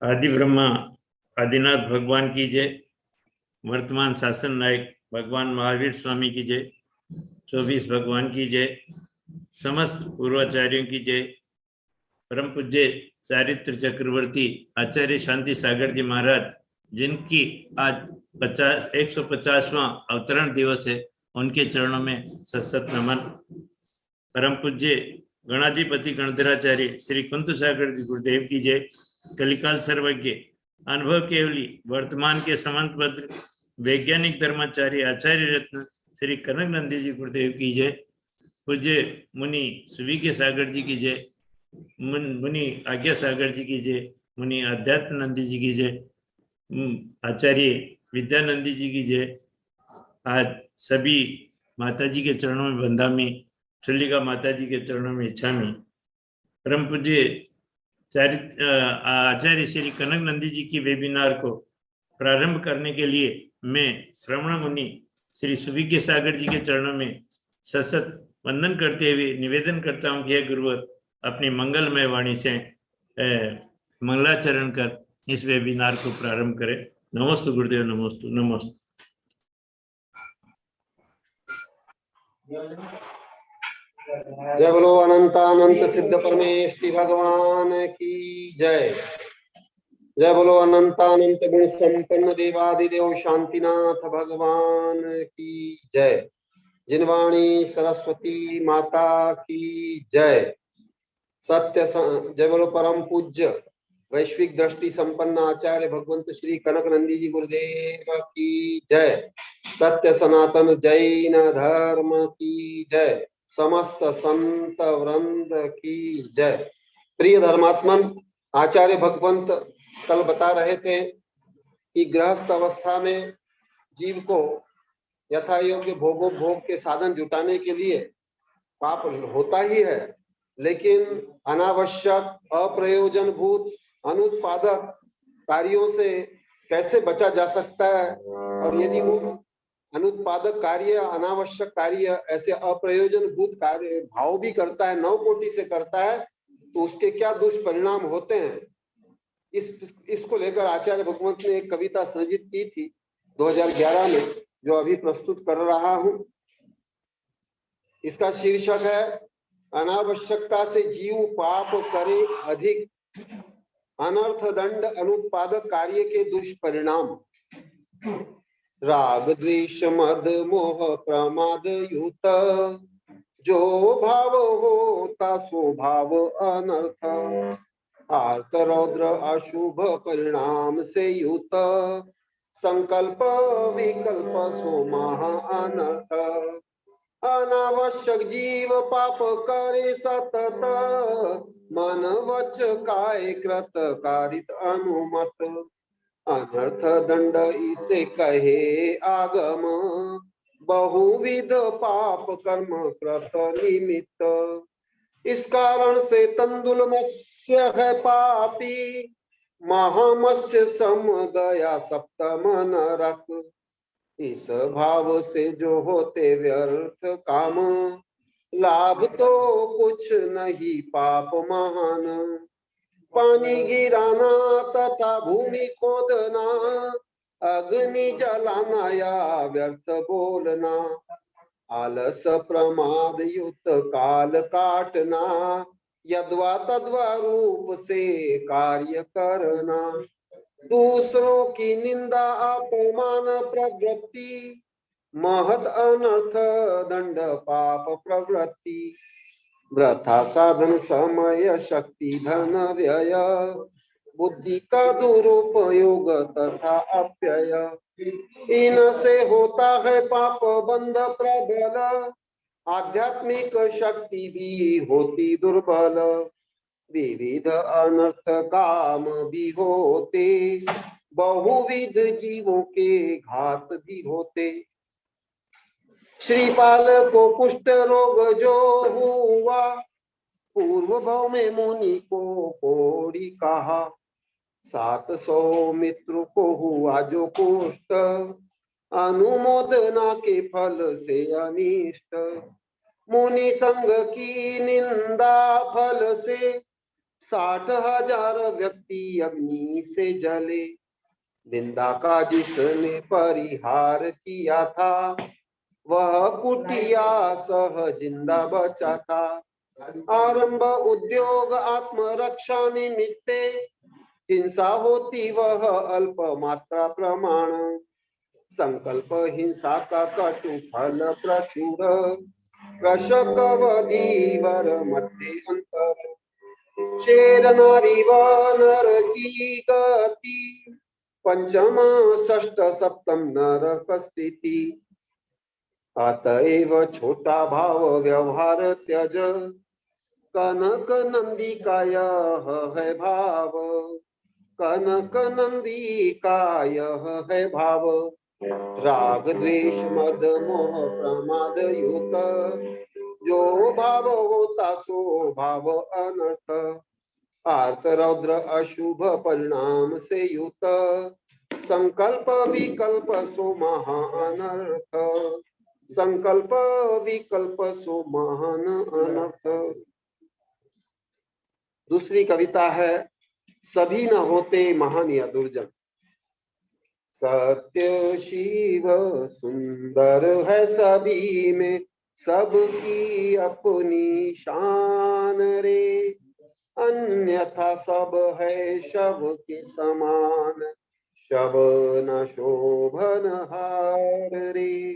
आदि ब्रह्मा आदिनाथ भगवान की जय। वर्तमान शासन नायक भगवान महावीर स्वामी की जय। 24 भगवान की जय। समस्त पूर्वाचार्यों की जय। परम पूज्य चारित्र चक्रवर्ती आचार्य शांति सागर जी महाराज, जिनकी आज 150वां अवतरण दिवस है, उनके चरणों में सत्सत नमन। परम पूज्य गणाधिपति गणधराचार्य श्री कुंत सागर जी गुरुदेव की जय। कलिकाल सर्वज्ञ अनुभव केवली वर्तमान के समंत भद्र वैज्ञानिक धर्माचार्य आचार्य रत्न श्री कनक नंदी जी गुरुदेव की जय। पूज्य मुनि सुविज्ञ सागर जी की जय। मुनि आज्ञा सागर जी की जय। मुनि अध्यात्म नंदी जी की जय। आचार्य विद्यानंदी जी की जय। आज सभी माता जी के चरणों में बंधामी, चुल्लिका माता जी के चरणों में इच्छामी। परम पूज्य आचार्य श्री कनक नंदी जी की वेबिनार को प्रारंभ करने के लिए मैं श्रवण मुनि श्री सुविज्ञ सागर जी के चरणों में सशत वंदन करते हुए निवेदन करता हूँ कि गुरुवर अपनी मंगलमय वाणी से मंगलाचरण कर इस वेबिनार को प्रारंभ करें। नमोस्तु गुरुदेव, नमोस्तु नमोस्तु। जय बोलो अनंतानंत सिद्ध परमेष्टि भगवान की जय। जय बोलो अनंतानंत गुण संपन्न देवादिदेव शांतिनाथ भगवान की जय। जिनवाणी सरस्वती माता की जय। जय बोलो परम पूज्य वैश्विक दृष्टि संपन्न आचार्य भगवंत श्री कनक नंदी जी गुरुदेव की जय। सत्य सनातन जैन धर्म की जय। समस्त संत वृंद की जय। प्रिय धर्मात्मन, आचार्य भगवंत कल बता रहे थे कि गृहस्थ अवस्था में जीव को यथा योग्य भोग के साधन जुटाने के लिए पाप होता ही है, लेकिन अनावश्यक अप्रयोजनभूत अनुत्पादक कार्यों से कैसे बचा जा सकता है। और यदि वो अनुत्पादक कार्य, अनावश्यक कार्य, ऐसे अप्रयोजनभूत कार्य भाव भी करता है, 9 कोटि से करता है, तो उसके क्या दुष्परिणाम होते हैं, इसको लेकर आचार्य भगवंत ने एक कविता सृजित की थी 2011 में, जो अभी प्रस्तुत कर रहा हूं। इसका शीर्षक है अनावश्यकता से जीव पाप करे अधिक, अनर्थ दंड अनुत्पादक कार्य के दुष्परिणाम। राग द्वेष मद मोह प्रमाद युत, जो भाव होता सो भाव अनर्थ, आर्त रौद्र अशुभ परिणाम से युत, संकल्प विकल्प सो महा अनर्थ। अनावश्यक जीव पाप करे सतत, मन वच काय कृत कारित अनुमत, अनर्थ दंड इसे कहे आगम, बहुविध पाप कर्म कृत निमित्त। इस कारण से तंदुल मत्स्य है पापी, महामत्स्य सम गया सप्तम नरक। इस भाव से जो होते व्यर्थ काम, लाभ तो कुछ नहीं पाप महान। पानी गिराना तथा भूमि खोदना, अग्नि जलाना या व्यर्थ बोलना, आलस प्रमाद युक्त काल काटना, यद्वा तद्वा रूप से कार्य करना, दूसरों की निंदा अपमान प्रवृत्ति, महत अनर्थ दंड पाप प्रवृत्ति। वृथा साधन समय शक्ति धन व्यय, बुद्धि का दुरुपयोग तथा अपव्यय, इनसे होता है पाप बंध प्रबल, आध्यात्मिक शक्ति भी होती दुर्बल। विविध अनर्थ काम भी होते, बहुविध जीवों के घात भी होते। श्रीपाल को कुष्ठ रोग जो हुआ, पूर्व भाव में मुनि को कोड़ी कहा, 700 मित्र को हुआ जो कुष्ठ, अनुमोदना के फल से अनिष्ट। मुनि संग की निंदा फल से 60,000 व्यक्ति अग्नि से जले, निंदा का जिसने परिहार किया था, वह कुटिया सह जिंदा बचा था। आरंभ उद्योग आत्मरक्षा निमित्ते, हिंसा होती वह अल्प मात्रा प्रमाण। संकल्प हिंसा का कटु फल प्रचुर, कृषक वधीवर मध्य अंतर। शेर नारी व नर की गति, पंचम षष्ठ सप्तम नरक स्थिति। अतएव छोटा भाव व्यवहार त्यज, कनक नंदी का यह है भाव, कनक नंदी का यह है भाव। राग द्वेष मद मोह प्रमाद युत, जो भाव होता सो भाव अनर्थ। आर्त रौद्र अशुभ परिणाम से युत, संकल्प विकल्प सो महा अनर्थ। संकल्प विकल्प सो महान अनर्थ। दूसरी कविता है, सभी न होते महान या दुर्जन। सत्य शिव सुंदर है सभी में, सबकी अपनी शान रे। अन्यथा सब है शव के समान, शव न शोभन हार रे।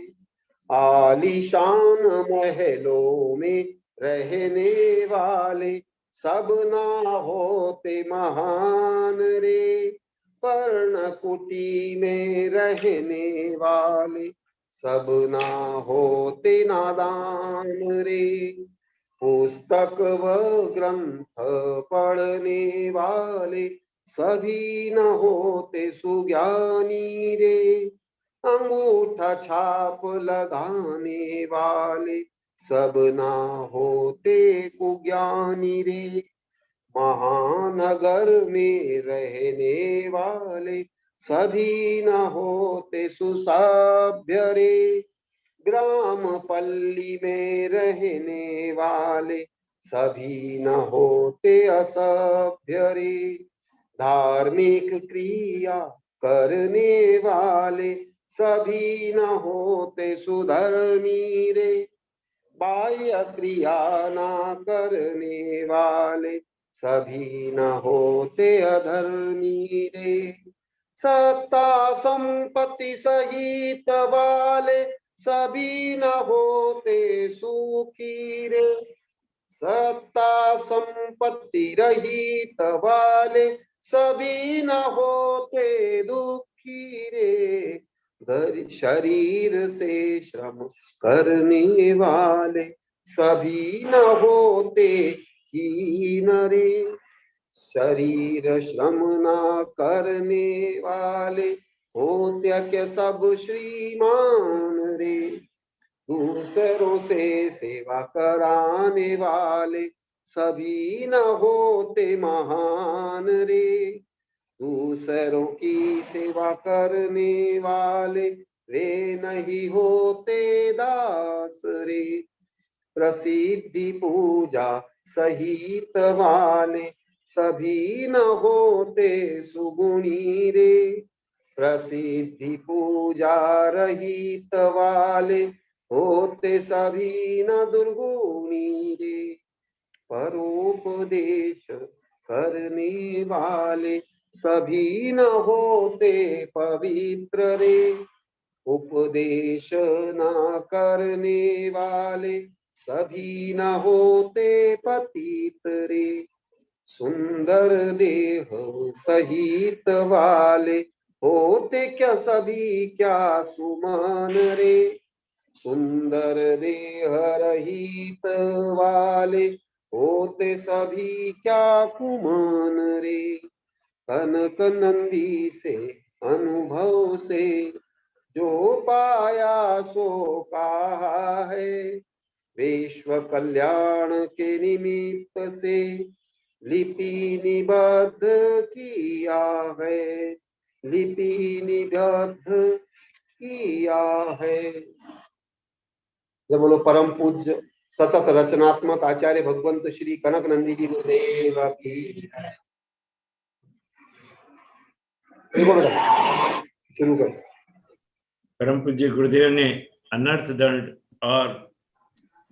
आलीशान महलों में रहने वाले, सब ना होते महान रे। पर्ण कुटी में रहने वाले, सब ना होते नादान रे। पुस्तक व ग्रंथ पढ़ने वाले, सभी न होते सुज्ञानी रे। अंगूठा छाप लगाने वाले, सब ना होते कुज्ञानी रे। महानगर में रहने वाले, सभी न होते सुसभ्य रे। ग्राम पल्ली में रहने वाले, सभी न होते असभ्य रे। धार्मिक क्रिया करने वाले, सभी न होते सुधर्मी रे। बाह्य क्रिया ना करने वाले, सभी न होते अधर्मी रे। सत्ता संपत्ति सहित वाले, सभी न होते सुखी रे। सत्ता संपत्ति रहित वाले, सभी न होते दुखी रे। शरीर से श्रम करने वाले, सभी न होते हीन रे। शरीर श्रम ना करने वाले, होते क्या सब श्रीमान रे। दूसरों से सेवा कराने वाले, सभी न होते महान रे। दूसरों की सेवा करने वाले, वे नहीं होते दास रे। प्रसिद्धि पूजा सहित वाले, सभी न होते सुगुणी रे। प्रसिद्धि पूजा रहित वाले, होते सभी न दुर्गुणी रे। परोपदेश करने वाले, सभी न होते पवित्र रे। उपदेश न करने वाले, सभी न होते पतित रे। सुंदर देह सहित वाले, होते क्या सभी क्या सुमान रे। सुंदर देह रहित वाले, होते सभी क्या कुमान रे। कनक नंदी से अनुभव से, जो पाया सो कहा है। विश्व कल्याण के निमित्त से, लिपि निबद्ध किया है। लिपि निबद्ध किया है। जब बोलो परम पूज्य सतत रचनात्मक आचार्य भगवंत श्री कनक नंदी जी गुरुदेव की जय। देखो बेटा, शुरू कर। परम पूज्य गुरुदेव ने अनर्थ दंड और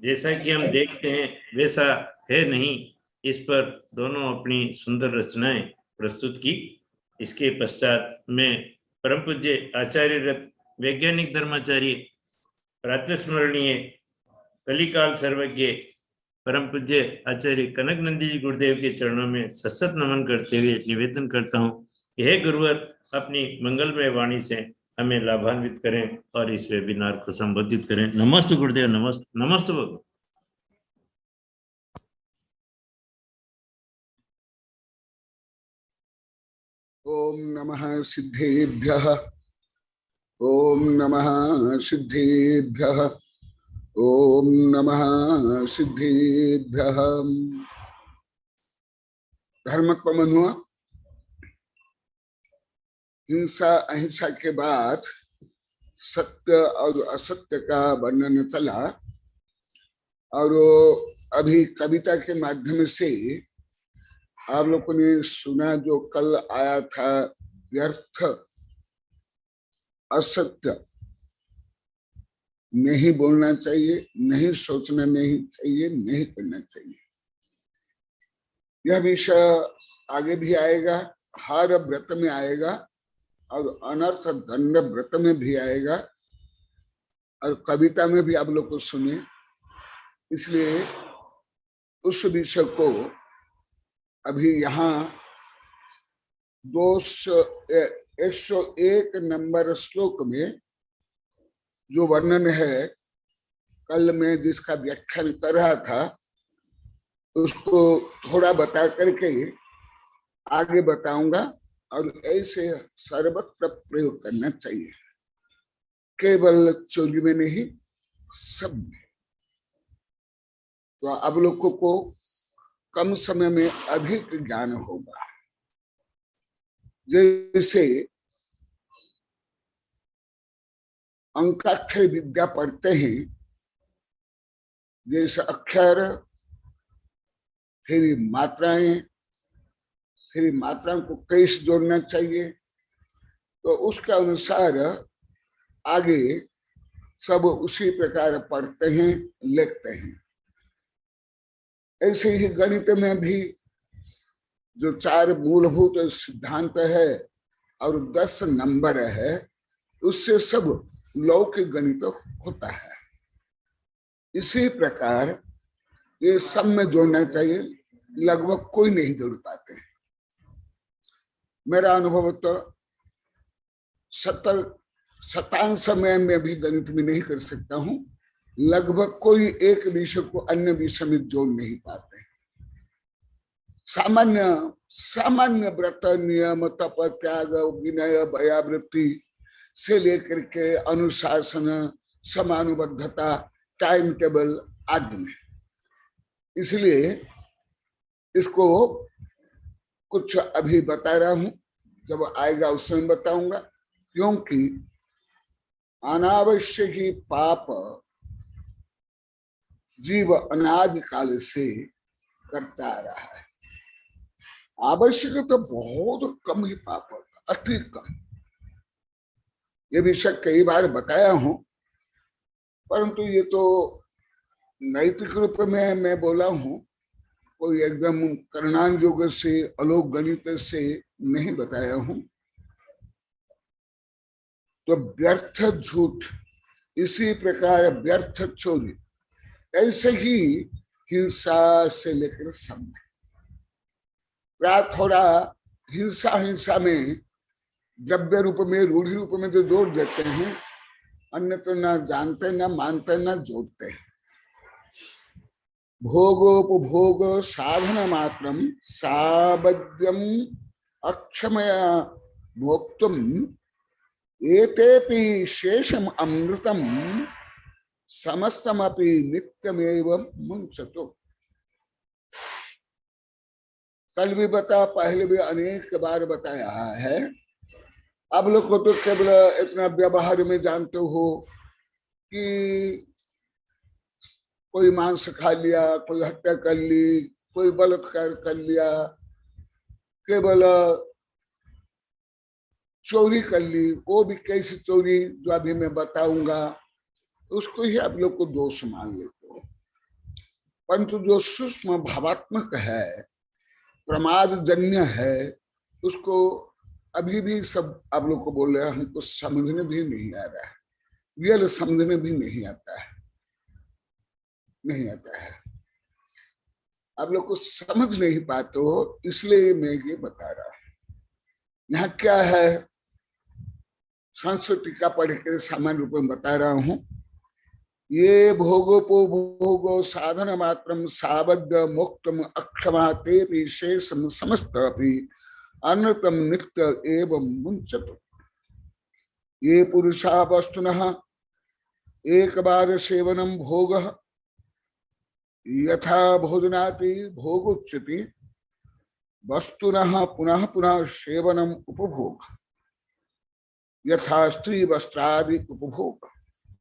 जैसा कि हम देखते हैं वैसा है नहीं, इस पर दोनों अपनी सुंदर रचनाएं प्रस्तुत की। इसके पश्चात में परम पूज्य आचार्य रत्न वैज्ञानिक धर्माचार्य प्रातस्मरणीय कलिकाल सर्वज्ञ परम पूज्य आचार्य कनक नंदी जी गुरुदेव के चरणों में सशत नमन करते हुए निवेदन करता हूँ, यह गुरुवर अपनी मंगलमय वाणी से हमें लाभान्वित करें और इस वेबिनार को संबोधित करें। नमस्ते गुरुदेव, नमस्ते नमस्ते भगवान। ओम नमः सिद्धेभ्यः, ओम नमः सिद्धेभ्यः, ओम नमः सिद्धेभ्यः। धर्मत्व मनुआ, हिंसा अहिंसा के बाद सत्य और असत्य का वर्णन चला, और अभी कविता के माध्यम से आप लोगों ने सुना जो कल आया था, व्यर्थ असत्य नहीं बोलना चाहिए, नहीं सोचना नहीं चाहिए, नहीं करना चाहिए। यह विषय आगे भी आएगा, हर व्रत में आएगा और अनर्थ दंड व्रत में भी आएगा, और कविता में भी आप लोग को सुने। इसलिए उस विषय को अभी यहाँ 101 नंबर श्लोक में जो वर्णन है, कल मैं जिसका व्याख्यान कर रहा था उसको थोड़ा बता करके आगे बताऊंगा, और ऐसे सर्वत्र प्रयोग करना चाहिए, केवल चोरी में नहीं, सब में। तो आप लोगों को कम समय में अधिक ज्ञान होगा। जैसे अंकाक्षर विद्या पढ़ते हैं, जैसे अक्षर, फिर मात्राएं, फिर मात्राओं को कैसे जोड़ना चाहिए, तो उसके अनुसार आगे सब उसी प्रकार पढ़ते हैं, लिखते हैं। ऐसे ही गणित में भी जो 4 मूलभूत सिद्धांत है और 10 नंबर है, उससे सब लौकिक गणित होता है। इसी प्रकार ये सब में जोड़ना चाहिए, लगभग कोई नहीं जोड़ पाते। मेरा अनुभव तो 70 समय में भी गणित में नहीं कर सकता हूँ, लगभग कोई एक विषय को अन्य विषय में जोड़ नहीं पाते। सामान्य व्रत, नियम, तप, त्याग, विनय, भयावृत्ति से लेकर के अनुशासन, समानुबद्धता, टाइम टेबल आदि में। इसलिए इसको कुछ अभी बता रहा हूं, जब आएगा उस समय बताऊंगा, क्योंकि अनावश्यक ही पाप जीव अनादि काल से करता आ रहा है। आवश्यक तो बहुत कम ही पाप होता, अति कम। ये विषय कई बार बताया हूं, परंतु ये तो नैतिक रूप में मैं बोला हूं, कोई एकदम कर्णान योग से, अलोक गणित से नहीं बताया हूं। तो व्यर्थ झूठ, इसी प्रकार व्यर्थ चोरी, ऐसे ही हिंसा से लेकर सब। थोड़ा हिंसा में द्रव्य रूप में, रूढ़ी रूप में जो जोड़ देते हैं, अन्य तो ना जानते, ना मानते, ना जोड़ते हैं। भोगोपभोग साधन मात्रम साबद्यम अक्षमय भोक्तुम एतेपि शेषम अमृतम समस्तमपि नित्यमेव मुंचतो। कल भी बता, पहले भी अनेक बार बताया है। अब लोग को तो केवल इतना व्यवहार में जानते हो कि कोई मांस खा लिया, कोई हत्या कर ली, कोई बलात्कार कर लिया, केवल चोरी कर ली, वो भी कैसी चोरी जो अभी मैं बताऊंगा, उसको ही आप लोग को दोष मान लेते हो। परंतु जो सूक्ष्म भावात्मक है, प्रमाद जन्य है, उसको अभी भी सब आप लोग को बोल रहे हैं, हमको समझने भी नहीं आ रहा है, रियल समझने भी नहीं आता है, नहीं आता है। आप लोग को समझ नहीं पाते हो, इसलिए मैं ये बता रहा हूं। यहाँ क्या है, संस्कृति का पढ़ के सामान्य रूप में बता रहा हूं। ये भोगोपभोगो साधन मात्रम साबद्ध मुक्तम अक्षमा ते शेषम समस्त अनृतम नित्य एवं मुंचत। ये पुरुषा वस्तुनः एक बार सेवनम भोग यथा भोजनाति भोगोच्यति वस्तुनः पुनः पुनः सेवनम उपभोग यथा स्त्री वस्त्रादि उपभोग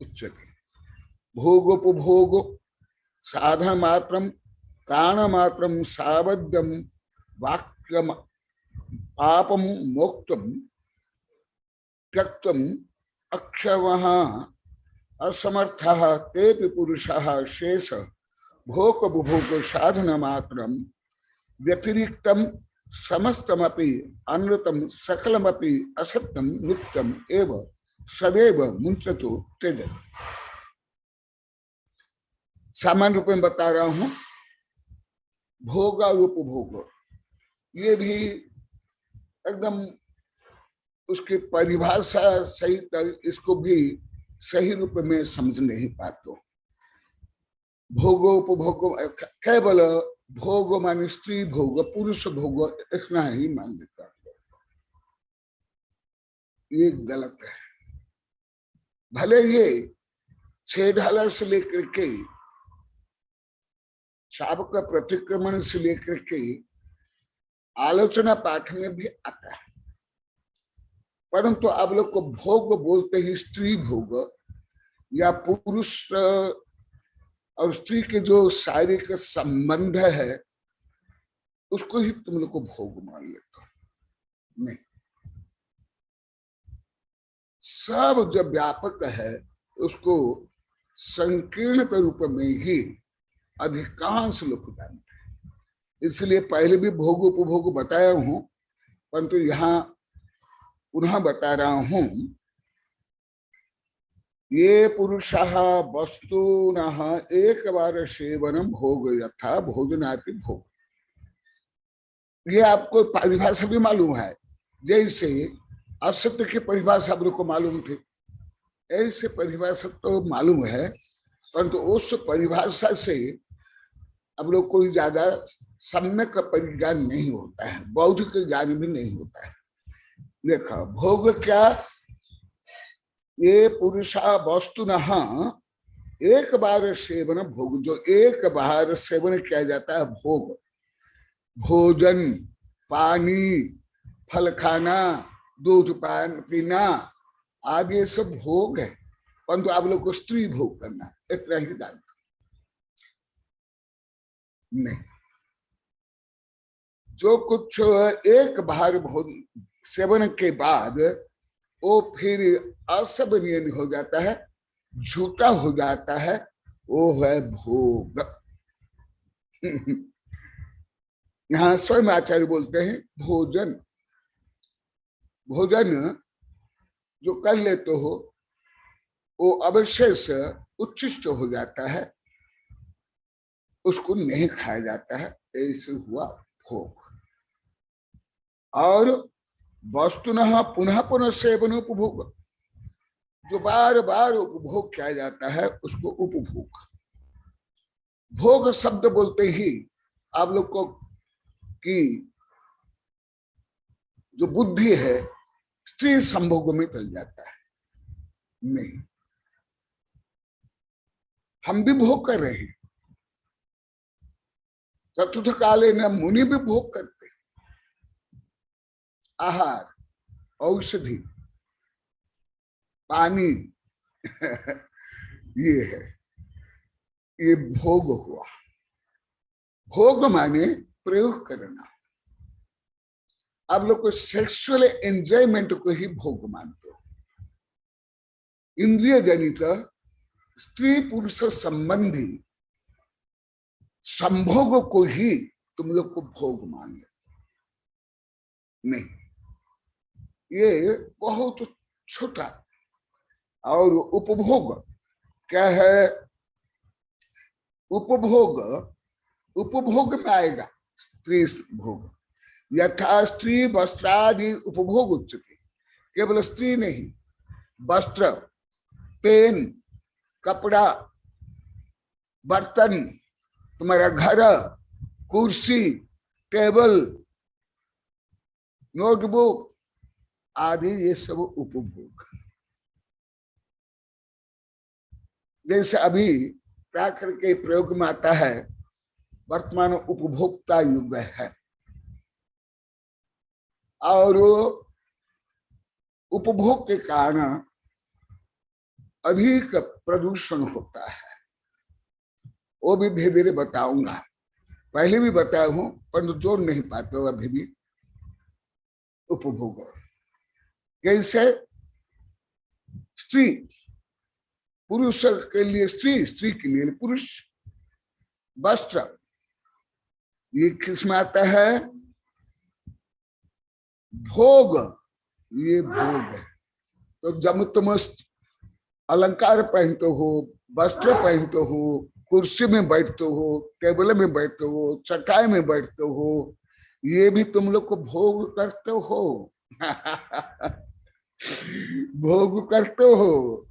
उच्यते। भोगोपभोग साधन मात्रम कारण मात्रम सावध्यम वाक्यम पापम मोक्तम त्यक्तम अक्षमः असमर्थः तेपि पुरुषः शेष भोगोपभोग साधन मात्रम व्यतिरिक्तम समस्तमपि अनृतम सकलमपि असत्यम नित्यम एव सदैव मुंचतो त्यज। सामान्य रूप में बता रहा हूं। भोग और उपभोग ये भी एकदम उसकी परिभाषा सही इसको भी सही रूप में समझ नहीं पाते। भोगो उपभोग केवल भोग माने स्त्री भोग पुरुष भोग इतना ही मान लेता है, ये गलत है। भले ये 6 ढाला से लेकर के शाप का प्रतिक्रमण से लेकर के आलोचना पाठ में भी आता है, परंतु आप लोग को भोग बोलते ही स्त्री भोग या पुरुष और स्त्री के जो शारीरिक संबंध है उसको ही तुम लोग को भोग मान लेते हो। नहीं, सब जब व्यापक है उसको संकीर्ण रूप में ही अधिकांश लोग जानते हैं। इसलिए पहले भी भोग उपभोग बताया हूं, परंतु यहाँ पुनः बता रहा हूं। ये पुरुषः वस्तुनः एक बार सेवनम भोग यथा भोजनाति भोग। ये आपको परिभाषा भी मालूम है, जैसे असत्य की परिभाषा आप लोग को मालूम थी, ऐसे परिभाषा तो मालूम है, परंतु उस परिभाषा से अब लोग कोई ज्यादा सम्यक परिज्ञान नहीं होता है, बौद्धिक ज्ञान भी नहीं होता है। देखो भोग क्या, ये पुरुषा वस्तुनः एक बार सेवन भोग, जो एक बार सेवन किया जाता है भोग, भोजन पानी फल खाना दूध पान पीना आदि सब भोग है, परंतु आप लोग को स्त्री भोग करना इतना ही जानते नहीं। जो कुछ एक बार भोजन सेवन के बाद वो फिर असभनीय हो जाता है, झूठा हो जाता है, वो है भोग। यहाँ स्वयं आचार्य बोलते हैं भोजन, भोजन जो कर लेते हो वो अवशेष उच्छिष्ट हो जाता है, उसको नहीं खाया जाता है, ऐसे हुआ भोग। और वस्तुनः पुनः पुनः सेवन उपभोग, जो बार बार उपभोग किया जाता है उसको उपभोग। भोग शब्द बोलते ही आप लोग को की जो बुद्धि है स्त्री संभोग में चल जाता है। नहीं, हम भी भोग कर रहे हैं। चतुर्थ काले न मुनि भी भोग करते, आहार औषधि पानी ये है। ये भोग हुआ। भोग माने प्रयोग करना। आप लोग को सेक्सुअल एंजॉयमेंट को ही भोग मानते हो। इंद्रिय जनित स्त्री पुरुष संबंधी संभोग को ही तुम लोग को भोग मान लेते। नहीं, ये बहुत छोटा। और उपभोग क्या है? उपभोग, उपभोग में आएगा स्त्री भोग। यथा स्त्री वस्त्रादि उपभोग उच्चते। केवल स्त्री नहीं, वस्त्र, पेन, कपड़ा, बर्तन, तुम्हारा घर, कुर्सी, टेबल, नोटबुक आदि, ये सब उपभोग। जैसे अभी प्राकृत के प्रयोग में आता है, वर्तमान उपभोक्ता युग है और उपभोग के कारण अधिक प्रदूषण होता है। वो भी धीरे धीरे बताऊंगा। पहले भी बताया हूं पर जोड़ नहीं पाते हो अभी भी। उपभोग कैसे? स्त्री, पुरुष के लिए स्त्री, स्त्री के लिए पुरुष। वस्त्र ये किसमें आता है? भोग, ये भोग है। तो जब तुम अलंकार पहनते हो, वस्त्र पहनते हो, कुर्सी में बैठते हो, टेबल में बैठते हो, चटाई में बैठते हो, ये भी तुम लोग को भोग करते हो। भोग करते हो।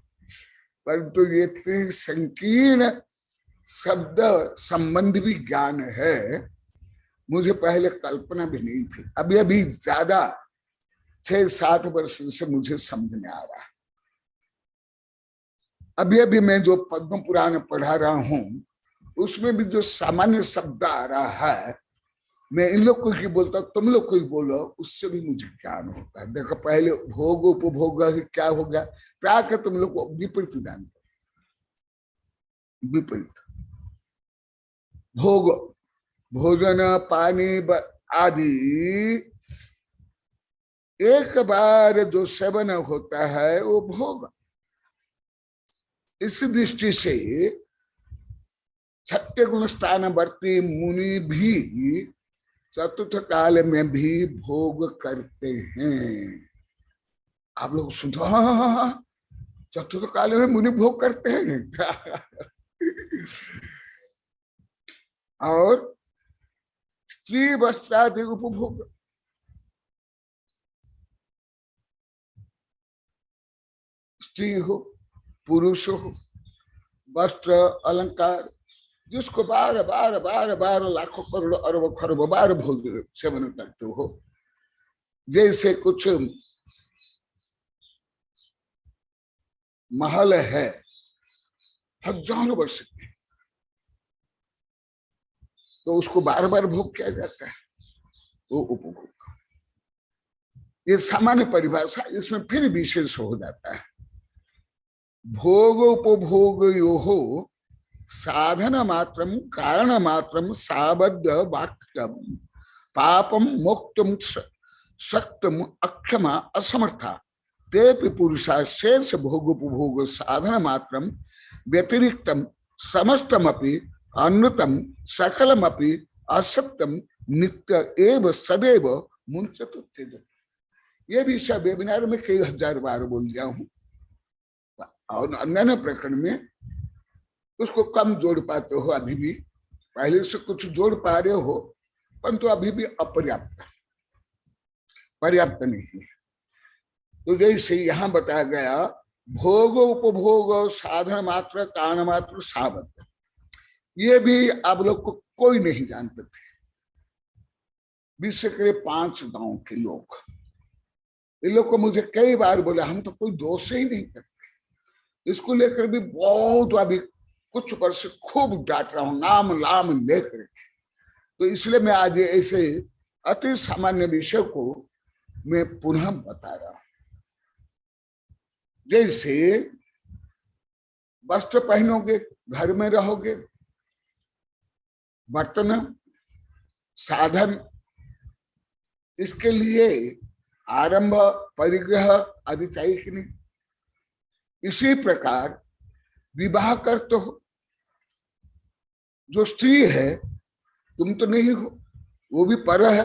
परंतु ये संकीर्ण शब्द संबंध भी ज्ञान है, मुझे पहले कल्पना भी नहीं थी। अभी अभी ज्यादा 6-7 वर्ष से मुझे समझ में आ रहा है। अभी अभी मैं जो पद्म पुराण पढ़ा रहा हूं उसमें भी जो सामान्य शब्द आ रहा है, मैं इन लोग को ही बोलता हूं, तुम लोग को ही बोलो, उससे भी मुझे ज्ञान होता है। देखो पहले भोग उपभोग क्या हो गया, प्राक तुम लोग को विपरीत जानते। विपरीत भोग, भोजन, पानी आदि एक बार जो सेवन होता है वो भोग। इस दृष्टि से छठे गुण स्थानवर्ती मुनि भी चतुर्थ काल में भी भोग करते हैं। आप लोग सुनो, चतुर्थ काल में मुनि भोग करते हैं। और स्त्री वस्त्रादि उपभोग। स्त्री हो, पुरुष हो, वस्त्र, अलंकार, जिसको बार बार बार बार लाखों करोड़ अरब खरब बार भोग सेवन करते हो। जैसे कुछ महल है हजारों वर्ष के, तो उसको बार बार भोग किया जाता है, वो उपभोग। ये सामान्य परिभाषा, इसमें फिर विशेष हो जाता है। भोग उपभोग यो साधन मात्रम कारण मात्रम साबद्ध वाक्यम पापम मोक्तुम शक्तम अक्षमा असमर्था तेपि पुरुषा शेष भोग उपभोग साधन मात्रम व्यतिरिक्तम समस्तमपि अन्नतम सकलमपि असत्यम नित्य एव सदैव मुंचत त्यजति। ये भी सब वेबिनार में कई हजार बार बोल दिया हूं और अन्य प्रकरण में उसको कम जोड़ पाते हो। अभी भी पहले से कुछ जोड़ पा रहे हो, परंतु अभी भी अपर्याप्त, पर्याप्त नहीं है। तो जैसे यहां बताया गया, भोग उपभोग साधन मात्र कारण मात्र साबद्ध, ये भी आप लोग को कोई नहीं जानते थे। विश्व के 5 गांव के लोग, इन लोग को मुझे कई बार बोला हम तो कोई दोष ही नहीं करते। इसको लेकर भी बहुत अभी कुछ वर्ष खूब डांट रहा हूं, नाम लाम लेकर। तो इसलिए मैं आज ऐसे अति सामान्य विषय को मैं पुनः बता रहा हूं। जैसे वस्त्र पहनोगे, घर में रहोगे, बर्तन, साधन, इसके लिए आरंभ, परिग्रह आदि चाहिए कि नहीं? इसी प्रकार विवाह करते हो, जो स्त्री है तुम तो नहीं हो, वो भी पर है,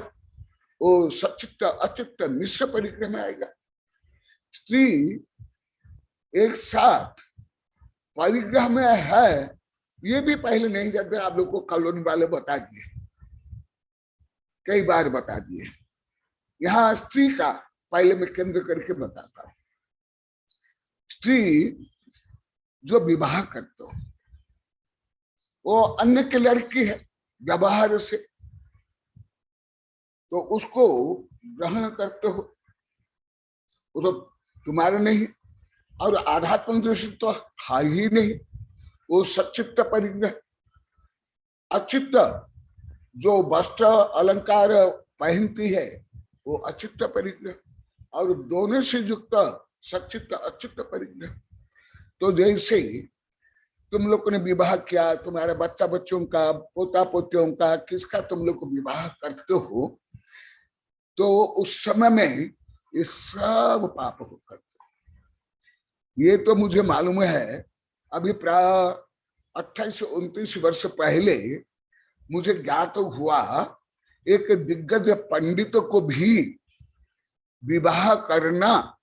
वो सचित्त अचित्त मिश्र परिग्रह में आएगा। स्त्री एक साथ परिग्रह में है, ये भी पहले नहीं जानते। आप लोग को कॉलोनी वाले बता दिए, कई बार बता दिए। यहाँ स्त्री का पहले मैं केंद्र करके बताता हूं। स्त्री जो विवाह करते हो वो अन्य की लड़की है व्यवहार से, तो उसको ग्रहण करते हो, वो तो तुम्हारा नहीं, और आध्यात्म दृष्टि तो है ही नहीं, वो सचित्त परिग्रह। अचित्त जो वस्त्र अलंकार पहनती है वो अचित्त परिग्रह, और दोनों से युक्त सचित्त अचित्त परिग्रह। तो जैसे तुम लोग ने विवाह किया, तुम्हारे बच्चा बच्चों का, पोता पोतियों का, किसका तुम लोग विवाह करते हो, तो उस समय में ये सब पाप हो करते। ये तो मुझे मालूम है, अभी प्राय 28-29 वर्ष पहले मुझे ज्ञात हुआ, एक दिग्गज पंडित को भी विवाह करना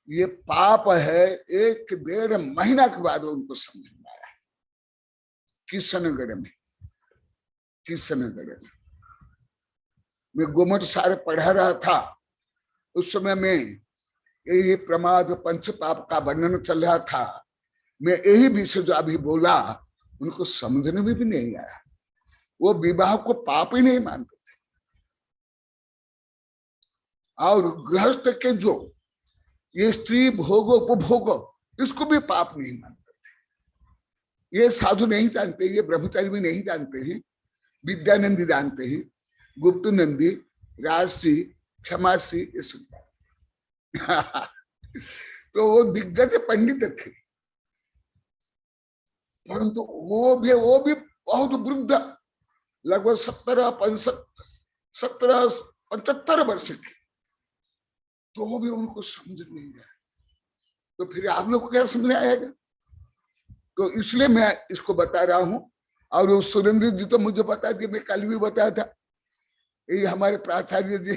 ये पाप है। 1-1.5 महीना के बाद उनको समझ में आया। किशनगढ़ में मैं गुमट सारे पढ़ा रहा था, उस समय में यही प्रमाद पंच पाप का वर्णन चल रहा था। मैं यही विषय जो अभी बोला उनको समझने में भी नहीं आया, वो विवाह को पाप ही नहीं मानते थे। और गृहस्थ के जो ये स्त्री भोग उपभोग, इसको भी पाप नहीं मानते थे। ये साधु नहीं जानते, ये ब्रह्मचारी भी नहीं जानते हैं, विद्यानंदी जानते हैं, गुप्त नंदी, राजश्री, क्षमाश्री, ये सब तो वो दिग्गज पंडित थे, परंतु वो भी बहुत वृद्ध, लगभग 75 वर्ष के, तो वो भी उनको समझ नहीं आया। तो फिर आप लोग को क्या समझ में आएगा? तो इसलिए मैं इसको बता रहा हूं। और वो सुरेंद्र जी तो मुझे बता दिए, मैं कल भी बताया था, ये हमारे प्राचार्य जी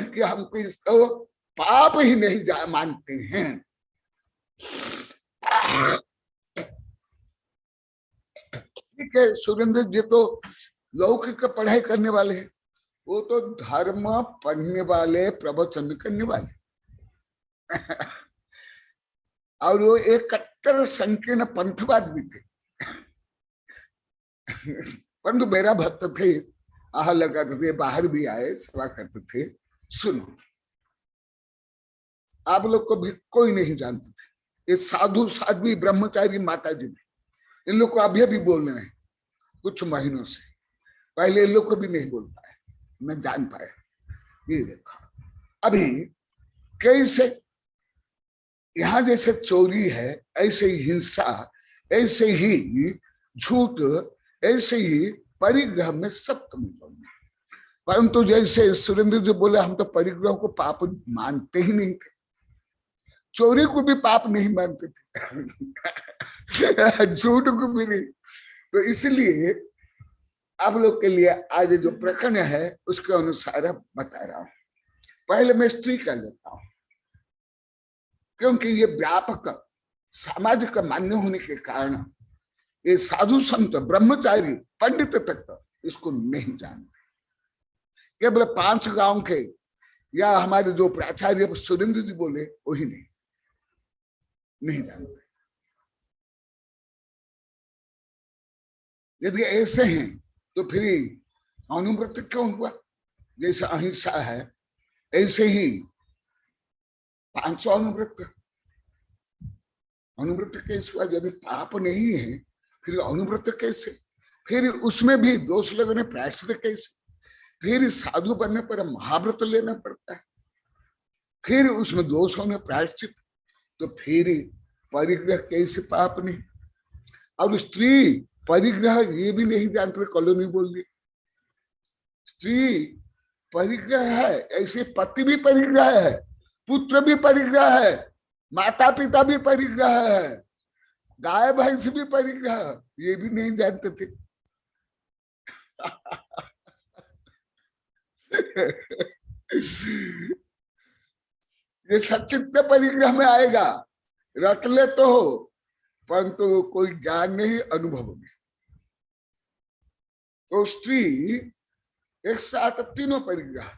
कि हमको इसको पाप ही नहीं मानते हैं। ठीक है, सुरेंद्र जी तो लौकिक पढ़ाई करने वाले हैं, वो तो धर्म पढ़ने वाले, प्रवचन करने वाले और वो एक कट्टर संकीर्ण पंथवाद भी थे। परंतु मेरा भक्त थे, आह लगाते थे, बाहर भी आए, सेवा करते थे। सुनो, आप लोग को भी कोई नहीं जानते थे, ये साधु साध्वी ब्रह्मचारी माता जी ने, इन लोग को अभी भी बोल रहे हैं कुछ महीनों से, पहले इन लोग को भी नहीं बोल पाए, मैं जान पाया। ये देखो अभी कैसे यहाँ जैसे चोरी है, ऐसे ही हिंसा, ऐसे ही झूठ, ऐसे ही परिग्रह में सब कमजोर है। परंतु जैसे सुरेंद्र जी बोले, हम तो परिग्रह को पाप मानते ही नहीं थे, चोरी को भी पाप नहीं मानते थे झूठ को भी नहीं। तो इसलिए आप लोग के लिए आज जो प्रकरण है उसके अनुसार बता रहा हूं। पहले मैं स्त्री का लेता हूं, क्योंकि ये व्यापक सामाजिक मान्य होने के कारण ये साधु संत ब्रह्मचारी पंडित तक इसको नहीं जानते। केवल 5 गांव के या हमारे जो प्राचार्य सुरेंद्र जी बोले वही नहीं जानते। यदि ऐसे हैं तो फिर अनुव्रत क्यों हुआ? जैसे अहिंसा है ऐसे ही 500 अनुव्रत कैसे हुआ? यदि पाप नहीं है फिर अनुव्रत कैसे? फिर उसमें भी दोष लगने प्रायश्चित कैसे? फिर साधु बनने पर महाव्रत लेना पड़ता है, फिर उसमें दोष होने प्रायश्चित, तो फिर परिग्रह कैसे पाप नहीं? और स्त्री परिग्रह ये भी नहीं जानते, कॉलोनी बोल दी। स्त्री परिग्रह है, ऐसे पति भी परिग्रह है, पुत्र भी परिग्रह है, माता पिता भी परिग्रह है, गाय भैंस भी परिग्रह, ये भी नहीं जानते थे। ये सचित्त परिग्रह में आएगा, रट ले तो हो, परंतु कोई ज्ञान नहीं अनुभव में। तो स्त्री एक साथ तीनों परिग्रह,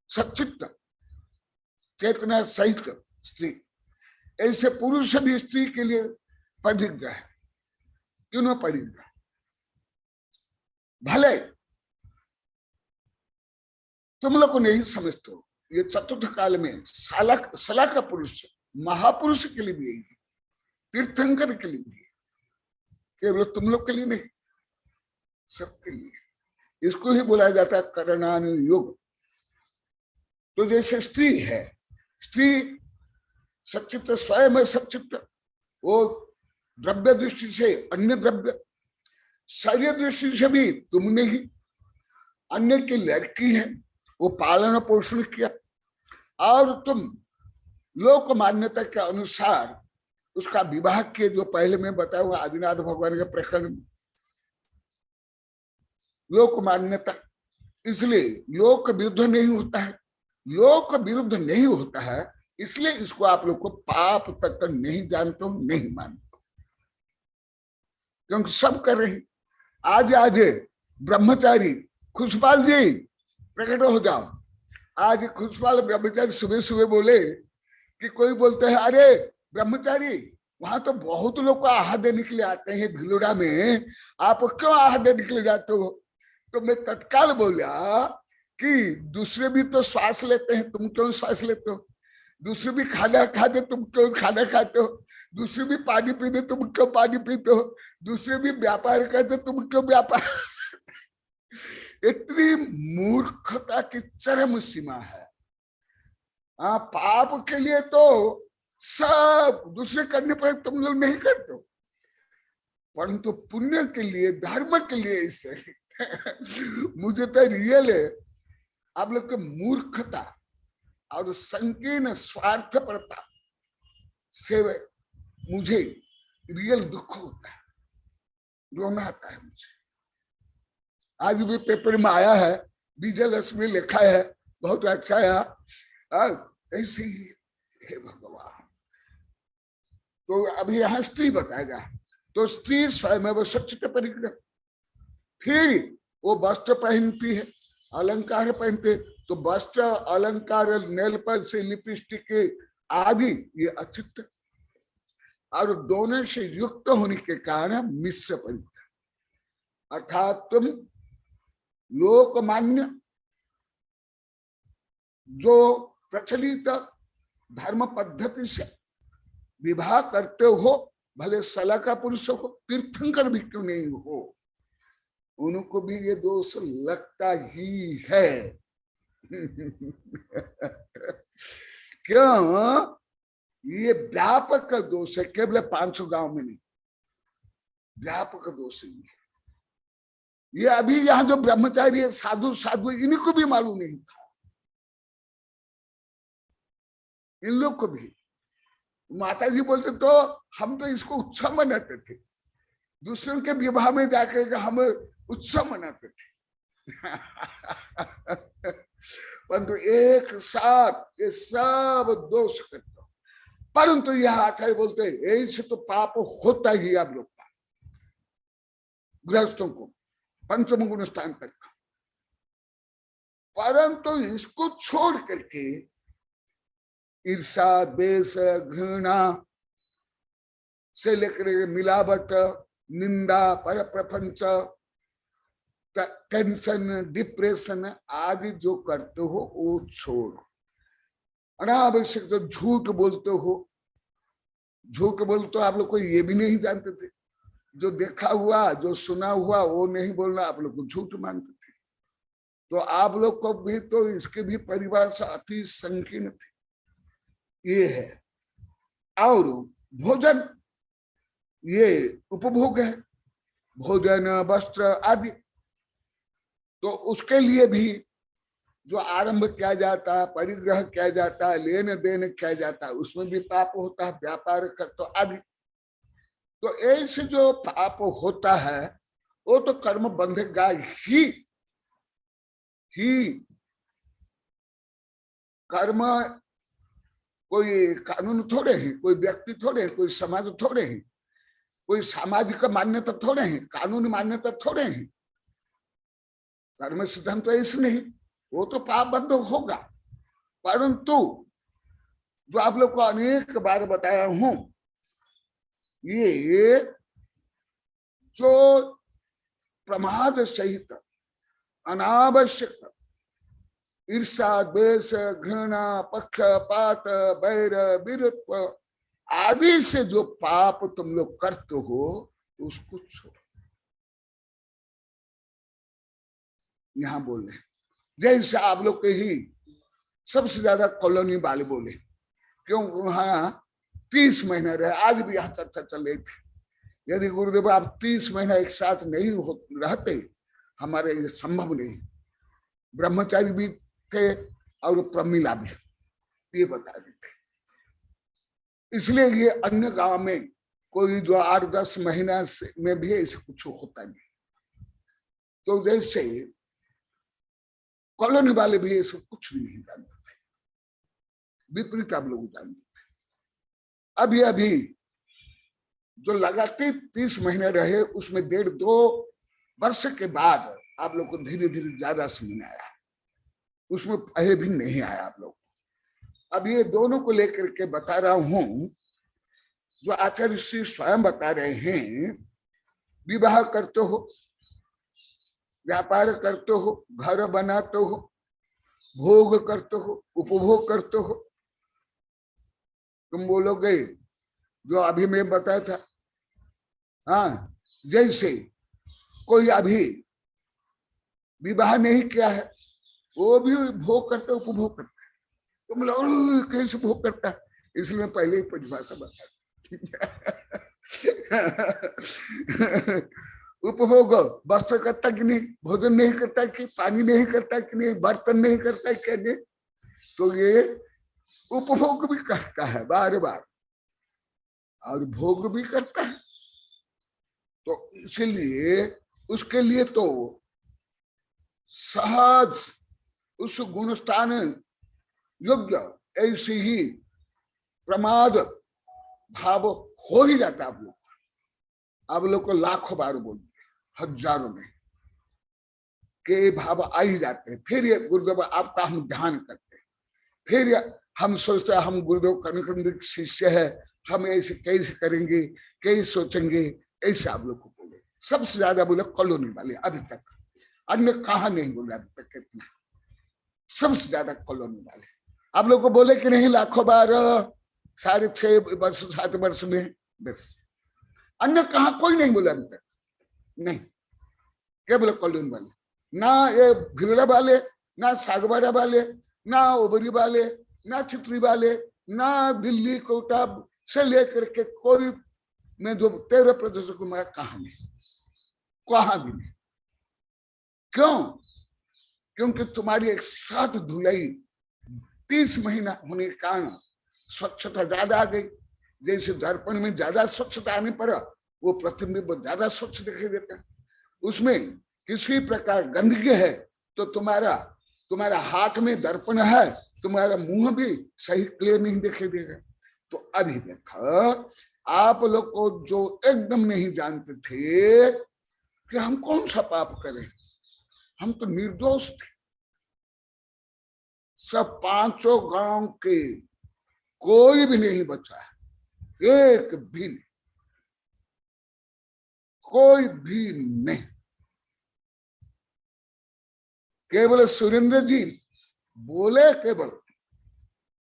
सचित्त चेतना सहित स्त्री, ऐसे पुरुष भी स्त्री के लिए परिग्रह है, तीनों परिग्रह। भले तुम लोग को नहीं समझते हो, ये चतुर्थ काल में सला का पुरुष महापुरुष के लिए भी यही है, तीर्थंकर के लिए भी है, केवल तुम लोग के लिए नहीं, सबके लिए। इसको ही बोला जाता है करणानुयोग। तो जैसे स्त्री है, स्त्री सचित्त स्वयं है, सचित्त, वो द्रव्य दृष्टि से अन्य द्रव्य, शरीर दृष्टि से भी तुमने ही अन्य की लड़की है, वो पालन पोषण किया, और तुम लोक मान्यता के अनुसार उसका विवाह किए, जो पहले मैं बताया हुआ आदिनाथ भगवान के प्रकरण में। लोक मान्यता, इसलिए लोक विरुद्ध नहीं होता है, लोक विरुद्ध नहीं होता है, इसलिए इसको आप लोग को पाप तक नहीं जानते हो, नहीं मानते हो, क्योंकि सब कर रहे हैं। आज आज ब्रह्मचारी खुशपाल जी प्रकट हो जाओ। आज खुशपाल ब्रह्मचारी सुबह सुबह बोले कि कोई बोलते हैं अरे ब्रह्मचारी वहां तो बहुत लोग को आहार देने के लिए आते हैं भिलोड़ा में, आप क्यों आहार देने के लिए जाते हो? तो मैं तत्काल बोला कि दूसरे भी तो श्वास लेते हैं, तुम क्यों श्वास लेते हो? दूसरे भी खाना खाते, तुम क्यों खाना खाते हो? दूसरे भी पानी पीते, तुम क्यों पानी पीते हो? दूसरे भी व्यापार करते, तुम क्यों व्यापार? इतनी मूर्खता की चरम सीमा है। पाप के लिए तो सब दूसरे करने पर तुम लोग नहीं करते, परंतु पुण्य के लिए, धर्म के लिए इसे मुझे तो रियल है आप लोग की मूर्खता और संकीर्ण स्वार्थपरता से मुझे रियल दुख होता है, रोना आता है मुझे। आज भी पेपर में आया है, बीजलस में लिखा है, बहुत अच्छा है, ऐसे ही हे भगवान। तो अभी यहाँ स्त्री बताएगा, तो स्त्री स्वयं सचित्त परिग्रह, फिर वो वस्त्र पहनती है, अलंकार पहनते, तो वस्त्र अलंकार नेलपल से लिपस्टिक आदि ये अचित्त, और दोनों से युक्त होने के कारण मिश्र परिग्रह, अर्थात तुम लोकमान्य जो प्रचलित धर्म पद्धति से विवाह करते हो, भले सला का पुरुष हो, तीर्थंकर भी क्यों नहीं हो, उनको भी ये दोष लगता ही है। क्यों? ये व्यापक दोष है, केवल 500 गांव में नहीं, व्यापक दोष है। ये अभी यहाँ जो ब्रह्मचारी है, साधु साधु, इनको भी मालूम नहीं था, इन लोग को भी। माता जी बोलते तो हम तो इसको उत्सव मनाते थे, दूसरों के विवाह में जाकर हम उत्सव मनाते थे। परंतु एक साथ ये सब दोष करते, परंतु यह आचार्य बोलते हैं ऐसे तो पाप होता ही आप लोग का, गृहस्थों को पंचम गुण स्थान तक, परंतु इसको छोड़ करके ईर्षा, द्वेष, घृणा से लेकर मिलावट, निंदा, पर प्रपंच, टेंशन, डिप्रेशन आदि जो करते हो वो छोड़ो। अनावश्यक तो झूठ बोलते हो, झूठ बोलते हो आप लोग को ये भी नहीं जानते थे, जो देखा हुआ जो सुना हुआ वो नहीं बोलना, आप लोग को झूठ मानते थे। तो आप लोग को भी तो इसके भी परिभाषा अति संकीर्ण थी, ये है। और भोजन, ये उपभोग है, भोजन वस्त्र आदि। तो उसके लिए भी जो आरंभ किया जाता है, परिग्रह किया जाता है, लेन देन किया जाता है, उसमें भी पाप होता है, व्यापार कर तो आदि। तो ऐसे जो पाप होता है वो तो कर्म बंधेगा ही। कर्म कोई कानून थोड़े हैं, कोई व्यक्ति थोड़े हैं, कोई समाज थोड़े हैं, कोई सामाजिक मान्यता थोड़े हैं, कानूनी मान्यता थोड़े हैं। कर्म सिद्धांत तो ऐसे नहीं, वो तो पाप बंध होगा। परंतु जो आप लोग को अनेक बार बताया हूं, ये जो प्रमाद सहित अनावश्यक ईर्षा द्वेष घृणा पक्षपात वैर वीरत्व आदि से जो पाप तुम लोग करते हो उसको छोड़ो। यहां बोल रहे जैसे आप लोग के ही सबसे ज्यादा कॉलोनी वाले बोले, क्यों वहां 30 महीना रहे। आज भी यहाँ चर्चा चल रही थी, यदि गुरुदेव आप 30 महीना एक साथ नहीं रहते, हमारे ये संभव नहीं। ब्रह्मचारी भी थे और प्रमिला भी, ये बता देते। इसलिए ये अन्य गांव में कोई जो 8-10 महीना में भी ऐसे कुछ होता नहीं। तो जैसे कॉलोनी वाले भी ऐसे कुछ भी नहीं जानते थे, विपरीत आप लोग जानते थे। अभी जो लगातार 30 महीने रहे, उसमें 1.5-2 वर्ष के बाद आप लोग को धीरे धीरे ज्यादा समझ आया, उसमें पहले भी नहीं आया आप लोग। अब ये दोनों को लेकर के बता रहा हूं, जो आचार्य श्री स्वयं बता रहे हैं। विवाह करते हो, व्यापार करते हो, घर बनाते हो, भोग करते हो, उपभोग करते हो। तुम बोलोगे जो अभी मैं बताया था, हाँ, जैसे कोई अभी विवाह नहीं किया है, वो भी भोग करता है, उपभोग करता है। तुम लोग कैसे भोग करता है? इसलिए पहले ही परिभाषा बता उपभोग वस्त्र करता कि नहीं, भोजन नहीं करता कि, पानी नहीं करता कि नहीं, बर्तन नहीं करता क्या नहीं, तो ये उपभोग भी करता है बार बार और भोग भी करता है। तो इसलिए उसके लिए तो सहज उस गुणस्थान योग्य ऐसे ही प्रमाद भाव हो ही जाता। आप लोग को लाखों बार बोलते, हजारों में के भाव आ ही जाते हैं। फिर ये गुरुदेव आपका हम ध्यान करते हैं, फिर हम सोचते हैं हम गुरुदेव कनकनंदी शिष्य है, हम ऐसे कैसे करेंगे, कैसे सोचेंगे, ऐसे आप लोग को बोले। सबसे ज्यादा बोले कॉलोनी वाले अभी तक, अन्य कहा नहीं बोले अभी तक इतना, सबसे ज्यादा कॉलोनी वाले। आप लोग को बोले कि नहीं लाखों बार 6.5 वर्ष 7 वर्ष में, बस अन्य कहा कोई नहीं बोला अभी तक, नहीं, केवल कॉलोनी वाले। ना ये भिलड़ा वाले, ना सागवाड़ा वाले, ना ओबरी वाले, ना चित्री वाले, ना दिल्ली कोटा से लेकर के कोई में जो 13 प्रदेशों को मैं कहा नहीं, कहा भी नहीं। क्यों? क्योंकि तुम्हारी एक साथ धुलाई 30 महीना होने के कारण स्वच्छता ज्यादा आ गई। जैसे दर्पण में ज्यादा स्वच्छता आने पर वो प्रतिबिंब ज्यादा स्वच्छ दिखाई देता है। उसमें किसी प्रकार गंदगी है तो तुम्हारा हाथ में दर्पण है, तुम्हारा मुंह भी सही क्लियर नहीं दिखाई देगा। तो अभी देखो, आप लोग को जो एकदम नहीं जानते थे कि हम कौन सा पाप करें, हम तो निर्दोष थे। सब 5 गांव के कोई भी नहीं बचा है, एक भी नहीं, कोई भी नहीं। केवल सुरेंद्र जी बोले केवल,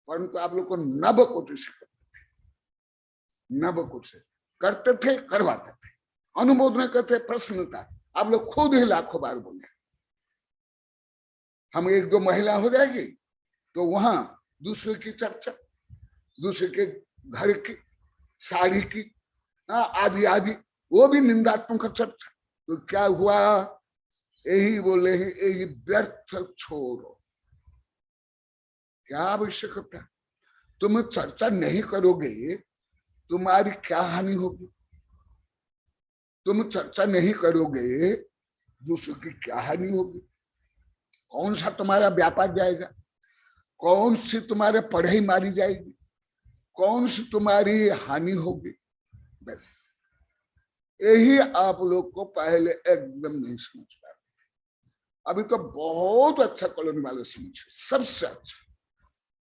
परंतु आप लोग को नवकोटि से करते थे, नवकोटि से करते थे, करवाते थे, अनुमोदन करते, प्रसन्नता। आप लोग खुद ही लाखों बार बोले हम 1-2 महिला हो जाएगी तो वहां दूसरे की चर्चा, दूसरे के घर की साड़ी की, आदि आदि, वो भी निंदात्मक चर्चा। तो क्या हुआ, यही बोले हैं, यही व्यर्थ छोड़ो, क्या आवश्यकता। तुम चर्चा नहीं करोगे, तुम्हारी क्या हानि होगी। तुम चर्चा नहीं करोगे, दूसरों की क्या हानि होगी। कौन सा तुम्हारा व्यापार जाएगा, कौन सी तुम्हारे पढ़ाई मारी जाएगी, कौन सी तुम्हारी हानि होगी। बस यही आप लोग को पहले एकदम नहीं समझ पाए, अभी तो बहुत अच्छा कॉलोनी वाले समझे, सबसे अच्छा।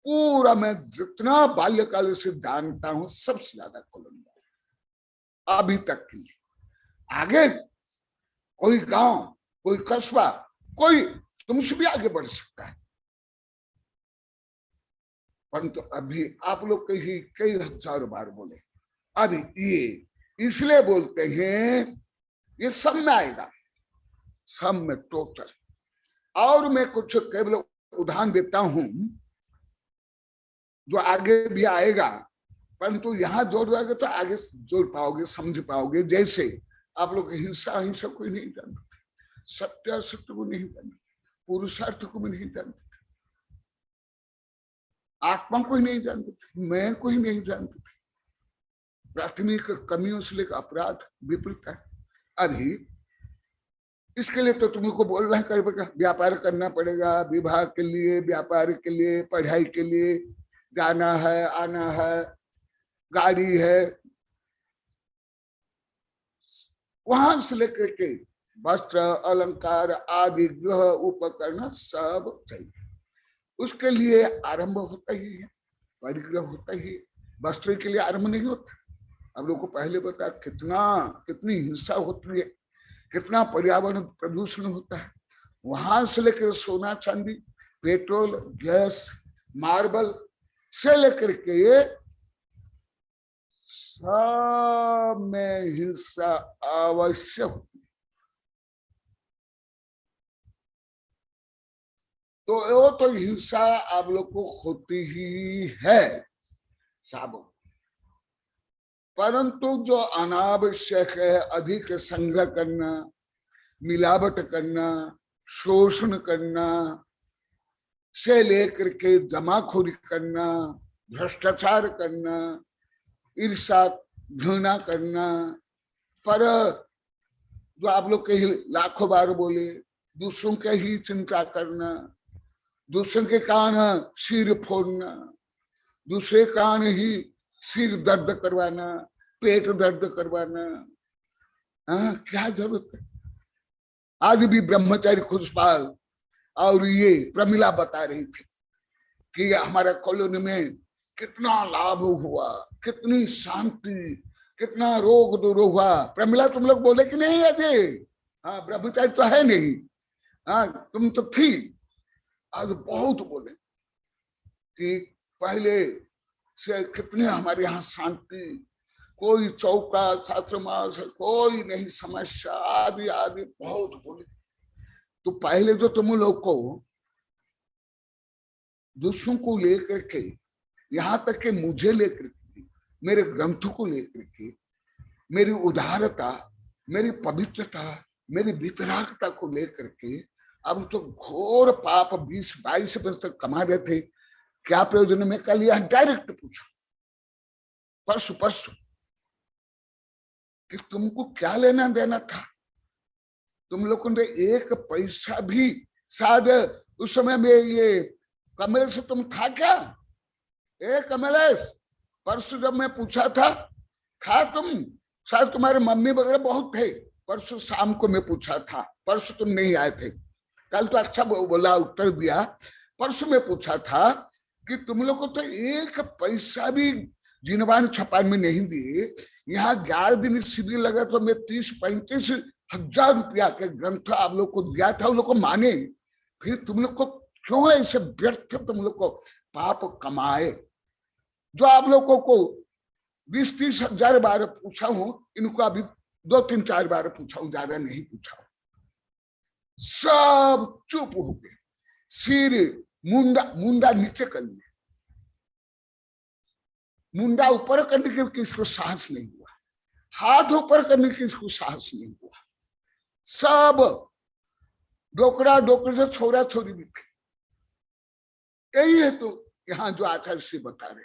पूरा मैं जितना बाल्यकाल से जानता हूं, सबसे ज्यादा कॉलोनी वाले अभी तक के लिए। आगे कोई गांव, कोई कस्बा, कोई तुमसे भी आगे बढ़ सकता है, परंतु अभी आप लोग कई हजारों बार बोले, अभी ये इसलिए बोलते हैं ये सब में आएगा, सब में टोटल। और मैं कुछ केवल उदाहरण देता हूं जो आगे भी आएगा, परंतु यहां जोड़ जाएगा तो आगे जोड़ पाओगे, समझ पाओगे। जैसे आप लोग हिंसा हिंसा कोई नहीं जानते, सत्य असत्य को नहीं जानते, पुरुषार्थ को भी नहीं जानते, आत्मा को ही नहीं जानते थे, मैं को ही नहीं जानते थे। प्राथमिक कमियों से लेकर अपराध विपरीत है। अभी इसके लिए तो तुम लोग को बोलना पड़ेगा, व्यापार करना पड़ेगा, विवाह के लिए, व्यापार के लिए, पढ़ाई के लिए जाना है, आना है, गाड़ी है, वहां से लेकर के वस्त्र अलंकार आदि गृह उपकरण सब चाहिए। उसके लिए आरंभ होता ही है, परिग्रह होता ही है। वस्त्र के लिए आरंभ नहीं होता। अब लोग को पहले बता कितनी हिंसा होती है, कितना पर्यावरण प्रदूषण होता है। वहां से लेकर सोना चांदी, पेट्रोल, गैस, मार्बल से लेकर के सब में हिंसा अवश्य होती है। तो वो तो हिंसा आप लोग को होती ही है साबुन, परंतु जो अनावश्यक है, अधिक संग्रह करना, मिलावट करना, शोषण करना से लेकर के जमाखोरी करना, भ्रष्टाचार करना, ईर्ष्या घृणा करना, पर जो आप लोग के लाखों बार बोले, दूसरों के ही चिंता करना, दूसरों के कारण सिर फोड़ना, दूसरे कारण ही सिर दर्द करवाना, पेट दर्द करवाना, क्या जरूरत है। आज भी ब्रह्मचारी खुशपाल और ये प्रमिला बता रही थी कि हमारे कॉलोनी में कितना लाभ हुआ, कितनी शांति, कितना रोग दूर हुआ। प्रमिला तुम लोग बोले कि नहीं अजय? हाँ, ब्रह्मचारी तो है नहीं, हाँ तुम तो थी। आज बहुत बोले कि पहले से कितने हमारे यहाँ शांति, कोई चौका छात्रमास, कोई नहीं समस्या, आदि आदि बहुत बोले। तो पहले जो तुम लोग को दूसरों को लेकर के, यहाँ तक के मुझे लेकर के, मेरे ग्रंथ को लेकर के, मेरी उदारता, मेरी पवित्रता, मेरी वितरागता को लेकर के अब तो घोर पाप 20-22 वर्ष तक कमा रहे थे। क्या प्रयोजन में कल यह डायरेक्ट पूछा परसों कि तुमको क्या लेना देना था। तुम लोगों ने एक पैसा भी, शायद उस समय में ये कमलेश तुम था क्या? कमलेश, परसों जब मैं पूछा था तुम, शायद तुम्हारे मम्मी वगैरह बहुत थे। परसों शाम को मैं पूछा था, परसों तुम नहीं आए थे। कल तो अच्छा बोला, उत्तर दिया। परसों में पूछा था कि तुम लोग को तो एक पैसा भी जिनवान छपान में नहीं दिए। यहाँ 11 दिन शिविर लगा तो मैं 30-35 हजार रुपया के ग्रंथ आप लोग को दिया था, उन लोग को माने। फिर तुम लोग को क्यों ऐसे व्यर्थ तुम लोग को पाप कमाए? जो आप लोगों को 20-30 हजार बार पूछा हूं, इनको अभी 2-3-4 बार पूछा हूं, ज्यादा नहीं पूछा हूं। सब चुप हो गए, सिर मुंडा नीचे करने, मुंडा ऊपर करने के किसको साहस नहीं हुआ। हाथ ऊपर करने की इसको साहस नहीं हुआ। सब डोकरा डोकर से छोरा छोरी भी थे। यही है तो यहाँ जो आचार्य से बता रहे,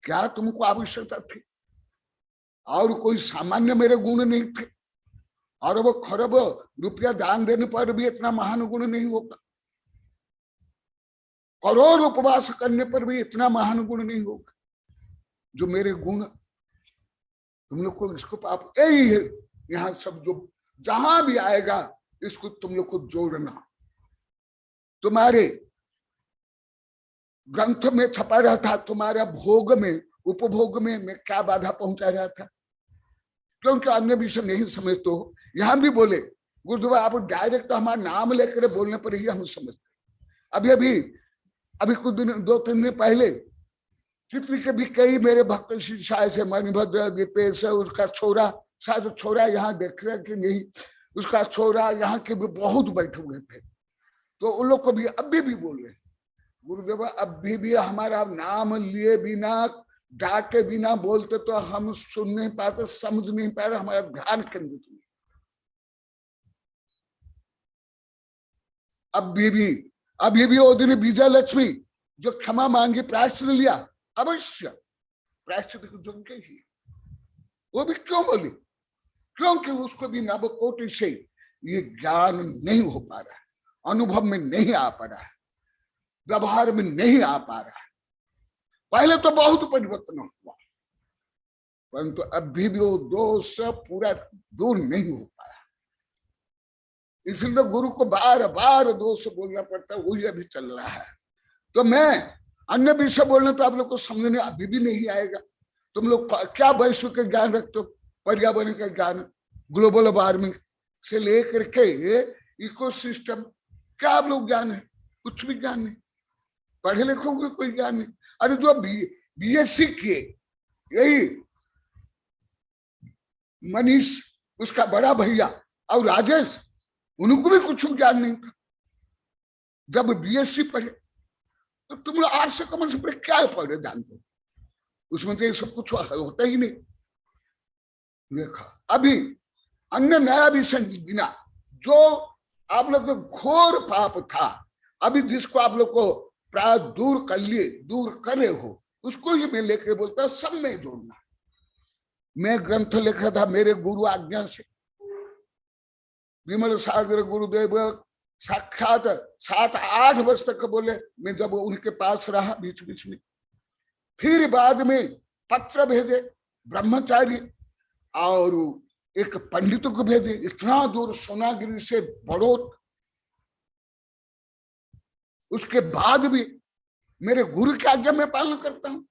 क्या तुमको आवश्यकता थी? और कोई सामान्य मेरे गुण नहीं थे, और वो खरब रुपया दान देने पर भी इतना महान गुण नहीं होगा, करोड़ उपवास करने पर भी इतना महान गुण नहीं होगा जो मेरे गुण। तुम लोग को इसको पाप, यही है यहाँ सब जो जहां भी आएगा इसको तुम लोग को जोड़ना। तुम्हारे ग्रंथ में छपा रहा था, तुम्हारा भोग में उपभोग में मैं क्या बाधा पहुंचा रहा था, क्योंकि अन्य विषय नहीं समझते हो। यहां भी बोले गुरुदेव आप डायरेक्ट हमारा नाम लेकर बोलने पर ही हम समझते। अभी कुछ दिन 2-3 दिन पहले चित्र के भी कई मेरे भक्त शिष्य से, मणिभद्र दीपेश, उसका छोरा, शायद छोरा यहाँ देख रहे कि नहीं, उसका छोरा यहाँ के भी बहुत बैठे हुए थे। तो उन लोग को भी अभी भी बोल रहे गुरुदेव अभी भी हमारा नाम लिए बिना डाके बिना बोलते तो हम सुन नहीं पाते, समझ नहीं पा रहे, हमारा ध्यान केंद्रित नहीं। अभी भी वो दिन विजय लक्ष्मी जो क्षमा मांगी, प्रायश्चित लिया, अवश्य प्रायश्चित योग्य ही। वो भी क्यों बोली? क्योंकि उसको भी नवकोटि से ये ज्ञान नहीं हो पा रहा है, अनुभव में नहीं आ पा रहा है, व्यवहार में नहीं आ पा रहा है। पहले तो बहुत परिवर्तन हुआ, परंतु अभी भी वो दोष पूरा दूर नहीं हो पाया। इसलिए तो गुरु को बार बार दोष बोलना पड़ता है, वही अभी चल रहा है। तो मैं अन्य विषय बोलना तो आप लोग को समझने अभी भी नहीं आएगा। तुम लोग क्या वैश्विक का ज्ञान रखते हो? पर्यावरण का ज्ञान, ग्लोबल वार्मिंग से लेकर के इकोसिस्टम, क्या आप लोग ज्ञान है? कुछ भी ज्ञान नहीं। पढ़े लिखोगे कोई ज्ञान नहीं। अरे जो बीएससी किए, यही मनीष उसका बड़ा भैया और राजेश, उनको भी कुछ ज्ञान नहीं था। जब बीएससी पढ़े तो तुम लोग 8 से कम से पढ़े क्या पढ़े जानते हो? उसमें तो ये सब कुछ होता ही नहीं। देखा अभी अन्य नया विषय बिना जो आप लोग को घोर पाप था, अभी जिसको आप लोग को प्राय दूर कर लिए, दूर करे हो, उसको ही मैं लेकर बोलता हूं सब में जोड़ना। मैं ग्रंथ लिख रहा था मेरे गुरु आज्ञा से, विमल सागर गुरुदेव साक्षात 7-8 वर्ष तक बोले, मैं जब उनके पास रहा बीच बीच में, फिर बाद में पत्र भेजे ब्रह्मचारी और एक पंडित को भेजे, इतना दूर सोनागिरी से बड़ौत। उसके बाद भी मेरे गुरु की आज्ञा में पालन करता हूं।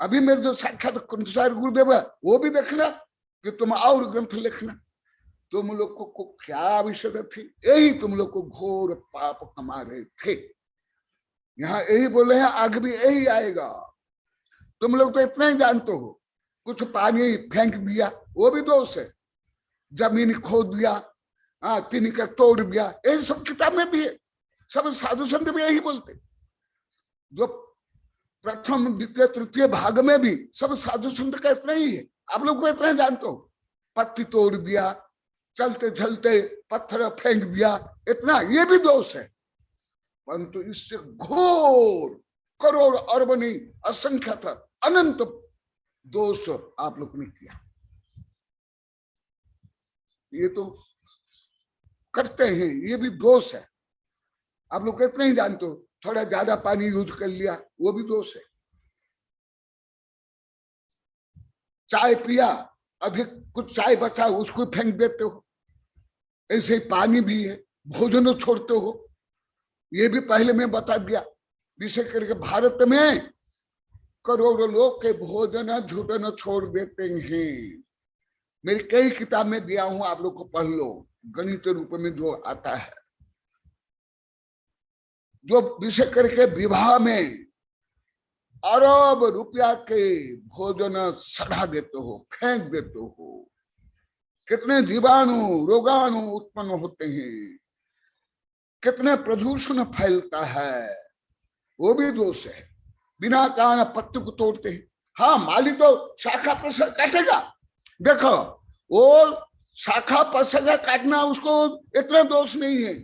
अभी मेरे जो साक्षात कुंठसार गुरुदेव है वो भी देखना कि तुम और ग्रंथ लिखना। तुम लोग को क्या आवश्यकता थी? यही तुम लोग को घोर पाप कमा रहे थे। यहाँ यही बोले हैं आगे भी यही आएगा। तुम लोग तो इतना ही जानते हो, कुछ पानी फेंक दिया वो भी दोष है, जमीन खोद दिया, तीन का तोड़ दिया, यही सब किताब में भी है। सब साधु संत भी यही बोलते, जो प्रथम द्वितीय तृतीय भाग में भी सब साधु संत का इतना ही है। आप लोग को इतना जानते हो, पत्ती तोड़ दिया, चलते चलते पत्थर फेंक दिया, इतना ये भी दोष है। परंतु इससे घोर करोड़ अरब नहीं असंख्यक अनंत दोष आप लोग ने किया। ये तो करते हैं, ये भी दोष है। आप लोग इतना ही जानते हो, थोड़ा ज्यादा पानी यूज कर लिया वो भी दोष है। चाय पिया, अधिक कुछ चाय बचा उसको फेंक देते हो, ऐसे ही पानी भी है। भोजन छोड़ते हो, ये भी पहले मैं बता दिया। विशेष करके भारत में करोड़ों लोग के भोजन झूठन छोड़ देते हैं। मेरी कई किताब में दिया हूं, आप लोग को पढ़ लो, गणित रूप में जो आता है। जो विशेष करके विवाह में अरब रुपया के भोजन सड़ा देते हो, फेंक देते हो, कितने जीवाणु रोगाणु उत्पन्न होते हैं, कितने प्रदूषण फैलता है, वो भी दोष है। बिना कारण पत्ते को तोड़ते हैं, हाँ, माली तो शाखा प्रशाखा काटेगा। देखो, वो शाखा प्रशाखा काटना उसको इतना दोष नहीं है।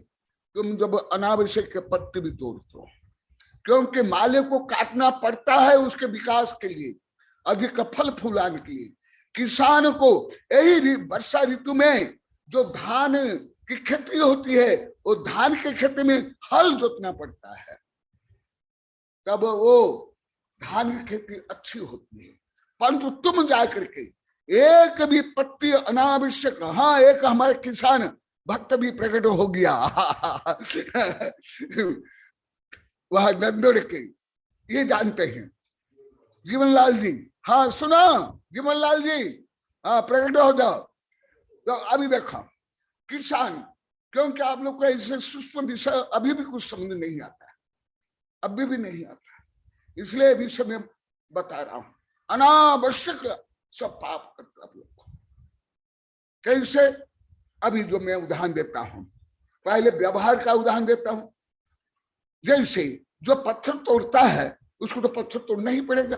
तुम जब अनावश्यक के पत्ते भी तोड़ते हो, क्योंकि माले को काटना पड़ता है उसके विकास के लिए, अधिक फल फूलाने के लिए। किसान को यही वर्षा ऋतु में जो धान की खेती होती है, वो धान की खेती में हल जोतना पड़ता है, तब वो धान की खेती अच्छी होती है। परंतु तुम जाकर के एक भी पत्ती अनावश्यक, हाँ एक हमारे किसान भक्त भी प्रकट हो गया वह नंदोड़ के, ये जानते हैं जीवनलाल जी। हाँ सुना जीवनलाल जी, हाँ प्रकट हो जाओ। तो अभी देखो किसान, क्योंकि आप लोग को ऐसे सूक्ष्म विषय अभी भी कुछ समझ नहीं आता, अभी भी नहीं आता, इसलिए विषय में बता रहा हूं। अनावश्यक सब पाप करते आप लोग को। कैसे? अभी जो मैं उदाहरण देता हूं, पहले व्यवहार का उदाहरण देता हूं। जैसे जो पत्थर तोड़ता है उसको तो पत्थर तोड़ना ही पड़ेगा,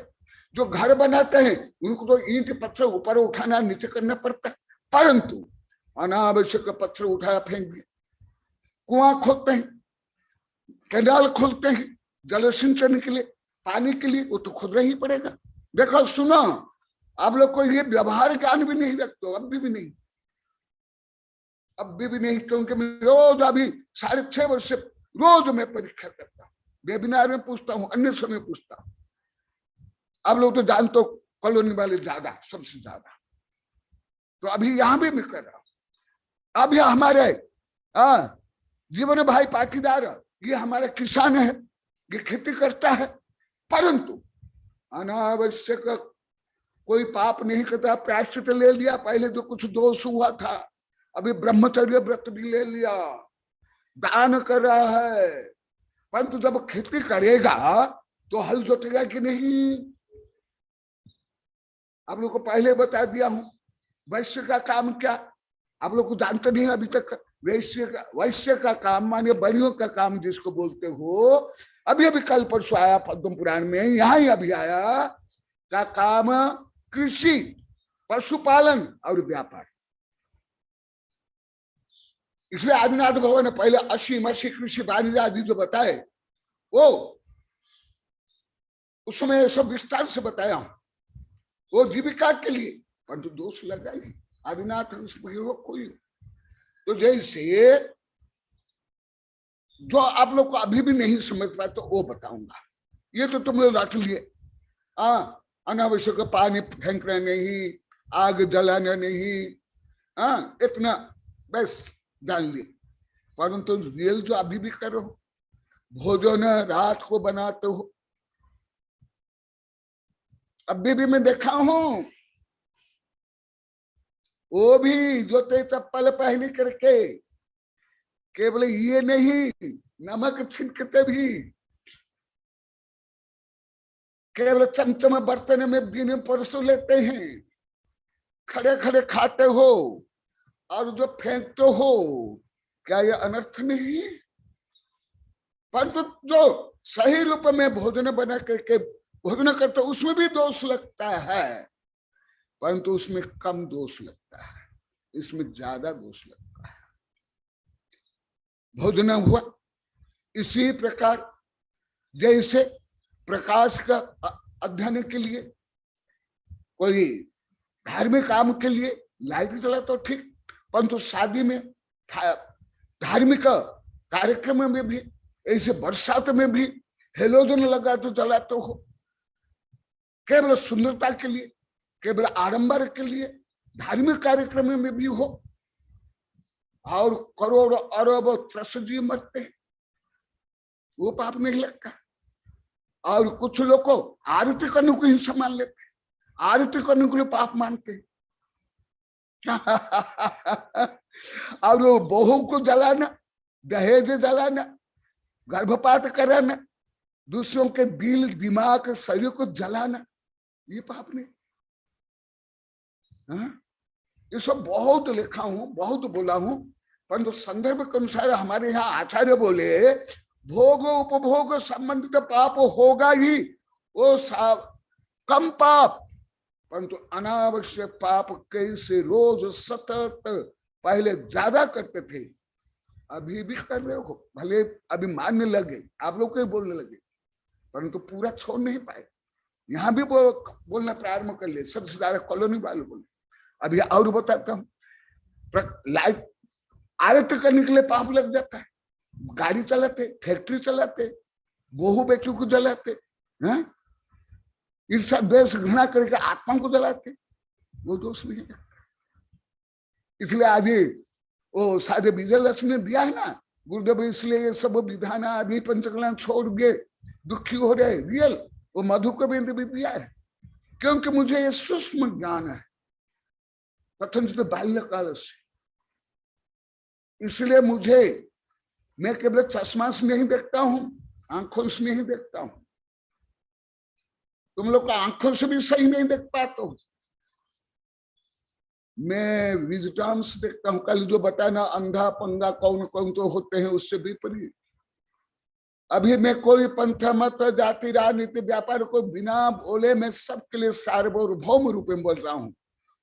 जो घर बनाते हैं उनको तो ईंट पत्थर ऊपर उठाना नीचे करना पड़ता है। परंतु अनावश्यक पत्थर उठाया फेंक दिया, कुआं खोदते हैं, कैनाल खोलते हैं जल सिंचन के लिए, पानी के लिए, वो तो खुदना ही पड़ेगा। देखो सुनो, आप लोग को ये व्यवहार ज्ञान भी नहीं रखते हो, अभी भी नहीं, अभी भी नहीं, क्योंकि मैं रोज अभी 6.5 वर्ष से रोज मैं परीक्षा करता हूँ, वेबिनार में पूछता हूँ, अन्य समय पूछता हूँ। आप लोग तो जानते हो कॉलोनी वाले ज्यादा, सबसे ज्यादा, तो अभी यहां भी मैं कर रहा हूं। अभी हमारे जीवन भाई पाटीदार, ये हमारा किसान है, ये खेती करता है, परंतु अनावश्यक कोई पाप नहीं करता। प्रायश्चित ले लिया, पहले जो कुछ दोष हुआ था, अभी ब्रह्मचर्य व्रत भी ले लिया, दान कर रहा है, परंतु जब खेती करेगा तो हल जोतेगा कि नहीं? आप लोग को पहले बता दिया हूं। वैश्य का काम क्या, आप लोग को जानते नहीं अभी तक। वैश्य का काम माने बड़ियों का काम जिसको बोलते हो, अभी अभी कल परसों आया पद्म पुराण में, यहां ही अभी आया का काम कृषि, पशुपालन और व्यापार। इसलिए आदिनाथ भगवान ने पहले अशी मशी कृषि वाणिज्य आदि जो बताए, वो उस समय सब विस्तार से बताया हूं, वो जीविका के लिए, परंतु दोष लगा ही आदिनाथ उसमें हो कोई। तो जैसे जो आप लोग को अभी भी नहीं समझ पाए तो वो बताऊंगा। ये तो तुम लोग रट लिए, अनावश्यक पानी फेंकना नहीं, आग जलाना नहीं, इतना बस जान लिए। परंतु रियल जो अभी भी करो, भोजन रात को बनाते हो, अभी भी मैं देखा हूं, वो भी जूते चप्पल पहन करके, केवल ये नहीं नमक छिड़कते भी, केवल चमचम बर्तन में दिन परसों लेते हैं, खड़े खड़े खाते हो, और जो फेंकते हो, क्या ये अनर्थ नहीं? परंतु जो सही रूप में भोजन बना करके भोजन करते उसमें भी दोष लगता है, परंतु उसमें कम दोष लगता है, इसमें ज्यादा दोष लगता है। भोजन हुआ इसी प्रकार, जैसे प्रकाश का अध्ययन के लिए, कोई धार्मिक काम के लिए लाइट जला तो ठीक, परंतु शादी में, धार्मिक कार्यक्रम में भी, ऐसे बरसात में भी हेलोजन लगा तो जलाते हो, केवल सुंदरता के लिए, केवल आडंबर के लिए, धार्मिक कार्यक्रम में भी हो, और करोड़ अरब त्रसजी मरते हैं, वो पाप नहीं लगता। और कुछ लोग को आरती करने को हिंसा मान लेते हैं, आरती करने के लिए पाप मानते हैं और वो बहू को जलाना, दहेज जलाना, गर्भपात कराना, दूसरों के दिल दिमाग शरीर को जलाना, ये पाप नहीं। ये सब बहुत लिखा हूं, बहुत बोला हूं, परंतु संदर्भ के अनुसार हमारे यहाँ आचार्य बोले भोग उपभोग संबंधित पाप होगा ही, वो कम पाप, परंतु अनावश्यक पाप कैसे रोज सतत पहले ज्यादा करते थे, अभी भी कर रहे हो। भले अभी मानने लगे, आप लोग को बोलने लगे, परंतु पूरा छोड़ नहीं पाए। यहाँ भी बोलना प्रारंभ कर ले, सबसे ज्यादा कॉलोनी वाले बोले। अभी और बताता हूँ, लाइट आरती करने के लिए पाप लग जाता है, गाड़ी चलाते, फैक्ट्री चलाते, बहु बेटियों को जलाते, ईर्ष्या द्वेष घृणा करके आत्मा को जलाते, वो दोष नहीं लगता। इसलिए आज वो साधे विजयलक्ष्मी ने दिया है ना, गुरुदेव इसलिए ये सब विधान आदि पंचकला छोड़ के दुखी हो रहे, रियल वो मधु कविंद भी दिया है, क्योंकि मुझे ये सूक्ष्म ज्ञान है कथनचित बाल्यकाल से। इसलिए मैं केवल चश्मा से नहीं देखता हूं, आंखों से नहीं देखता हूं। तुम लोग को आंखों से भी सही नहीं देख पाते हो, मैं विजडम से देखता हूं। कल जो बताना अंधा पंगा कौन कौन तो होते हैं, उससे भी परी। अभी मैं कोई पंथ मत जाति राजनीति व्यापार को बिना बोले मैं सबके लिए सार्वभौम रूप में बोल रहा हूं,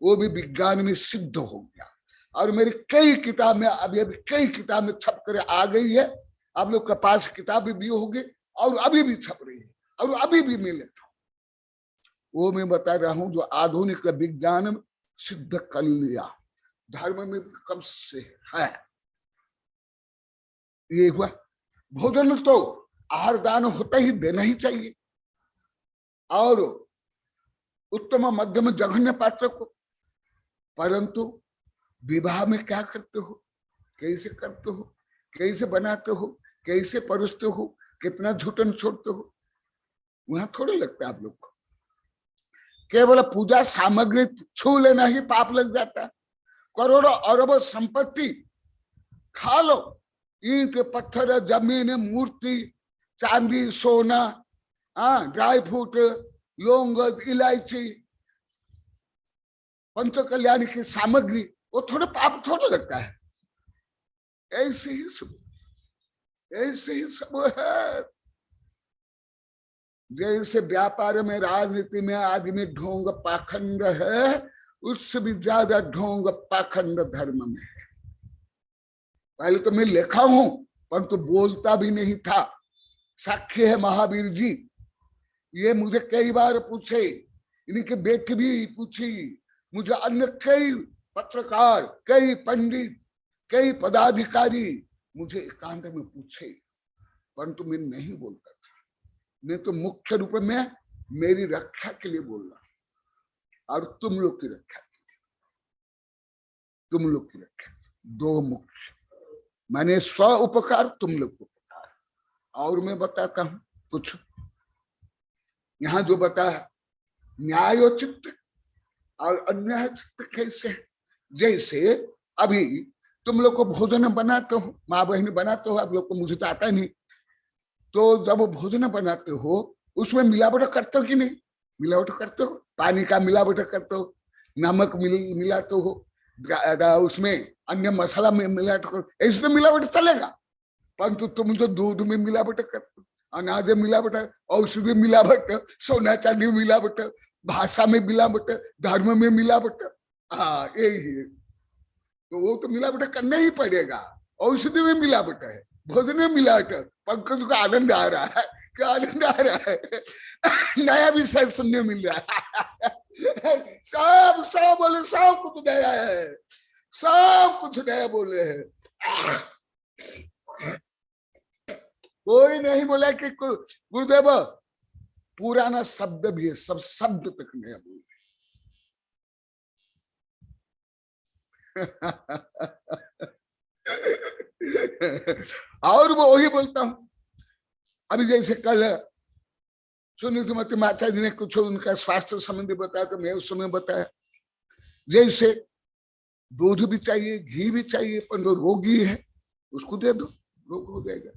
वो भी विज्ञान में सिद्ध हो गया। और मेरी कई किताब में अभी कई किताब में छप कर आ गई है, आप लोग के पास किताब भी होगी और अभी भी छप रही है और अभी भी मैं लेता हूं। वो मैं बता रहा हूं जो आधुनिक विज्ञान सिद्ध कर लिया, धर्म में कब से है। ये हुआ भोजन तो आहार दान होता ही देना ही चाहिए, और उत्तम मध्यम जघन्य पात्र को। परंतु विवाह में क्या करते हो, कैसे करते हो, कैसे बनाते हो, कैसे परोसते हो, कितना झूठन छोड़ते हो, वहां थोड़ा लगता है आप लोग को। केवल पूजा सामग्री छू लेना ही पाप लग जाता है। करोड़ों अरबों संपत्ति खा लो, ईंट पत्थर जमीन मूर्ति चांदी सोना, ड्राई फ्रूट लौंग इलायची पंच कल्याण की सामग्री, वो थोड़ा पाप थोड़ा लगता है। ऐसे ही सब है। जैसे व्यापार में राजनीति में आदमी ढोंग पाखंड है, उससे भी ज्यादा ढोंग पाखंड धर्म में है। पहले तो मैं लिखा हूं परंतु बोलता भी नहीं था। साक्षी है महावीर जी, ये मुझे कई बार पूछे, इनके बेटे भी पूछी मुझे, अन्य कई पत्रकार, कई पंडित, कई पदाधिकारी मुझे एकांत में पूछे, परंतु मैं नहीं बोलता था। मैं तो मुख्य रूप में मेरी रक्षा के लिए बोल रहा हूं और तुम लोग की रक्षा के लिए, तुम लोग की रक्षा, दो मुख्य, मैंने स्व उपकार, तुम लोग को उपकार। और मैं बताता हूं कुछ, यहां जो बताया न्यायोचित और अन्याय चित्त कैसे। जैसे अभी तुम लोग को भोजन बनाते हो, माँ बहन बनाते हो, आप लोग को, मुझे तो आता नहीं। तो जब भोजन बनाते हो उसमें मिलावट करते हो कि नहीं? मिलावट करते हो, पानी का मिलावट करते हो, नमक मिलाते हो, उसमें अन्य मसाला में मिलावट करो, ऐसे मिलावट चलेगा। परंतु तुम जो दूध में मिलावट करते हो, अनाज में मिलावट, औषधि मिलावट, सोना चांदी मिलावट, भाषा में मिलावट, धर्म में मिलावट, हाँ यही है। तो वो तो मिलावट करना ही पड़ेगा। औषधि में मिलावट है, भोजन में मिलावट है। पंकज को आनंद आ रहा है, क्या आनंद आ रहा है, नया विषय सुनने मिल रहा है। सब बोले, सब कुछ नया है, सब कुछ नया बोल रहे हैं। कोई नहीं बोला कि गुरुदेव पुराना शब्द भी है, सब शब्द तक नया बोल और वो वही बोलता हूं। अभी जैसे कल सुनीतिमती माता जी ने कुछ उनका स्वास्थ्य संबंधी बताया, तो मैं उस समय बताया जैसे दूध भी चाहिए, घी भी चाहिए, पर जो रोगी है उसको दे दो, रोग हो जाएगा।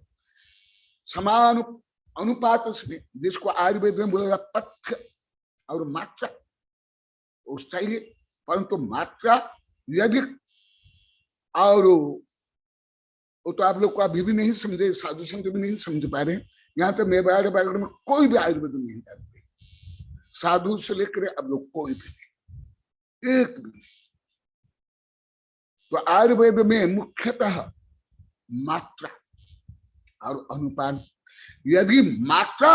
समान अनुपात उसमें, जिसको आयुर्वेद में बोलेगा पथ्य और मात्रा, उस चाहिए। परंतु मात्रा यदि, और वो तो आप लोग को अभी भी नहीं समझे, साधु संत भी नहीं समझ पा रहे। यहाँ तो मेवाड़ बागड़ में कोई भी आयुर्वेद नहीं जानते, साधु से लेकर अब लोग कोई भी नहीं, एक भी। तो आयुर्वेद में मुख्यतः मात्रा और अनुपान, यदि मात्रा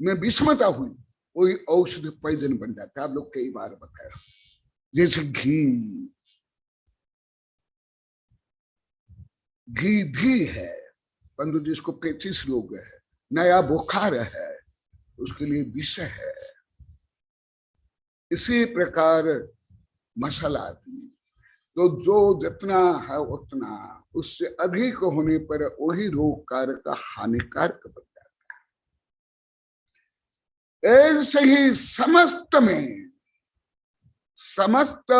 में विषमता हुई वही औषधि पॉइजन बन जाता है। आप लोग कई बार बताया, जैसे घी है, परंतु जिसको पेचिस रोग है, नया बुखार है, उसके लिए विष है। इसी प्रकार मसाला आदि, तो जो जितना है उतना, उससे अधिक होने पर वही रोग कारक हानिकारक बन जाता है। ऐसे ही समस्त में, समस्त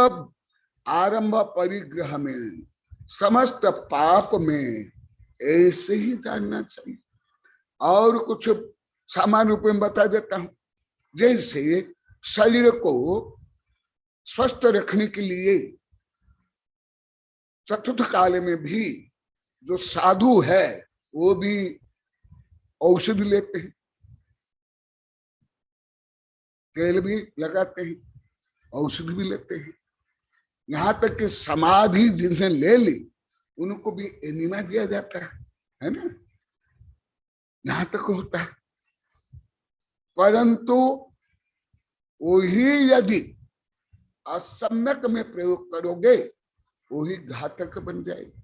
आरंभ परिग्रह में, समस्त पाप में ऐसे ही जानना चाहिए। और कुछ सामान्य रूप में बता देता हूं। जैसे शरीर को स्वस्थ रखने के लिए चतुर्थ काल में भी जो साधु है वो भी औषधि लेते हैं, तेल भी लगाते हैं, औषधि भी लेते हैं। यहां तक कि समाधि जिन्हें ले ली उनको भी एनिमा दिया जाता है ना, यहां तक होता है। परंतु वही यदि असम्यक में प्रयोग करोगे वही घातक बन जाएगा।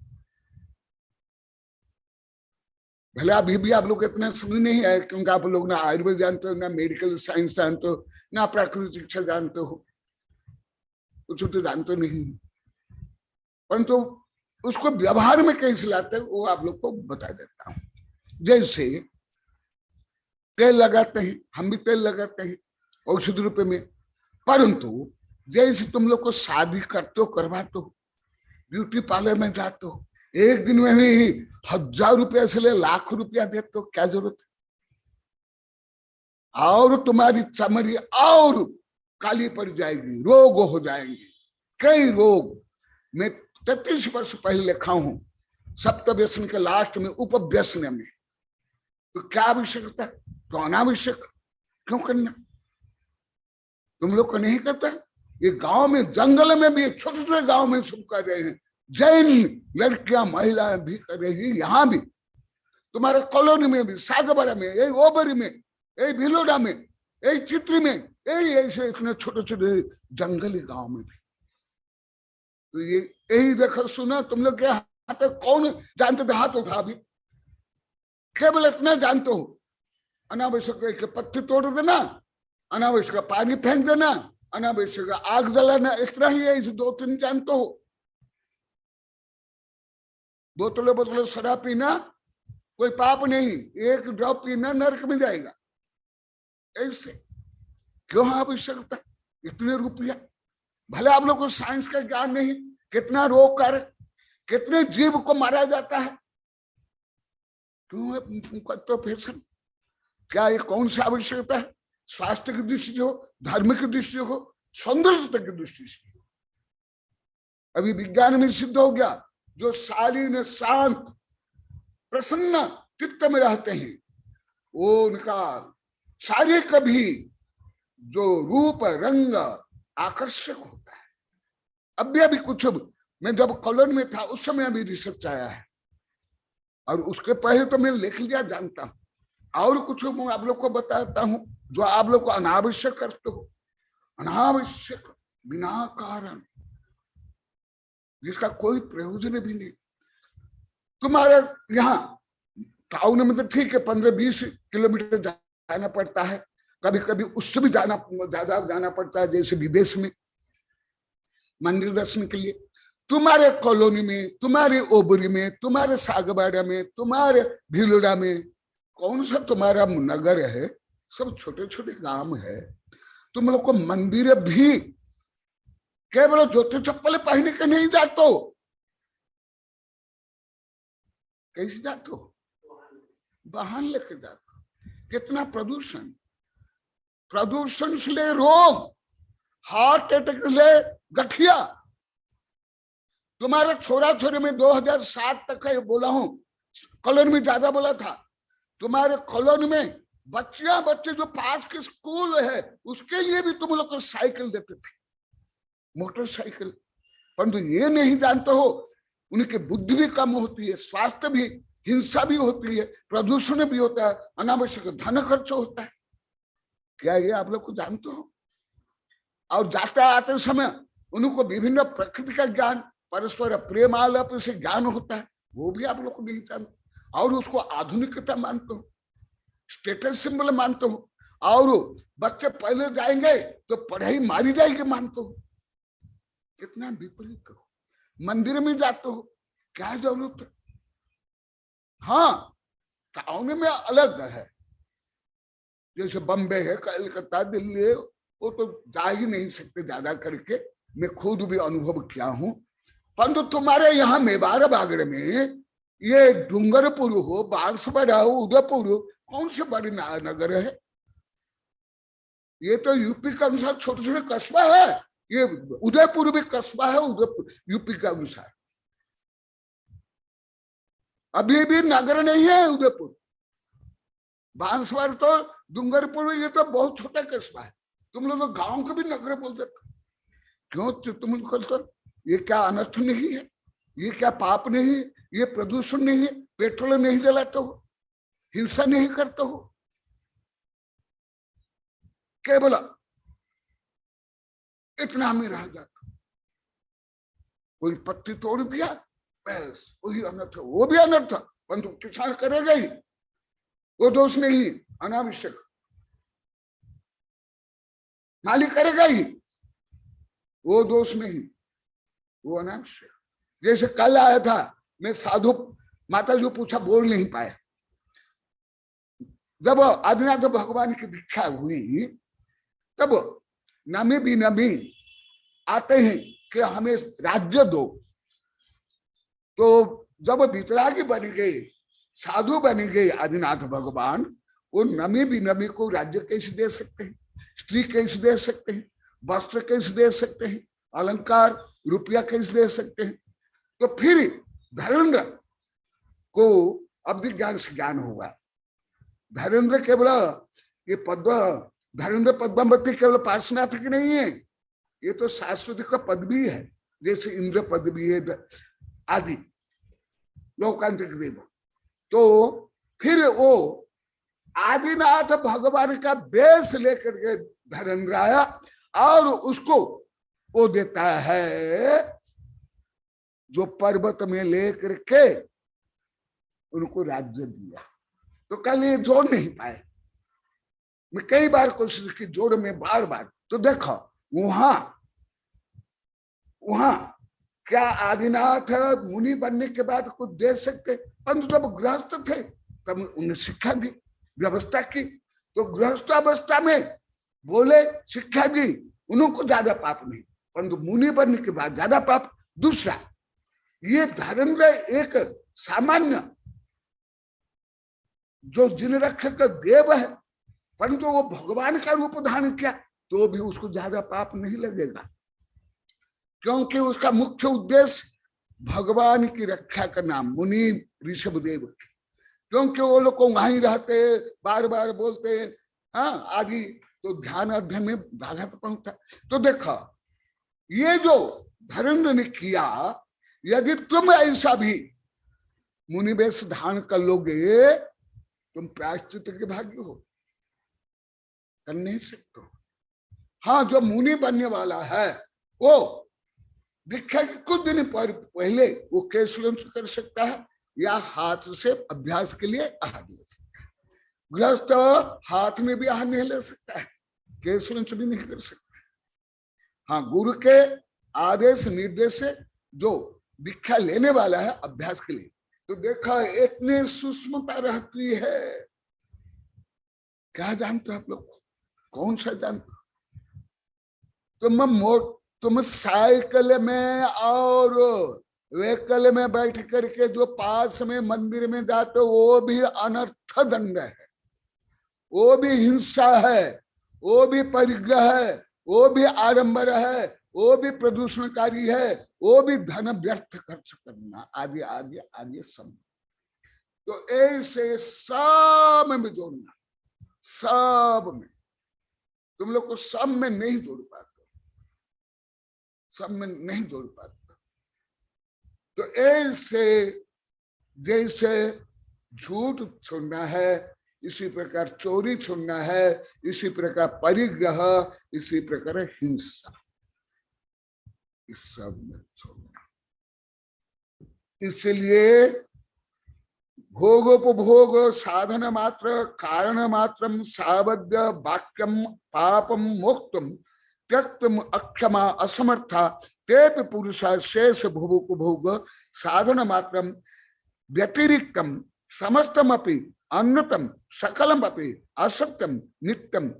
भले अभी भी आप लोग इतना समझ नहीं आए, क्योंकि आप लोग ना आयुर्वेद जानते हो, ना मेडिकल साइंस जानते हो, ना प्राकृतिक शिक्षा जानते हो, कुछ तो जानते नहीं। परंतु उसको व्यवहार में कैसे लाते हैं वो आप लोग को बता देता हूं। जैसे तेल लगाते हैं, हम भी तेल लगाते हैं औषध रूप में, परंतु जैसे तुम लोग को शादी करते हो, करवाते हो, ब्यूटी पार्लर में जाते हो, एक दिन में भी 1000 रुपया से ले लाख रुपया देते हो, क्या जरूरत है? और तुम्हारी चमड़ी और काली पड़ जाएगी, रोग हो जाएंगे, कई रोग। मैं 33 वर्ष पहले लिखा हूं सप्तव्यसन के लास्ट में, उपव्यसन में। तो क्या आवश्यकता, तो अनावश्यक क्यों करना? तुम लोग को नहीं करता। ये गांव में, जंगल में भी, छोटे छोटे गांव में सब कर रहे हैं, जैन लड़कियां महिलाएं भी कर रही है। यहाँ भी तुम्हारे कॉलोनी में भी, सागबाड़ा में, यही ओबरी में, यही भिलोड़ा में, यही चित्री में, यही ऐसे इतने छोटे छोटे जंगली गांव में भी। तो ये यही देखो, सुना तुम लोग के हाथ तक कौन जानते थे? हाथ उठा, भी केवल इतना जानते हो, अनावश्यक पत्ती तोड़ देना, अनावश्यक पानी फेंक देना, अनावश्यक आग जलाना, इतना ही है। इस 2-3 जानते हो। बोतलों बोतलों शराब पीना कोई पाप नहीं, 1 ड्रॉप पीना नरक में जाएगा। ऐसे क्यों आवश्यकता इतने रुपया? भले आप लोग को साइंस का ज्ञान नहीं, कितना रोग कारक, कितने जीव को मारा जाता है, क्यों तो फैशन? क्या ये कौन सी आवश्यकता है? स्वास्थ्य की दृष्टि से हो, धर्म की दृष्टि से हो, सौंदर्यता की दृष्टि से। अभी विज्ञान में सिद्ध हो गया, जो शालीन, शांत, प्रसन्न चित्त में रहते हैं, वो उनका शारीरिक भी जो रूप रंग आकर्षक होता है। अभी कुछ, मैं जब कॉलोनी में था उस समय अभी रिसर्च आया है, और उसके पहले तो मैं लिख लिया जानता हूं। और कुछ मैं आप लोग को बताता हूं जो आप लोग को अनावश्यक करते हो, अनावश्यक, बिना कारण, जिसका कोई प्रयोजन भी नहीं। तुम्हारे यहाँ टाउन में तो ठीक है, 15-20 किलोमीटर जाना पड़ता है, कभी कभी उससे भी ज्यादा जाना पड़ता है, जैसे विदेश में मंदिर दर्शन के लिए। तुम्हारे कॉलोनी में, तुम्हारे ओबरी में, तुम्हारे सागबाड़ा में, तुम्हारे भिलोड़ा में, कौन सा तुम्हारा नगर है? सब छोटे छोटे गांव है। तुम लोग को मंदिर भी केवल जूते चप्पल पहने के नहीं जाते हो, कैसे जाते हो? वाहन लेके जाते हो। कितना प्रदूषण, प्रदूषण से ले रोग, हार्ट अटैक ले गठिया। तुम्हारे छोरा छोरी में 2007 तक है, बोला हूं, कॉलोनी में ज्यादा बोला था, तुम्हारे कॉलोनी में बच्चियां बच्चे जो पास के स्कूल है उसके लिए भी तुम लोग को साइकिल देते थे, मोटरसाइकिल। परंतु ये नहीं जानते हो उनकी बुद्धि भी कम होती है, स्वास्थ्य भी, हिंसा भी होती है, प्रदूषण भी होता है, अनावश्यक धन खर्च होता है। क्या ये आप लोग को जानते हो? और जाते आते समय उनको विभिन्न प्रकृति का ज्ञान, परस्पर प्रेम आलाप से ज्ञान होता है, वो भी आप लोग को नहीं जानते। और उसको आधुनिकता मानते हो, स्टेटस सिंबल मानते हो। और बच्चे पहले जाएंगे तो पढ़ाई मारी जाएगी मानते हो। कितना विपरीत हो। मंदिर में जाते हो, क्या जरूरत है? हाँ, टाउन में अलग है, जैसे बम्बे है, कलकत्ता, दिल्ली है, वो तो जा ही नहीं सकते ज्यादा करके, मैं खुद भी अनुभव किया हूं। परंतु तुम्हारे यहाँ मेवाड़ बागड़ में ये डूंगरपुर हो, बांसवाड़ा हो, उदयपुर हो, कौन से बड़े नगर है? ये तो यूपी के अनुसार छोटे छोटे कस्बा है। ये उदयपुर भी कस्बा है, उदयपुर यूपी के अनुसार। अभी भी नगर नहीं है उदयपुर। बांसवाड़ा तो, डूंगरपुर, ये तो बहुत छोटा कस्बा है। तुम लोग गांव को भी नगर बोल देते क्यों? तुम तो ये क्या अनर्थ नहीं है? ये क्या पाप नहीं है? ये प्रदूषण नहीं है? पेट्रोल नहीं जलाते हो, हिंसा नहीं करते हो, केवल इतना में रह जाता। कोई पत्ती तोड़ दिया बस वही अनर्थ, वो भी अनर्थ, परंतु किसान करेगा ही, वो दोष नहीं, अनावश्यक। मालिक करेगा ही, वो दोष नहीं, वो अनावश्यक। जैसे कल आया था मैं, साधु माता जो पूछा, बोल नहीं पाया। जब आदिनाथ भगवान की दीक्षा हुई तब नमी भी नमी आते हैं कि हमें राज्य दो। तो जब वितरागी बन गए, साधु बन गए आदिनाथ भगवान, वो नमी भी नमी को राज्य कैसे दे सकते हैं? स्त्री कैसे दे सकते हैं? वस्त्र कैसे दे सकते हैं? अलंकार, रुपया कैसे दे सकते हैं? तो फिर धर्मेंद्र को अवधि ज्ञान से ज्ञान हुआ। धर्मेंद्र केवल ये धर्मेंद्र पद्मावती केवल पार्श्वनाथ की नहीं है, ये तो शाश्वत का पद भी है, जैसे इंद्र पद भी है आदि लोकांतिक देव। तो फिर वो आदिनाथ भगवान का बेस लेकर के धर्मेंद्र आया और उसको वो देता है जो पर्वत में लेकर के उनको राज्य दिया। तो कल ये जोड़ नहीं पाए, मैं कई बार कोशिश की जोड़ में, बार बार। तो देखो वहां क्या आदिनाथ मुनि बनने के बाद कुछ दे सकते? परंतु जब गृहस्थ थे तब उन्हें शिक्षा दी, व्यवस्था की। तो गृहस्थ अवस्था में बोले, शिक्षा दी, उनको ज्यादा पाप नहीं, परंतु मुनि बनने के बाद ज्यादा पाप। दूसरा, ये धर्मेंद्र एक सामान्य जो जिन रक्षक देव है, परंतु वो भगवान का रूप धारण किया तो भी उसको ज्यादा पाप नहीं लगेगा, क्योंकि उसका मुख्य उद्देश्य भगवान की रक्षा करना, मुनि ऋषभ देव की। क्योंकि वो लोग वहीं रहते, बार बार बोलते हाँ आदि, तो ध्यान अध्ययन में बाघत पहुंचता। तो देखो ये जो धर्मेंद्र ने किया, यदि तुम ऐसा भी मुनि वेश धारण कर लोगे, तुम प्रायश्चित के भाग्य हो, कर नहीं सकते। हाँ, जो मुनि बनने वाला है वो दीक्षा के कुछ दिन पहले वो केशलन से कर सकता है, या हाथ से अभ्यास के लिए आहार ले सकता है। गृहस्थ हाथ में भी आहार नहीं ले सकता है, केशलन से भी नहीं कर सकता। हाँ, गुरु के आदेश निर्देश से जो दीक्षा लेने वाला है अभ्यास के लिए, तो देखा इतनी सूक्ष्मता रहती है। क्या जानते हो आप लोग? कौन सा जानते? तुम साइकिल में और व्हीकल में बैठ करके जो पास में मंदिर में जाते हो, वो भी अनर्थ दंड है, वो भी हिंसा है, वो भी परिग्रह है, वो भी आडंबर है, वो भी प्रदूषणकारी है, वो भी धन व्यर्थ खर्च करना, आदि आदि आदि सब। तो ऐसे सब में जोड़ना, सब में, तुम लोग को सब में नहीं जोड़ पाते, सब में नहीं जोड़ पाते। तो ऐसे जैसे झूठ छोड़ना है, इसी प्रकार चोरी छोड़ना है, इसी प्रकार परिग्रह, इसी प्रकार हिंसा, इस सब में छोड़ना। इसलिए भोगोपभोग साधन मात्र कारण मात्रम सावध्य वाक्यम पापम मोक्तम त्यक्तम अक्षमा असमर्था तेप पुरुषा शेष भोगोपभोग साधन मात्रम व्यतिरिक्तम समस्तम अपि अन्नतम सकलम अपि असत्यम नित्यम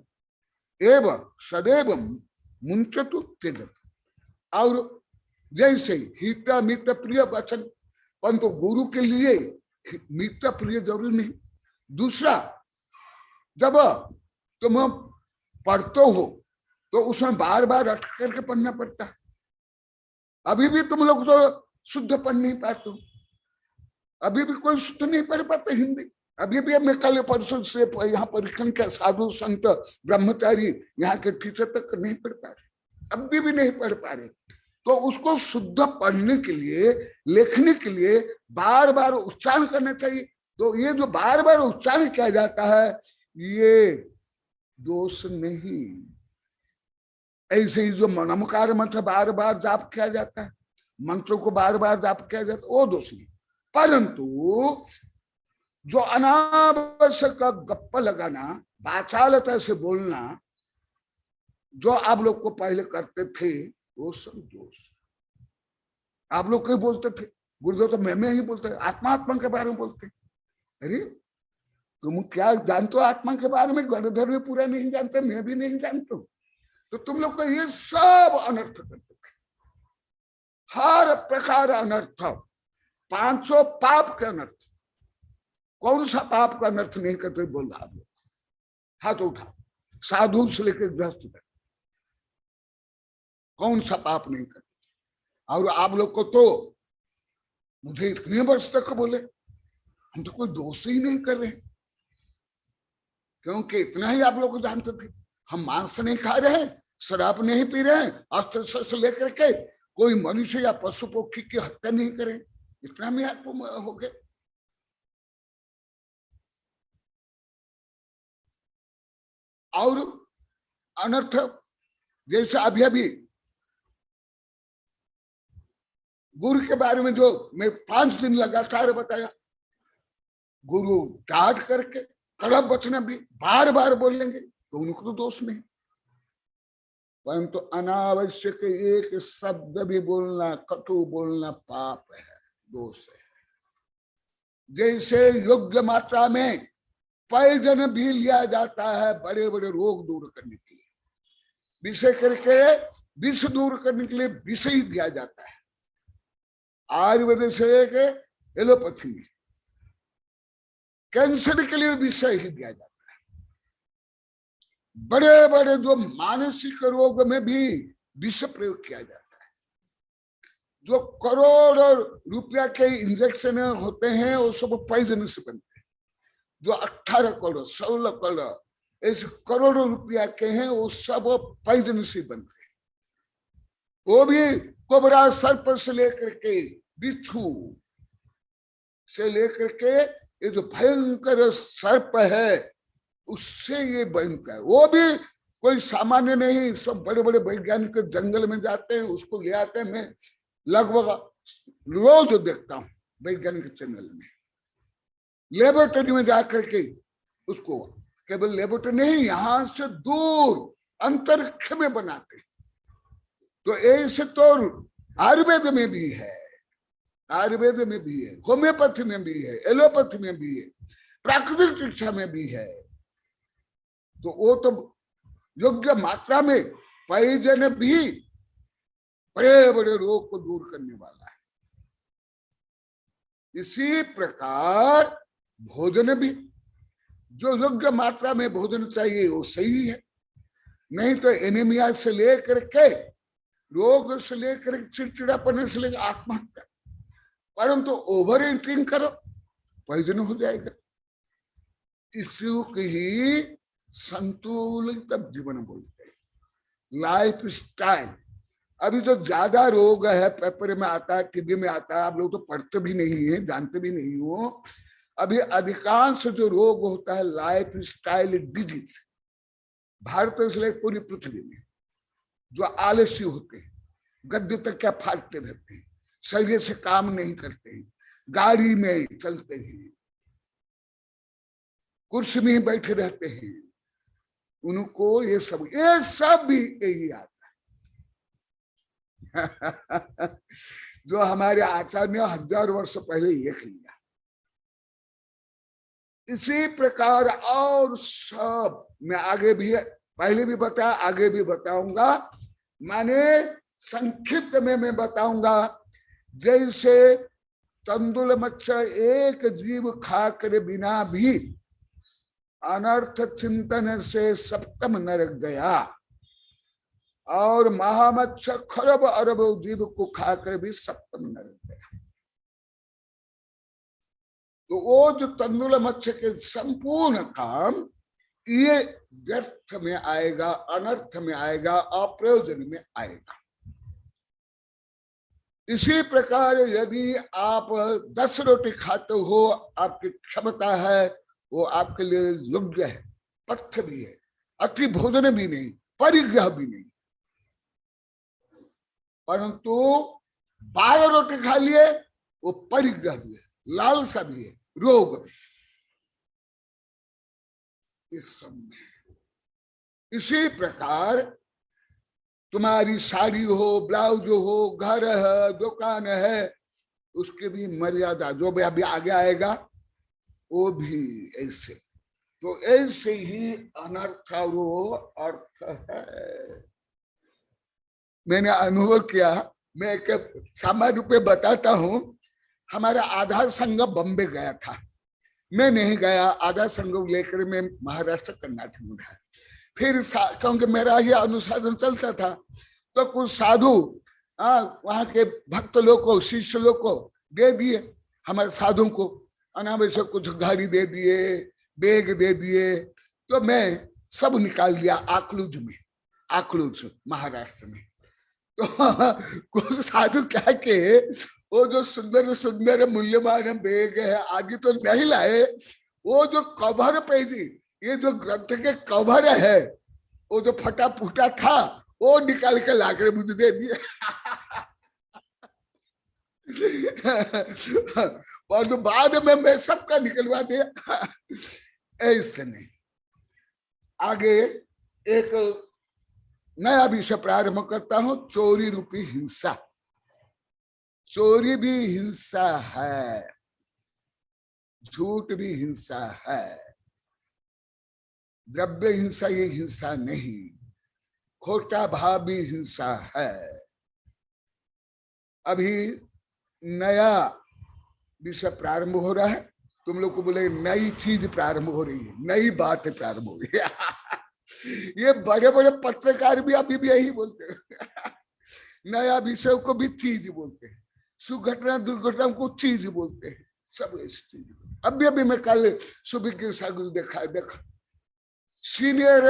एव सदैव मुंचतु त्यजत। और जैसे हित मित प्रिय वचन, परंतु गुरु के लिए मित्र प्रिय जरूरी नहीं। दूसरा, जब तुम पढ़ते हो तो उसमें बार बार अटक करके पढ़ना पड़ता है। अभी भी तुम लोग तो शुद्ध पढ़ नहीं पाते हो, अभी भी कोई शुद्ध नहीं पढ़ पाते हिंदी। अभी भी मैं कल परसों से यहाँ परीक्षण के साधु संत ब्रह्मचारी यहाँ के टीचर तक नहीं पढ़ पा रहे, अभी भी नहीं पढ़ पा रहे। तो उसको शुद्ध पढ़ने के लिए, लिखने के लिए बार बार उच्चारण करना चाहिए। तो ये जो बार बार उच्चारण किया जाता है ये दोष नहीं। ऐसे ही जो नमकार मंत्र बार बार जाप किया जाता है, मंत्रों को बार बार जाप किया जाता है, वो दोष नहीं। परंतु जो अनावश्यक गप्पा लगाना, वाचालता से बोलना, जो आप लोग को पहले करते थे, वो सब दोष। आप लोग क्यों बोलते थे? गुरुदेव तो मैं ही बोलते, आत्मा के बारे में बोलते। अरे तुम क्या जानते हो आत्मा के बारे में? गणधर में पूरा नहीं जानते, मैं भी नहीं जानता हूं। तो तुम लोग को ये सब अनर्थ करते थे, हर प्रकार अनर्थ, पांचों पाप के अनर्थ। कौन सा पाप का अनर्थ नहीं करते? बोल आप लोग, हाथ उठा, साधु से लेकर गृहस्थ तक कौन सा पाप नहीं करते? और आप लोग को तो मुझे इतने वर्ष तक बोले हम तो कोई दोष ही नहीं कर रहे, क्योंकि इतना ही आप लोग को जानते थे। हम मांस नहीं खा रहे, शराब नहीं पी रहे, अस्त्र शस्त्र लेकर के कोई मनुष्य या पशु पक्षी की हत्या नहीं करें, इतना में आपको हो गए। और अनर्थ जैसे अभी गुरु के बारे में जो मैं 5 दिन लगातार बताया, गुरु डांट करके कड़क वचन भी बार बार बोलेंगे तो उनको तो दोष नहीं, परंतु अनावश्यक एक शब्द भी बोलना, कटु बोलना पाप है, दोष है। जैसे योग्य मात्रा में पॉइजन भी लिया जाता है बड़े बड़े रोग दूर करने के लिए, विषय करके विष दूर करने के लिए विष ही दिया जाता है। आयुर्वेद से लेके एलोपैथी में कैंसर के लिए विषय ही दिया जाता है। बड़े बड़े जो मानसिक रोग में भी विष प्रयोग किया जाता है। जो करोड़ों रुपया के इंजेक्शन होते हैं वो सब पॉइजन से बनते हैं। जो 18 करोड़ 16 करोड़ ऐसे करोड़ों रुपया के हैं वो सब पॉइजन से बनते हैं। वो भी कोबरा सर्प से लेकर के बिच्छू से लेकर के ये जो भयंकर सर्प है उससे ये बनता है। वो भी कोई सामान्य नहीं, सब बड़े बड़े वैज्ञानिक जंगल में जाते हैं, उसको ले आते हैं। मैं लगभग रोज देखता हूँ वैज्ञानिक चैनल में, लेबोरेटरी में जाकर के उसको, केवल लेबोरेटरी नहीं, यहां से दूर अंतरिक्ष में बनाते। तो ऐसे तो आयुर्वेद में भी है, आयुर्वेद में भी है, होम्योपैथी में भी है, एलोपैथी में भी है, प्राकृतिक चिकित्सा में भी है। तो वो तो योग्य मात्रा में पॉइजन भी बड़े बड़े रोग को दूर करने वाला है। इसी प्रकार भोजन भी जो योग्य मात्रा में भोजन चाहिए वो सही है, नहीं तो एनीमिया से लेकर के रोग से लेकर चिड़चिड़ापन से लेकर आत्महत्या। परंतु ओवर ईटिंग करो पॉइजन हो जाएगा। इसी ही संतुलित जीवन बोलते हैं, लाइफ स्टाइल। अभी तो ज्यादा रोग है, पेपर में आता है, टीवी में आता है, आप लोग तो पढ़ते भी नहीं है, जानते भी नहीं हो। अभी अधिकांश जो रोग होता है लाइफ स्टाइल डिजीज, भारत इसलिए पूरी पृथ्वी में जो आलसी होते हैं, गद्दे तक क्या फाड़ते रहते हैं, शरीर से काम नहीं करते हैं, गाड़ी में चलते हैं, कुर्सी में ही बैठे रहते हैं, उनको ये सब भी यही आता है। जो हमारे आचार्य ने 1000 वर्ष पहले ये किया। इसी प्रकार और सब मैं आगे भी, पहले भी बताया, आगे भी बताऊंगा, माने संक्षिप्त में मैं बताऊंगा। जैसे तंदुल मच्छर एक जीव खा कर बिना भी अनर्थ चिंतन से सप्तम नरक गया, और महामच्छर खरब अरब जीव को खाकर भी सप्तम नरक गया। तो वो जो तंदुल मच्छर के संपूर्ण काम ये व्यर्थ में आएगा, अनर्थ में आएगा, अप्रयोजन में आएगा। इसी प्रकार यदि आप 10 रोटी खाते हो, आपकी क्षमता है, वो आपके लिए योग्य है, पथ्य भी है, अति भोजन भी नहीं, परिग्रह भी नहीं। परंतु 12 रोटी खा लिए, वो परिग्रह भी है, लालसा भी है, रोग भी। इस समय इसी प्रकार तुम्हारी साड़ी हो, ब्लाउज हो, घर है, दुकान है, उसके भी मर्यादा, जो भी अभी आगे आएगा वो भी ऐसे। तो ऐसे ही अनर्थ और वो अर्थ है। मैंने अनुभव किया, मैं एक सामान्य रूप में बताता हूं। हमारा आधार संघ बॉम्बे गया था, मैं नहीं गया। आधार संघ लेकर मैं महाराष्ट्र कर्नाटक में था। फिर क्योंकि मेरा ये अनुशासन चलता था, तो कुछ साधु वहां के भक्त लोग को, शिष्य लोग को दे दिए, हमारे साधु को अनावश्यक कुछ घड़ी दे दिए, बैग दे दिए। तो मैं सब निकाल दिया आकलूज में, आकलूज महाराष्ट्र में। तो कुछ साधु क्या के वो जो सुंदर सुंदर मूल्यवान बैग है आदि तो नहीं लाए, वो जो कवर पेजी, ये जो ग्रंथ के कवर है, वो जो फटा फूटा था, वो निकाल के लाकर मुझे दे दिए। और तो बाद में मैं सबका निकलवा दिया। ऐसे नहीं। आगे एक नया विषय प्रारंभ करता हूं, चोरी रूपी हिंसा। चोरी भी हिंसा है, झूठ भी हिंसा है, द्रव्य हिंसा ये हिंसा नहीं, खोटा भाव भी हिंसा है। अभी नया विषय प्रारंभ हो रहा है। तुम लोग को बोले नई चीज प्रारंभ हो रही है, नई बात प्रारंभ हो रही है। ये बड़े बड़े पत्रकार भी अभी भी यही बोलते हैं। नया विषय को भी चीज बोलते हैं, सुघटना दुर्घटना को चीज बोलते हैं, सब ऐसी चीज। अभी मैं कल सुबह के सागुल देखा सीनियर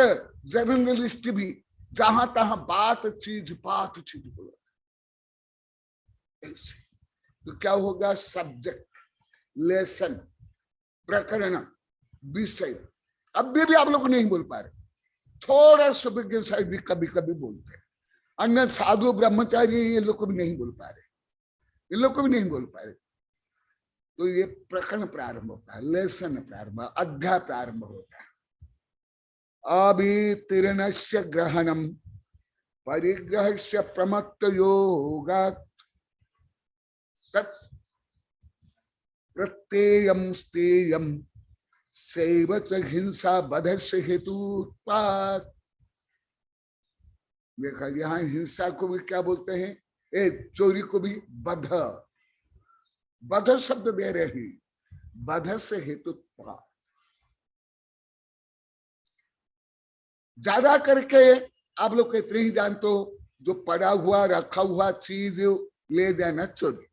जर्नलिस्ट भी जहां तहां बात चीज बोला। तो क्या होगा, सब्जेक्ट, लेसन, प्रकरण, विषय अभी भी आप लोग नहीं बोल पा रहे। थोड़ा सुबह के शायद कभी कभी बोलते हैं। अन्य साधु ब्रह्मचारी ये लोग को भी नहीं बोल पा रहे, इन लोग को भी नहीं बोल पा रहे। तो ये प्रकरण प्रारंभ होता है, लेसन प्रारंभ, अध्याय प्रारंभ होता है। अभितीर्णस्य ग्रहणम परिग्रहस्य प्रमत्त योगात् तत् प्रत्ययम स्तेयम सैव च हिंसा बधस्य हेतुत्वात्। देखा, यहाँ हिंसा को भी क्या बोलते हैं, चोरी को भी बध, बध शब्द दे रहे हैं, बध से हेतुत्वात्। ज्यादा करके आप लोग इतने ही जानते हो, जो पड़ा हुआ रखा हुआ चीज ले जाना चोरी।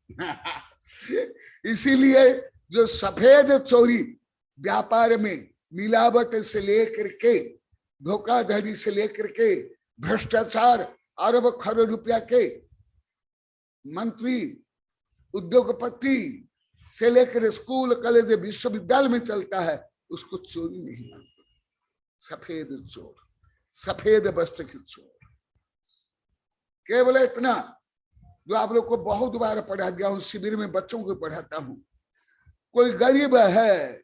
इसीलिए जो सफेद चोरी व्यापार में मिलावट से लेकर के धोखाधड़ी से लेकर के भ्रष्टाचार, अरब खरब रुपया के मंत्री, उद्योगपति से लेकर स्कूल कॉलेज विश्वविद्यालय में चलता है, उसको चोरी नहीं मानते। सफेद चोर, सफेद वस्त्र की चोर। केवल इतना जो आप लोग को बहुत बार पढ़ा दिया हूं, शिविर में बच्चों को पढ़ाता हूं। कोई गरीब है,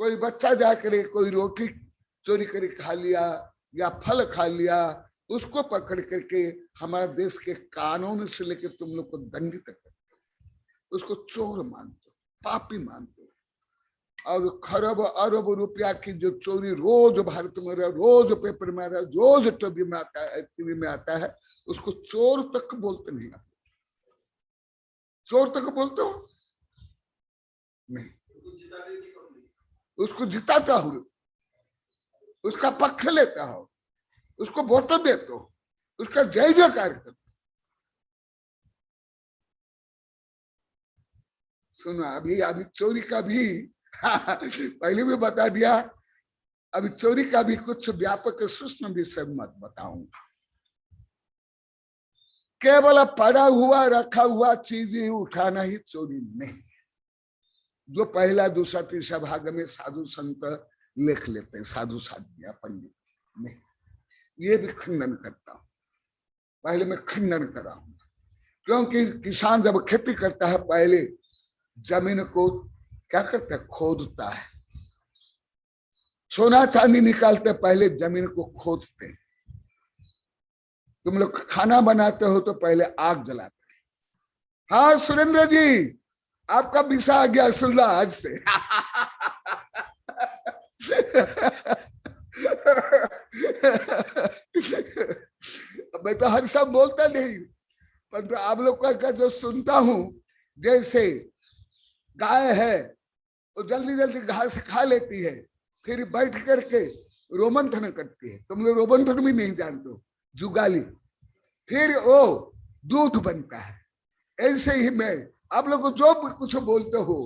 कोई बच्चा जाकर कोई रोटी चोरी करके खा लिया या फल खा लिया, उसको पकड़ करके हमारा देश के कानून से लेकर तुम लोग को दंडित करते, उसको चोर मानते, पापी मानते। और खरब अरब रुपया की जो चोरी रोज भारत में रोज पेपर में आता है, रोज टीवी में आता है, टीवी में आता है, उसको चोर तक बोलते नहीं। आप चोर तक बोलते हो नहीं, उसको जिताता हूं, उसका पक्ष लेता हो, उसको वोट देते हो, उसका जय जयकार करते। सुनो, अभी चोरी का भी पहले भी बता दिया, अभी चोरी का भी कुछ व्यापक सूक्ष्म विषय मत बताऊंगा। केवल पड़ा हुआ रखा हुआ चीज ही उठाना ही चोरी नहीं। जो पहला दूसरा तीसरा भाग में साधु संत लिख लेते हैं, साधु साधिया पंडित नहीं, ये भी खंडन करता हूं। पहले मैं खंडन करा हूं, क्योंकि किसान जब खेती करता है पहले जमीन को क्या करता है, खोदता है। सोना चांदी निकालते पहले जमीन को खोदते। तुम लोग खाना बनाते हो तो पहले आग जलाते। हाँ सुरेंद्र जी, आपका विषय आ गया, सुन लो आज से। मैं तो हर सब बोलता नहीं, पर तो आप लोग का जो सुनता हूं, जैसे गाय है वो जल्दी जल्दी घास खा लेती है, फिर बैठ करके रोमंथन करती है। तुम लोग रोमंथन भी नहीं जानते हो, जुगाली, फिर वो दूध बनता है। ऐसे ही मैं आप लोग को जो कुछ बोलते हो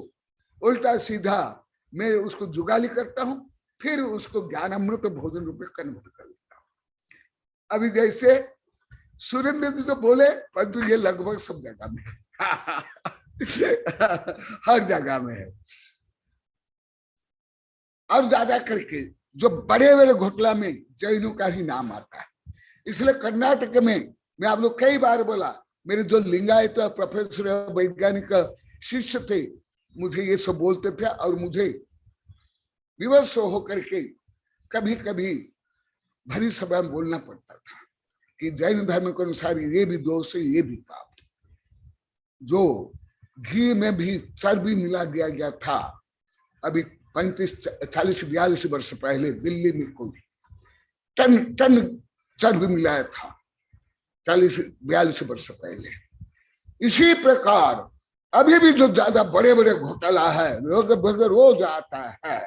उल्टा सीधा मैं उसको जुगाली करता हूं, फिर उसको ज्ञान अमृत भोजन रूप में कन्वर्ट कर लेता हूं। अभी जैसे सुरेंद्र जी तो बोले, परंतु ये लगभग सब जगह में हर जगह में है। और ज्यादा करके जो बड़े बड़े घोटाला में जैनों का ही नाम आता है। इसलिए कर्नाटक में मैं आप लोग कई बार बोला, मेरे जो लिंगायत प्रोफेसर वैज्ञानिक शिष्य थे, मुझे ये सब बोलते थे और मुझे विवश होकर के कभी कभी भरी सभा में बोलना पड़ता था कि जैन धर्म के अनुसार ये भी दोष है, ये भी पाप। जो घी में भी चर्बी मिला दिया गया था, अभी 40 वर्ष पहले दिल्ली में कोई टन चर्बी मिलाया था, 40-42 वर्ष पहले। इसी प्रकार अभी भी जो ज्यादा बड़े बड़े घोटाला है, रोज आता है,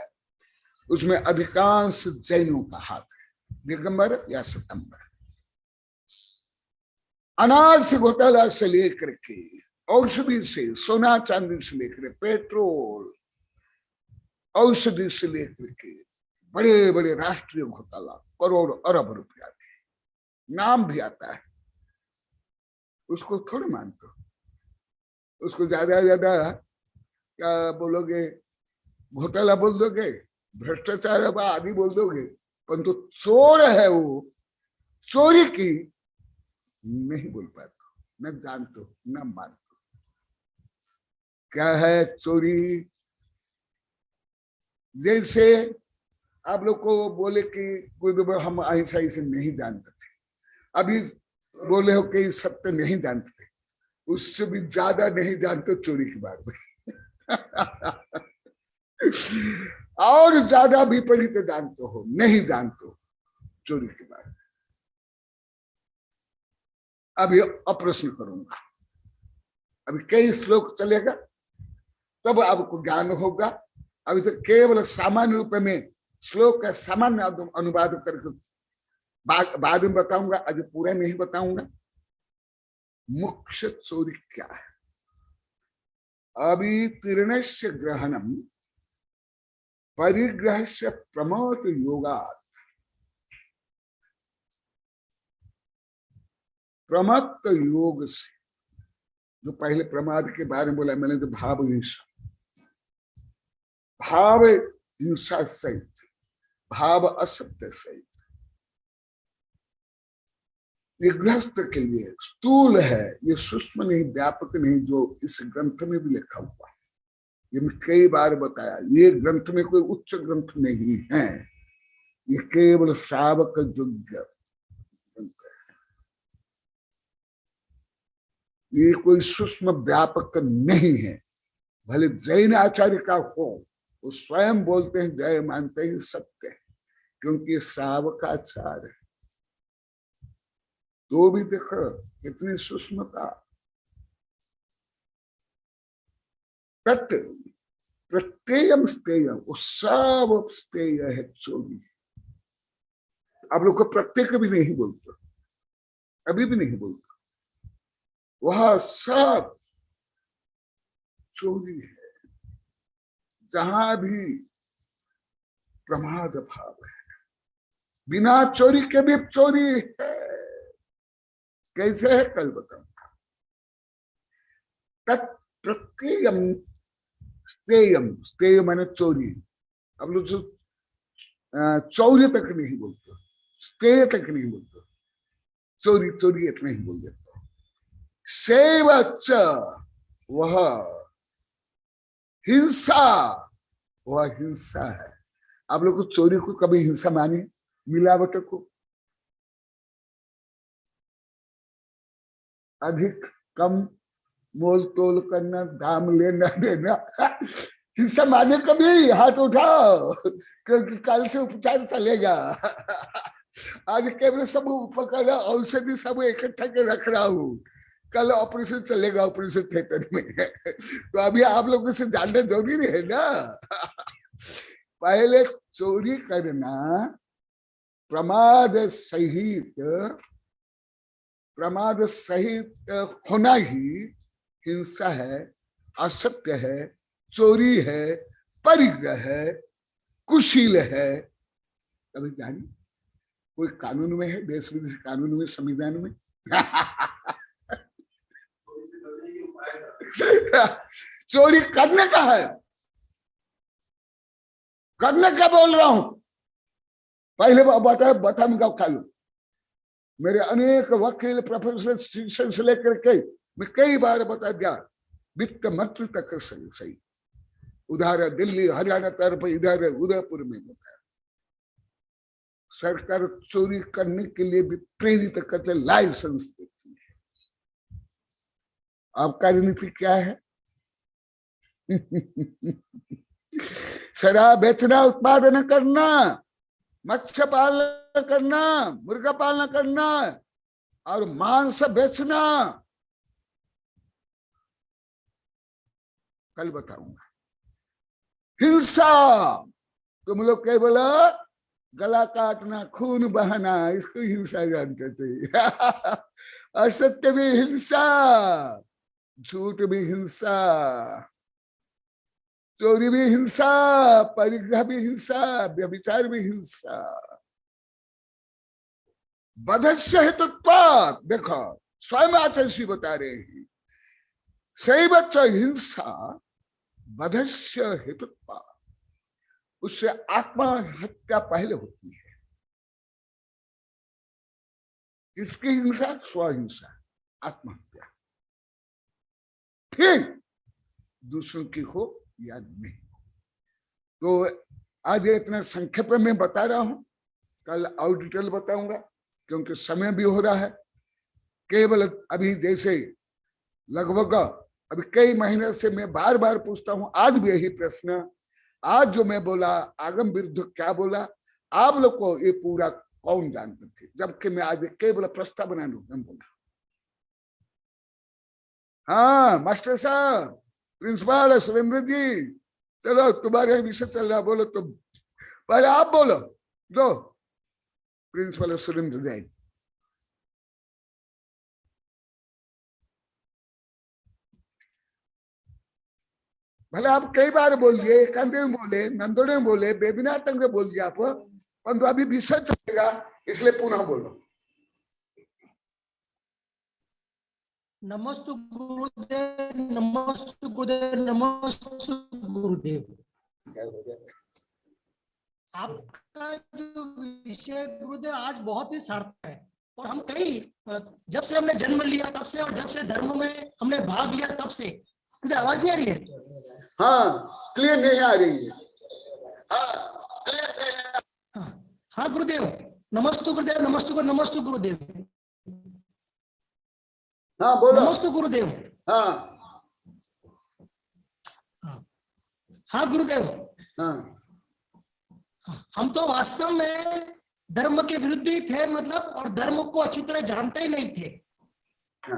उसमें अधिकांश जैनों का हाथ है, दिगंबर या सितंबर। अनाज से घोटाला से लेकर के, औषधि से, सोना चांदी से लेकर पेट्रोल, औषधि से लेकर के बड़े बड़े राष्ट्रीय घोटाला, करोड़ अरब रुपया के नाम भी आता है, उसको थोड़ी मानते हो। उसको ज्यादा ज्यादा क्या बोलोगे, घोटाला बोल दोगे, भ्रष्टाचार आदि बोल दोगे, परंतु चोर है वो, चोरी की नहीं बोल पाते, न जानते हो न मानते। क्या है चोरी? जैसे आप लोग को बोले कि गुरुदेव हम ऐसा ऐसे नहीं जानते थे, अभी बोले हो कि सत्य नहीं जानते थे, उससे भी ज्यादा नहीं जानते चोरी के बारे में। और ज्यादा विपरीत जानते हो, नहीं जानते हो चोरी के बारे में। अभी अप्रश्न करूंगा, अभी कई श्लोक चलेगा तब आपको ज्ञान होगा। अभी तो केवल सामान्य रूप में श्लोक का सामान्य अनुवाद करके बाद में बताऊंगा, आज पूरा नहीं बताऊंगा। मुख्य चोरी क्या है? अवितीर्णस्य ग्रहणम परिग्रहस्य प्रमोद योगात् प्रमत्त योग से, जो पहले प्रमाद के बारे में बोला मैंने, तो भाव हिंसा, भाव हिंसा सहित, भाव असत्य सहित, ये गृहस्थ के लिए स्थूल है, ये सूक्ष्म नहीं, व्यापक नहीं, जो इस ग्रंथ में भी लिखा हुआ है। ये मैं कई बार बताया, ये ग्रंथ में कोई उच्च ग्रंथ नहीं है, ये केवल श्रावक योग्य ग्रंथ है। ये कोई सूक्ष्म व्यापक नहीं है। भले जैन आचार्य का हो, वो स्वयं बोलते हैं जय मानते ही सत्य है, क्योंकि श्रावक आचार्य है। तो भी देखो कितनी सूक्ष्मता। तत् प्रत्ययम स्तेय, वो सब स्तेय है चोरी। आप लोग को प्रत्येक भी नहीं बोलते, अभी भी नहीं बोलते, वह सब चोरी है। जहां भी प्रमाद भाव है, बिना चोरी के भी चोरी है। कैसे है कल बताऊंगा। तत्प्रत्ययम स्तेयम, स्तेय माने चोरी। अब लोग जो चौर्य तक नहीं बोलते, स्तेय तक नहीं बोलते, चोरी चोरी इतना ही बोल देते। सेवच, वह हिंसा, वह हिंसा है। आप लोग को चोरी को कभी हिंसा माने? मिलावट को, अधिक कम मोल तोल करना, दाम लेना देना, हिंसा माने कभी? हाथ उठाओ, क्योंकि कल से उपचार चलेगा। आज केवल सब उपकरण औषधि सब इकट्ठा के रख रहा हूँ, कल ऑपरेशन चलेगा, ऑपरेशन थिएटर में। तो अभी आप लोगों से जानना जरूरी है ना। पहले चोरी करना प्रमाद सहित होना ही हिंसा है, असत्य है, चोरी है, परिग्रह है, कुशील है। कभी जानी कोई कानून में है, देश विदेश कानून में, संविधान में? चोरी करने का है, करने का बोल रहा हूं। पहले बता खा लो। मेरे अनेक वकील प्रोफेसर शिक्षण से लेकर के मैं कई बार बता दिया, वित्त मंत्री तक सही, उधर दिल्ली हरियाणा तरफ, इधर उदयपुर में बताया। सरकार चोरी करने के लिए भी प्रेरित करते, लाइसेंस देती है। आपका नीति क्या है? शराब बेचना, उत्पादन करना, मत्स्य पालन करना, मुर्गा पालन करना और मांस बेचना। कल बताऊंगा। हिंसा, तुम लोग क्या बोला? गला काटना, खून बहाना, इसको हिंसा जानते थे। असत्य भी हिंसा, झूठ भी हिंसा, चोरी भी हिंसा, परिग्रह भी हिंसा, व्यभिचार भी हिंसा। बधस्य हेतुत्वात्, देखो स्वयं आचार्य बता रहे हैं, सही बच्चा हिंसा बधस्य हेतुत्वात्, उससे आत्महत्या पहले होती है। किसकी हिंसा? स्वहिंसा, आत्महत्या। फिर दूसरों की हो या नहीं। तो आज इतना संक्षेप में मैं बता रहा हूं, कल और डिटेल बताऊंगा, क्योंकि समय भी हो रहा है। केवल अभी जैसे लगभग अभी कई महीने से मैं बार बार पूछता हूं, आज भी यही प्रश्न। आज जो मैं बोला आगम विरुद्ध क्या बोला, आप लोग को ये पूरा कौन जानते थे? जबकि मैं आज केवल प्रस्ताव बना बोला। हाँ मास्टर साहब, प्रिंसिपल सुरेंद्र जी, चलो तुम्हारे विषय चल रहा, बोलो तुम, पहले आप बोलो। दो प्रिंसिपल सुरेंद्र जैन। भले आप कई बार बोल दिए, एकांत में बोले, नंदोड़े में बोले, बेबिनार तक में बोल दिया आप, परंतु अभी विषय चलेगा, इसलिए पुनः बोलो। नमस्तु गुरुदेव, नमस्तु गुरुदेव, नमस्तु गुरुदेव। आपका जो विषय गुरुदेव आज बहुत ही सार्थक है, और हम कई जब से हमने जन्म लिया तब से, और जब से धर्म में हमने भाग लिया तब से, मुझे आवाज नहीं आ रही है? हाँ, क्लियर नहीं आ रही है। हाँ गुरुदेव, नमस्तु गुरुदेव, नमस्तु गुरुदेव, नमस्तु गुरुदेव। हाँ बोलो। नमस्तु गुरुदेव। हाँ हाँ गुरुदेव। हाँ, हम तो वास्तव में धर्म के विरुद्ध ही थे, मतलब, और धर्म को अच्छी तरह जानते ही नहीं थे।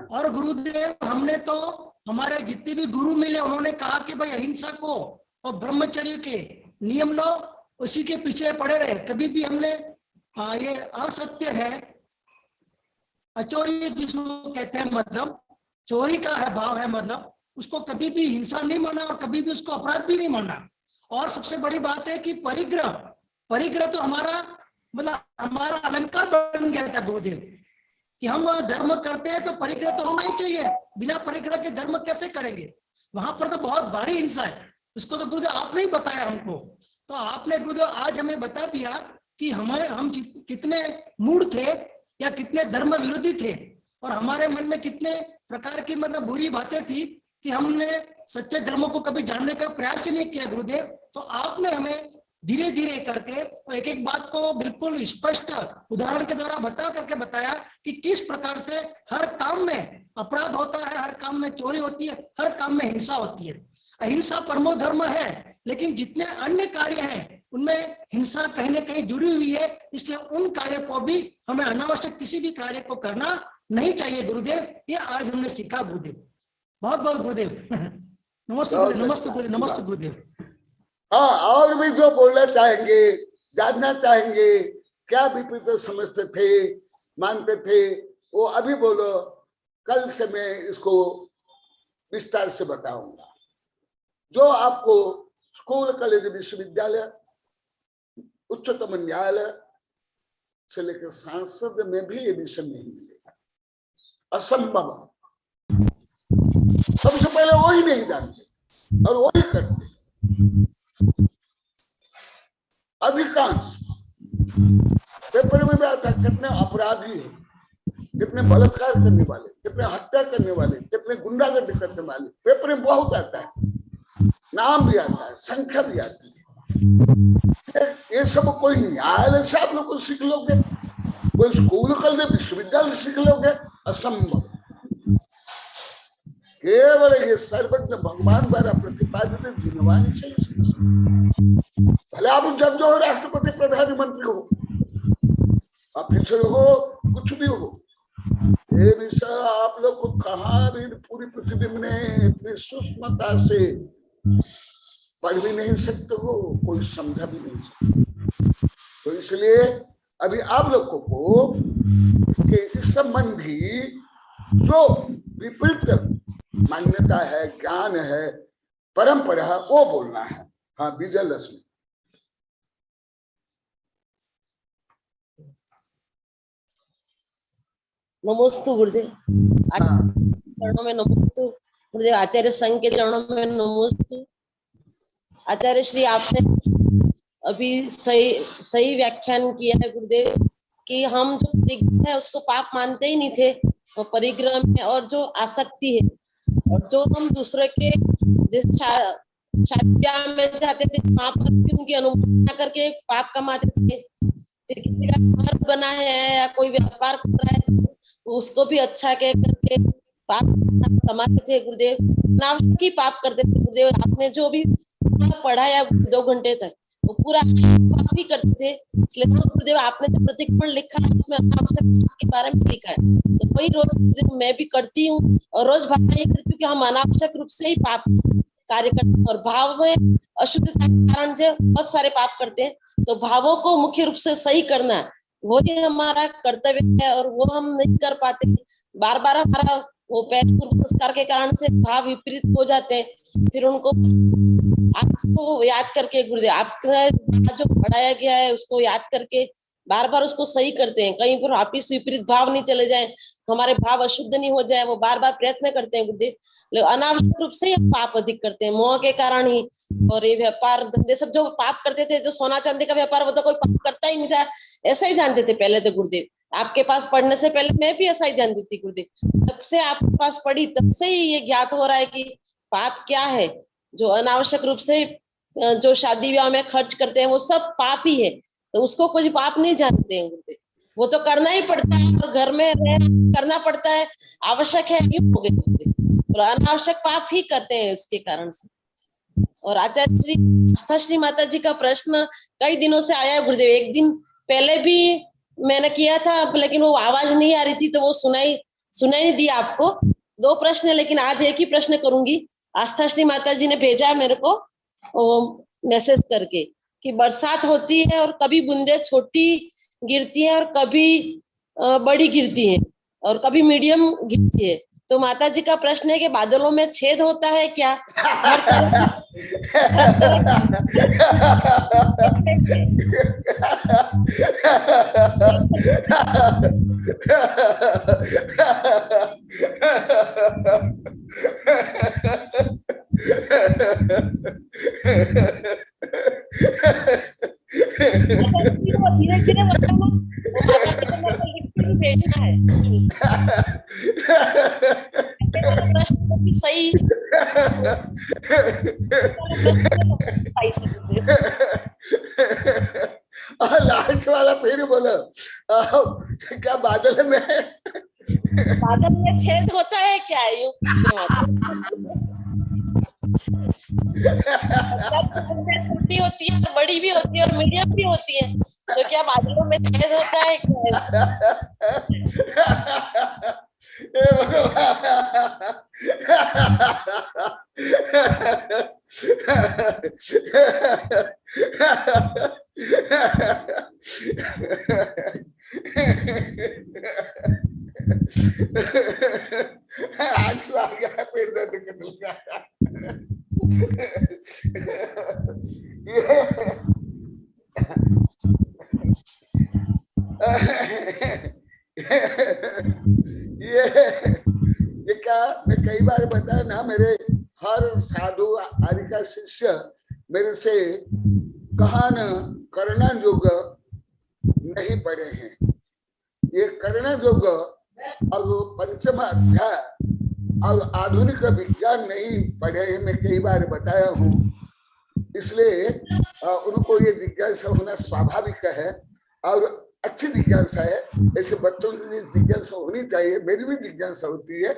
और गुरुदेव, हमने तो, हमारे जितने भी गुरु मिले उन्होंने कहा कि भाई अहिंसा को और ब्रह्मचर्य के नियम लो, उसी के पीछे पड़े रहे। कभी भी हमने ये असत्य है, अचोरी जिसको कहते हैं, मतलब चोरी का है भाव है, मतलब उसको कभी भी हिंसा नहीं माना और कभी भी उसको अपराध भी नहीं माना। और सबसे बड़ी बात है कि परिग्रह, परिग्रह तो हमारा, मतलब हमारा अलंकार बन गया था गुरुदेव, कि हम धर्म करते हैं तो परिग्रह तो होना ही चाहिए, बिना परिग्रह के धर्म कैसे करेंगे। वहां पर तो बहुत भारी हिंसा है, उसको तो गुरुदेव आपने ही बताया हमको। तो आपने गुरुदेव आज हमें बता दिया कि हम कितने मूढ़ थे या कितने धर्म विरोधी थे, और हमारे मन में कितने प्रकार की, मतलब बुरी बातें थी कि हमने सच्चे धर्म को कभी जानने का प्रयास ही नहीं किया गुरुदेव। तो आपने हमें धीरे धीरे करके एक एक बात को बिल्कुल स्पष्ट उदाहरण के द्वारा बता करके बताया कि किस प्रकार से हर काम में अपराध होता है, हर काम में चोरी होती है, हर काम में हिंसा होती है। अहिंसा परमो धर्म है, लेकिन जितने अन्य कार्य हैं उनमें हिंसा कहीं न कहीं जुड़ी हुई है, इसलिए उन कार्य को भी हमें अनावश्यक किसी भी कार्य को करना नहीं चाहिए गुरुदेव। ये आज हमने सीखा गुरुदेव, बहुत बहुत गुरुदेव। नमस्ते गुरुदेव, नमस्ते गुरुदेव, नमस्ते गुरुदेव। हाँ, और भी जो बोलना चाहेंगे, जानना चाहेंगे, क्या विपरीत समझते थे, मानते थे, वो अभी बोलो। कल से मैं इसको विस्तार से बताऊंगा। जो आपको स्कूल, कॉलेज, विश्वविद्यालय, उच्चतम न्यायालय से लेकर संसद में भी ये विषय नहीं मिलेगा, असंभव। सबसे पहले वही नहीं जानते और वही करते। अधिकांश पेपर में भी आता है कितने अपराधी हैं, कितने बलात्कार करने वाले, कितने हत्या करने वाले, कितने गुंडागर्दी करने वाले, पेपर में बहुत आता है, नाम भी आता है, संख्या भी आती है। ये सब कोई न्यायालय से आप लोग को सीख लोगे, कोई स्कूल, कॉलेज, विश्वविद्यालय सीख लोगे? असंभव। केवल ये सर्वज्ञ भगवान द्वारा प्रतिपादित जिनवाणी से ही सीख सकते। भले आप जज हो, राष्ट्रपति, प्रधानमंत्री हो, ऑफिसर हो, कुछ भी हो, ये विषय आप लोग को कहाँ भी पूरी पृथ्वी में इतनी सूक्ष्मता से पढ़ भी नहीं सकते हो, कोई समझा भी नहीं सकते। तो इसलिए अभी आप लोगों को इस संबंधी जो विपरीत मान्यता है, ज्ञान है, परंपरा है, वो बोलना है। हाँ, विजय लक्ष्मी। नमोस्तु गुरुदेव, चरणों में नमोस्तु गुरुदेव। आचार्य संघ के चरणों में नमोस्तु। आचार्य श्री, आपने अभी सही व्याख्यान किया है गुरुदेव, कि हम जो परिग्रह है उसको पाप मानते ही नहीं थे, और परिग्रह में और जो आसक्ति है, और जो हम दूसरे के जिस शादी ब्याह में जाते थे वहां पर भी उनकी अनुमति करके पाप कमाते थे। फिर किसी का घर बना है या कोई व्यापार कर रहा है तो उसको भी अच्छा कह करके पाप कमाते थे गुरुदेव, अनावश्यक ही पाप करते थे गुरुदेव। आपने जो भी पढ़ाया 2 घंटे तक वो पूरा पाप ही करते थे। इसलिए गुरुदेव आपने जो प्रतिक्रमण लिखा है उसमें अनावश्यक के बारे में लिखा है, तो वही रोज मैं भी करती हूँ, और रोज भावना ये करती हूँ कि हम अनावश्यक रूप से ही पाप कार्य करते हैं, और भाव में अशुद्धता के कारण जो बहुत सारे पाप करते हैं, तो भावों को मुख्य रूप से सही करना वही हमारा कर्तव्य है, और वो हम नहीं कर पाते। बार बार हमारा वो पूर्व संस्कार के कारण से भाव विपरीत हो जाते हैं। फिर उनको आपको याद करके गुरुदेव आपका जो पढ़ाया गया है उसको याद करके बार बार उसको सही करते हैं, कहीं पर वापिस विपरीत भाव नहीं चले जाए, हमारे भाव अशुद्ध नहीं हो जाए, वो बार बार प्रयत्न करते हैं गुरुदेव। लेकिन अनावश्यक रूप से ही हम पाप अधिक करते हैं, मोह के कारण ही। और ये व्यापार धंधे सब जो पाप करते थे, जो सोना चांदी का व्यापार, वो तो कोई पाप करता ही नहीं था, ऐसा ही जानते थे पहले तो गुरुदेव। आपके पास पढ़ने से पहले मैं भी ऐसा ही जानती थी गुरुदेव, तब से आपके पास पढ़ी तब से ही ये ज्ञात हो रहा है कि पाप क्या है। जो अनावश्यक रूप से जो शादी ब्याह में खर्च करते हैं वो सब पाप ही है, तो उसको कुछ पाप नहीं जानते हैं गुरुदेव। वो तो करना ही पड़ता है, और घर में करना पड़ता है, आवश्यक है, क्यों हो गए गुरुदेव। और अनावश्यक पाप ही करते हैं उसके कारण से। और आचार्य श्री आस्था श्री माता जी का प्रश्न कई दिनों से आया है गुरुदेव। एक दिन पहले भी मैंने किया था, लेकिन वो आवाज नहीं आ रही थी, तो वो सुनाई नहीं दी आपको। 2 प्रश्न है, लेकिन आज एक ही प्रश्न करूंगी। आस्था श्री माता जी ने भेजा है मेरे को मैसेज करके कि बरसात होती है और कभी बूंदे छोटी गिरती है और कभी बड़ी गिरती है और कभी मीडियम गिरती है, तो माता जी का प्रश्न है कि बादलों में छेद होता है क्या? हर तरफ धीरे धीरे बताना, माता जी को मेरे को लिख के भी भेजना है। प्रश्न को भी सही और लास्ट वाला फिर बोलो, क्या बादल में छेद होता है क्या? यूं छोटी होती है, बड़ी भी होती है और मीडियम भी होती है, तो क्या बादलों में छेद होता है आंसू आ गया, पेट दर्द करने लगा। ये क्या मैं कई बार बताया ना, मेरे हर साधु आदि का शिष्य मेरे से कहान करना योग नहीं पढ़े हैं। ये करना योग और पंचम अध्याय और आधुनिक विज्ञान नहीं पढ़े हैं, मैं कई बार बताया हूँ। इसलिए उनको ये जिज्ञासा होना स्वाभाविक है और अच्छी जिज्ञासा है। ऐसे बच्चों की जिज्ञासा होनी चाहिए, मेरी भी जिज्ञासा होती है।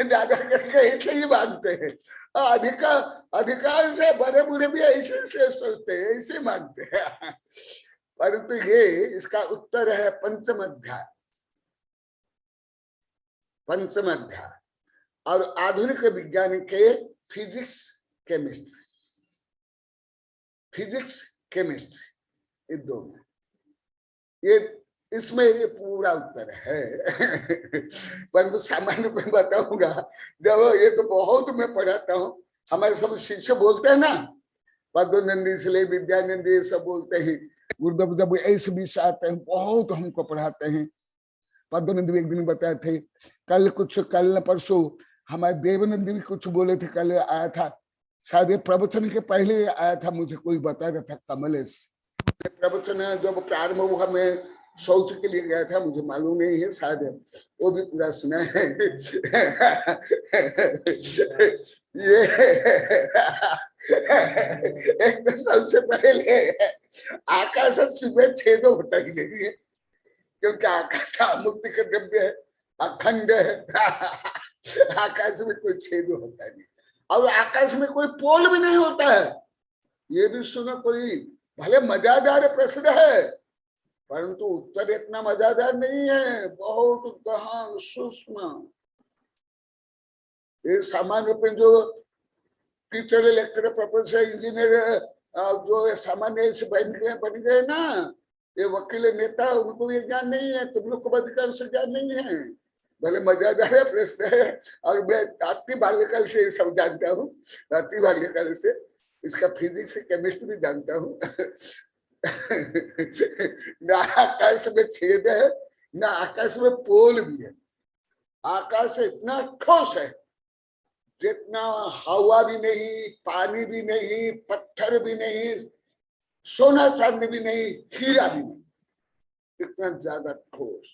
ज्यादा करके ऐसे ही मानते हैं, अधिकांश है बड़े बूढ़े भी ऐसे सोचते हैं, ऐसे मानते हैं। परंतु ये इसका उत्तर है पंचम अध्याय और आधुनिक विज्ञान के फिजिक्स केमिस्ट्री दो में ये इसमें ये पूरा उत्तर है। परंतु सामान्य में बताऊंगा, जब ये तो बहुत मैं पढ़ाता हूँ, हमारे सब शिष्य बोलते हैं ना, पद्मनंदी से विद्यानंदी ये सब बोलते हैं। गुरुदेव जब ऐसे विषय आते हैं बहुत हमको पढ़ाते हैं। पद्मनंदी एक दिन बताए थे, कल परसों हमारे देवनंदी भी कुछ बोले थे, कल आया था, शायद ये प्रवचन के पहले आया था, मुझे कोई बता रहा था कमलेश। प्रवचन जब प्रारंभ हुआ, मैं शौच के लिए गया था, मुझे मालूम नहीं है, शायद वो भी पूरा सुना है। ये एक तो सबसे पहले आकाश सुबह छेद होता ही नहीं है, क्योंकि आकाश मुक्ति का द्रव्य है, अखंड है। आकाश में कोई छेद होता नहीं, और आकाश में कोई पोल भी नहीं होता है। ये भी सुनो, कोई भले मजादार प्रश्न है, परंतु उत्तर इतना मजादार नहीं है, बहुत गहन सूक्ष्म। ये सामान्य रूप में जो टीचर, लेक्चर, प्रोफेसर, इंजीनियर जो सामान्य से बन गए ना, ये वकील, नेता, उनको भी ज्ञान नहीं है, तुम लोग को अधिकार से ज्ञान नहीं है। भले मजादार प्रश्न है, और मैं अति बाल्यकाल से सब जानता हूँ, अति बाल्यकाल से। इसका फिजिक्स केमिस्ट्री भी जानता हूँ। ना आकाश में छेद है, ना आकाश में पोल भी है। आकाश इतना ठोस है, जितना हवा भी नहीं, पानी भी नहीं, पत्थर भी नहीं, सोना चांदी भी नहीं, हीरा भी नहीं, इतना ज्यादा ठोस।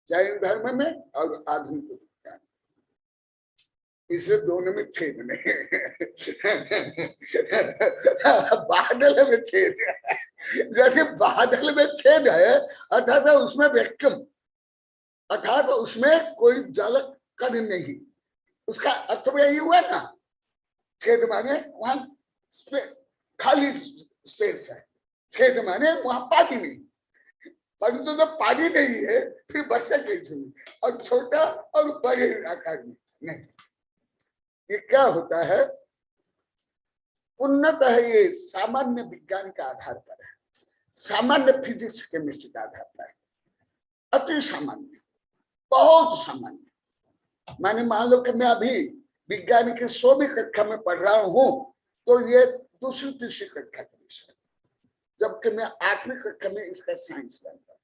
जैन धर्म में और आधुनिक विज्ञान, इसे दोनों में छेद नहीं। बादल में छेद है, जैसे बादल में छेद है अर्थात उसमें वैक्यूम, अर्थात उसमें कोई जल कण नहीं। उसका अर्थ में यही हुआ ना, छेद माने वहां खाली स्पेस है, छेद माने वहां पानी नहीं। परंतु तो पानी नहीं है फिर वर्षा कैसे हुई, और छोटा और बड़े आकार में नहीं। ये क्या होता है, पूर्णतः ये सामान्य विज्ञान के आधार पर है, सामान्य फिजिक्स केमिस्ट्री के आधार पर है, अति सामान्य, बहुत सामान्य। माने मान लो कि मैं अभी विज्ञान की 100वीं कक्षा में पढ़ रहा हूं, तो ये दूसरी तीसरी कक्षा का विषय, जबकि मैं 8वीं कक्षा में इसका साइंस जानता था।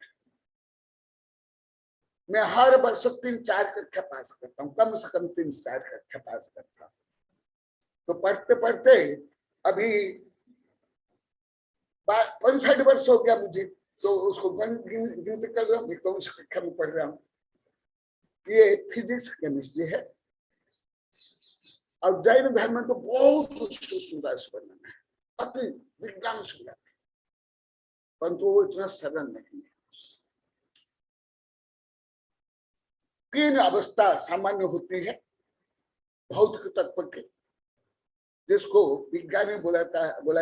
मैं हर वर्ष 3-4 कक्षा पास करता हूँ, कम से कम 3-4 कक्षा पास करता हूँ। तो पढ़ते पढ़ते अभी 65 वर्ष हो गया मुझे, तो उसको गिनती कर रहा हूँ, कौन सी कक्षा में पढ़ रहा हूँ। ये फिजिक्स केमिस्ट्री है, और जैन धर्म में तो बहुत सुंदर वर्णन है, अति विज्ञान सुंदर, परंतु वो इतना सरल नहीं है। 3 अवस्था सामान्य होती है भौतिक तत्व के, जिसको विज्ञान में बोला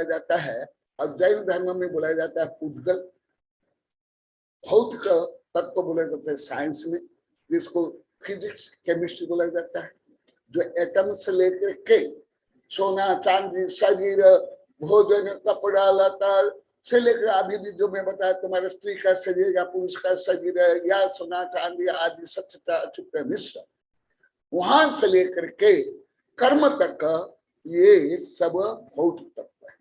जाता है, और जैन धर्म में बोला जाता है पुद्गल। भौतिक तत्व बोला जाता है साइंस में, जिसको फिजिक्स केमिस्ट्री बोला जाता है। जो एटम से लेकर के सोना चांदी शरीर भोजन कपड़ा लता से लेकर अभी भी जो मैं बताया तुम्हारे स्त्री का शरीर या पुरुष का शरीर या सोना चांदी आदि सत्यता अचूक मिश्र, वहां से लेकर के कर्म तक ये सब भौतिक तत्व है।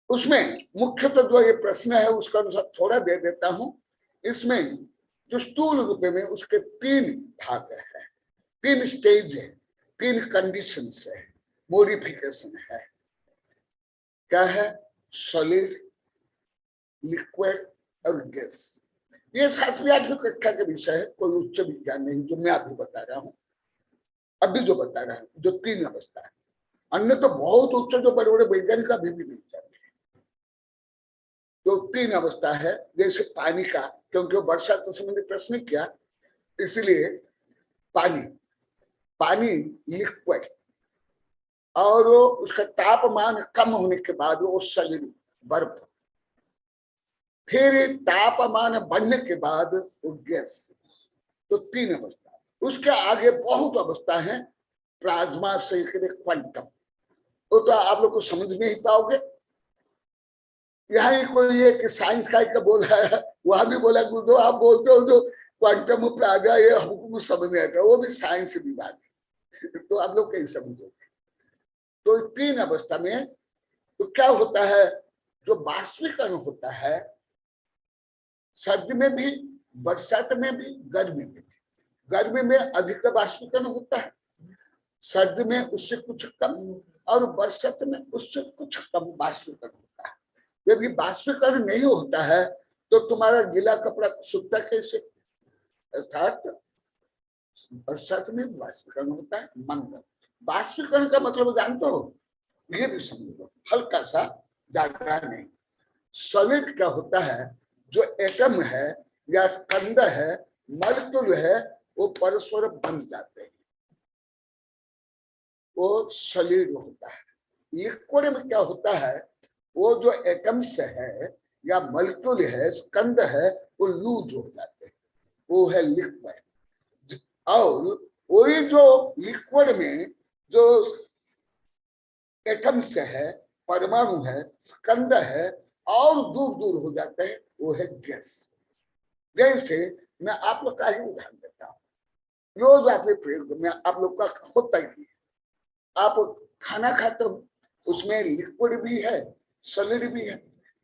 उसमें मुख्य तो जो ये प्रश्न है उसका अनुसार थोड़ा दे देता हूं। इसमें जो स्थूल रूप में उसके 3 भाग है, 3 स्टेज है, 3 कंडीशंस है, मॉडिफिकेशन है। क्या है? सॉलिड, लिक्विड और गैस। ये 7वीं 8वीं कक्षा का विषय है, कोई उच्च विज्ञान नहीं, जो मैं अभी बता रहा हूँ, अभी जो बता रहा हूँ, जो 3 अवस्था है। अन्य तो बहुत उच्च जो बड़े बड़े वैज्ञानिक अभी भी नहीं जानते। तो 3 अवस्था है, जैसे पानी का, क्योंकि वर्षा से संबंधित प्रश्न किया, इसलिए पानी लिक्विड, और उसका तापमान कम होने के बाद वो सॉलिड बर्फ, फिर तापमान बढ़ने के बाद वो गैस। तो 3 अवस्था। उसके आगे बहुत अवस्था है, प्लाज्मा से क्वांटम। वो तो आप लोग को समझ नहीं पाओगे। यहाँ कोई ये कि साइंस का बोल रहा है, वहां भी बोला गुरु आप बोलते हो जो क्वांटम प्लाज्मा, ये हमको समझ नहीं आता, वो भी साइंस विभाग है, तो आप लोग कैसे समझोगे। तो 3 अवस्था में तो क्या होता है, जो बाष्पीकरण होता है सर्दी में भी, बरसात में भी, गर्मी में भी। गर्मी में अधिक बाष्पीकरण होता है, सर्दी में उससे कुछ कम, और बरसात में उससे कुछ कम बाष्पीकरण होता है। यदि बाष्पीकरण नहीं होता है तो तुम्हारा गीला कपड़ा सूखता कैसे? अर्थात बरसात में बाष्पीकरण होता है, मंद। बाष्पीकरण का मतलब जानते हो, ये भी समझो, हल्का सा, ज्यादा नहीं। सॉलिड क्या होता है, जो एटम है या स्कंद है, मॉलिक्यूल है, वो परस्पर बन जाते हैं, वो सॉलिड होता है। लिक्विड में क्या होता है, वो जो एटम्स है या मॉलिक्यूल है, स्कंद है, वो लूज हो जाते हैं, वो है लिक्विड। और वही जो लिक्विड में जो एटम्स है, परमाणु है, स्कंद है, और दूर दूर हो जाते हैं, वो है गैस। जैसे मैं आप लोग का ही उदाहरण देता हूँ, रोज आपके प्रयोग में आप लोग का होता ही है। आप खाना खाते हो उसमें लिक्विड भी है, सॉलिड भी है।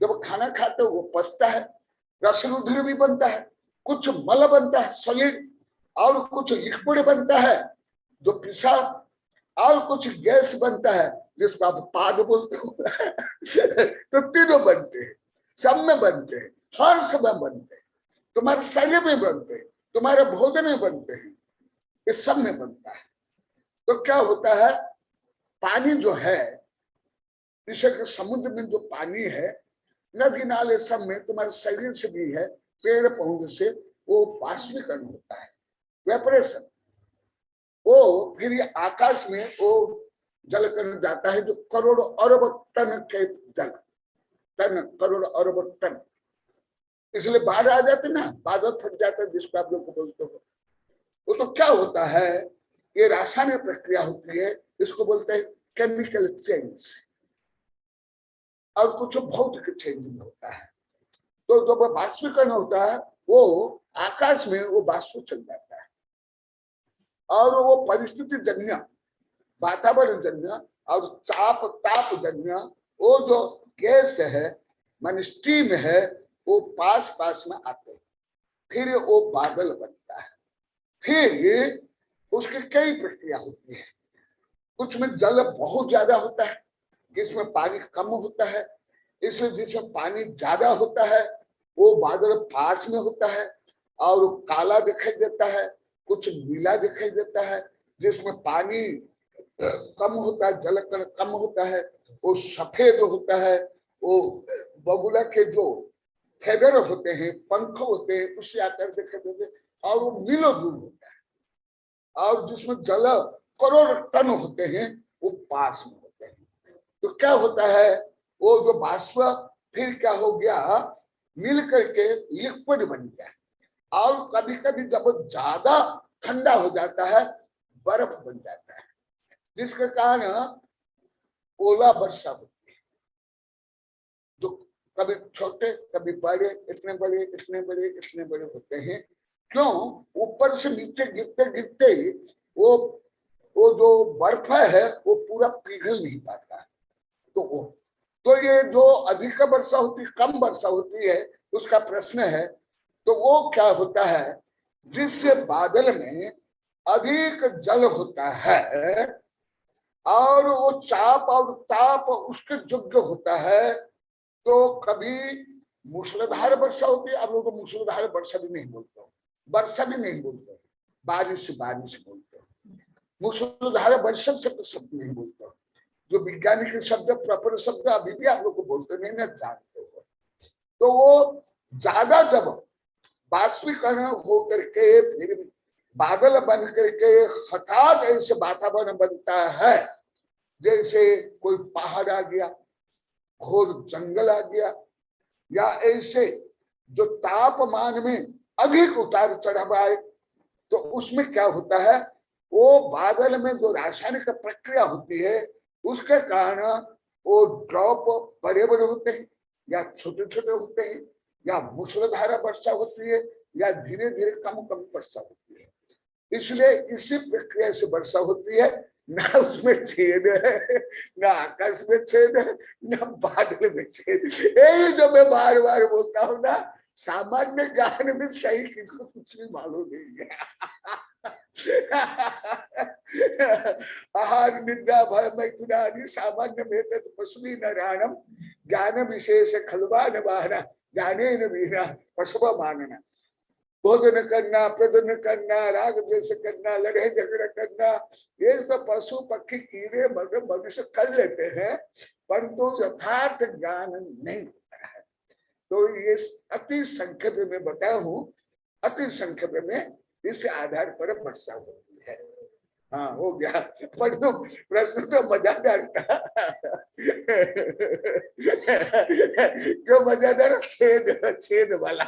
जब खाना खाते हो वो पचता है, रसरुधिर भी बनता है, कुछ मल बनता है सॉलिड, और कुछ लिक्विड बनता है जो पेशाब, और कुछ गैस बनता है जिसको आप पाद बोलते हो। तो तीनों बनते हैं, सब में बनते हैं, हर समय बनते हैं, तुम्हारे शरीर में बनते हैं, तुम्हारे भोजन में बनते हैं, इस सब में बनता है। तो क्या होता है, पानी जो है विश्व के समुद्र में जो पानी है, नदी नाले सब में, तुम्हारे शरीर से भी है, पेड़ पौधे से, वो वाष्पीकरण होता है, वेपरेशन। वो फिर ये आकाश में वो जल कर जाता है, जो करोड़ों अरब टन के जल, टन, करोड़ अरब टन, इसलिए बाढ़ आ जाते ना, बादल फट जाता है जिसको आप लोग को बोलते हो। वो तो क्या होता है, ये रासायनिक प्रक्रिया होती है, इसको बोलते हैं केमिकल चेंज, और कुछ भौतिक चेंज होता है। तो जब वाष्पीकरण होता है वो आकाश में वो वाष्प चल जाता है, और वो परिस्थिति जन्य, वातावरण जन्य और चाप ताप जन्य वो जो गैस है मान स्टीम है, वो पास पास में आते हैं, फिर वो बादल बनता है। फिर उसकी कई प्रक्रिया होती है, कुछ में जल बहुत ज्यादा होता है, जिसमें पानी कम होता है, इसलिए जिसमें पानी ज्यादा होता है वो बादल पास में होता है और काला दिखाई देता है, कुछ नीला दिखाई देता है। जिसमें पानी कम होता है, जल कण कम होता है, वो सफेद होता है, वो बगुला के जो फेदर होते हैं, पंख होते हैं, उससे आकर दिखाई देते हैं, और वो नीलो दूर होता है। और जिसमें जल करोड़ टन होते हैं वो पास में होते हैं। तो क्या होता है, वो जो बाष्प फिर क्या हो गया, मिल करके लिक्विड बन गया, और कभी कभी जब ज्यादा ठंडा हो जाता है बर्फ बन जाता है, जिसके कारण ओला वर्षा होती है, जो कभी छोटे कभी बड़े, इतने बड़े इतने बड़े इतने बड़े होते हैं। क्यों, ऊपर से नीचे गिरते गिरते वो जो बर्फ है वो पूरा पिघल नहीं पाता है। तो ये जो अधिक वर्षा होती, कम वर्षा होती है, उसका प्रश्न है। तो वो क्या होता है, जिस बादल में अधिक जल होता है और वो चाप और ताप उसके योग्य होता है, तो कभी मूसलाधार वर्षा होती है। आप लोग तो मूसलाधार वर्षा भी नहीं बोलते हो, वर्षा भी नहीं बोलते, बारिश बोलते हो, मूसलाधार वर्षा शब्द नहीं बोलते हो। जो वैज्ञानिक शब्द, प्रॉपर शब्द अभी भी आप लोग को बोलते नहीं ना जानते हो। तो वो ज्यादा जब बाष्पीकरण हो करके फिर बादल बन करके हठात ऐसे वातावरण बनता है, जैसे कोई पहाड़ आ गया, घोर जंगल आ गया, या ऐसे जो तापमान में अधिक उतार चढ़ाव आए, तो उसमें क्या होता है, वो बादल में जो रासायनिक प्रक्रिया होती है उसके कारण वो ड्रॉप बड़े बड़े होते हैं या छोटे छोटे होते हैं, या मूसलाधार वर्षा होती है या धीरे धीरे कम कम वर्षा होती है। इसलिए इसी प्रक्रिया से वर्षा होती है, ना उसमें छेद है, ना आकाश में छेद है, ना बादल में छेद। यही जो मैं बार बार बोलता हूँ ना, सामान्य ज्ञान में सही किसको कुछ भी मालूम नहीं है। आहार निद्रा भय मैथुनादि सामान्य में पशुभी नारायणम ज्ञान विशेष खलवा नवाना ज्ञाने न बीना पशुभ मानना। भोजन करना, प्रजन करना, राग द्वेष करना, लड़ाई झगड़ा करना, ये सब पशु पक्षी कीड़े मनुष्य कर लेते हैं, परंतु यथार्थ ज्ञान नहीं होता है। तो ये अति संक्षेप में बताया हूँ, अति संक्षेप में इस आधार पर वर्षा होती है। हाँ, हो गया। पर तो प्रश्न तो मजेदार था। क्यों मजेदार? छेद वाला।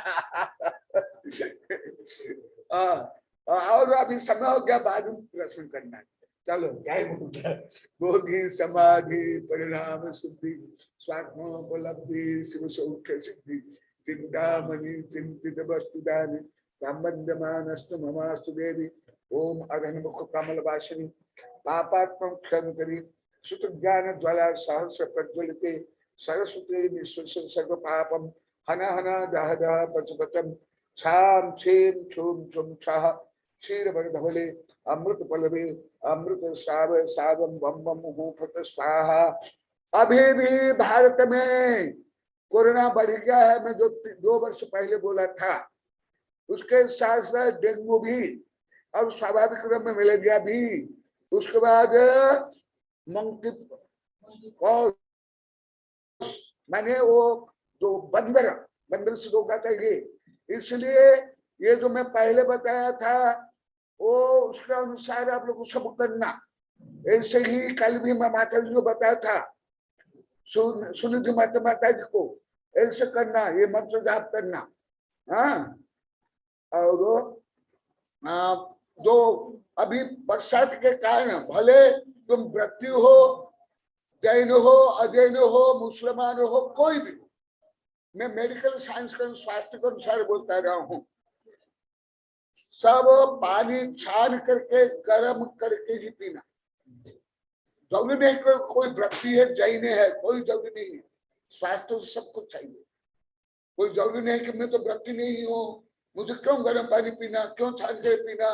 और अभी समय हो गया, बाद में प्रश्न करना। चलो, जय बोधि समाधि परिणाम सिद्धि स्वात्मोपलब्धि शिव सौख्य सिद्धि चिंतामणि चिंतित वस्तुदानि संबंधमानस्तु ममास्तु देवी। ओम अगन मुख कमल वासिनी पापात्म क्षम करी सुत ज्ञान ज्वाला सहर्ष प्रज्वलिते सरस्वती विश्व सर्व पापम हना हना दह दह पचपचम छाम छेम छुम छुम छाह क्षीर धवले अमृत पलवे अमृत साव सावम बम बम फट स्वाहा। अभी भी भारत में कोरोना बढ़ गया है। मैं जो 2 वर्ष पहले बोला था उसके साथ साथ डेंगू भी और स्वाभाविक क्रम में मलेरिया भी, उसके बाद मंकी माने वो जो बंदर से रोका था ये। इसलिए ये जो मैं पहले बताया था वो उसके अनुसार आप लोग सब करना। ऐसे ही कल भी मैं माता जी को बताया था, सुनिधि माता जी को ऐसे करना, ये मंत्र जाप करना। हाँ, और जो अभी बरसात के कारण भले तुम व्रती हो, जैन हो, अजैन हो, मुसलमान हो, कोई भी हो, मैं मेडिकल साइंस के स्वास्थ्य के अनुसार बोलता रहा हूं, सब पानी छान करके गर्म करके ही पीना। जरूरी नहीं कोई व्रती है, जैन है, कोई जरूरी नहीं है। स्वास्थ्य सब कुछ चाहिए। कोई जरूरी नहीं कि मैं तो व्रती नहीं हूँ, मुझे क्यों गर्म पानी पीना, क्यों छान के पीना,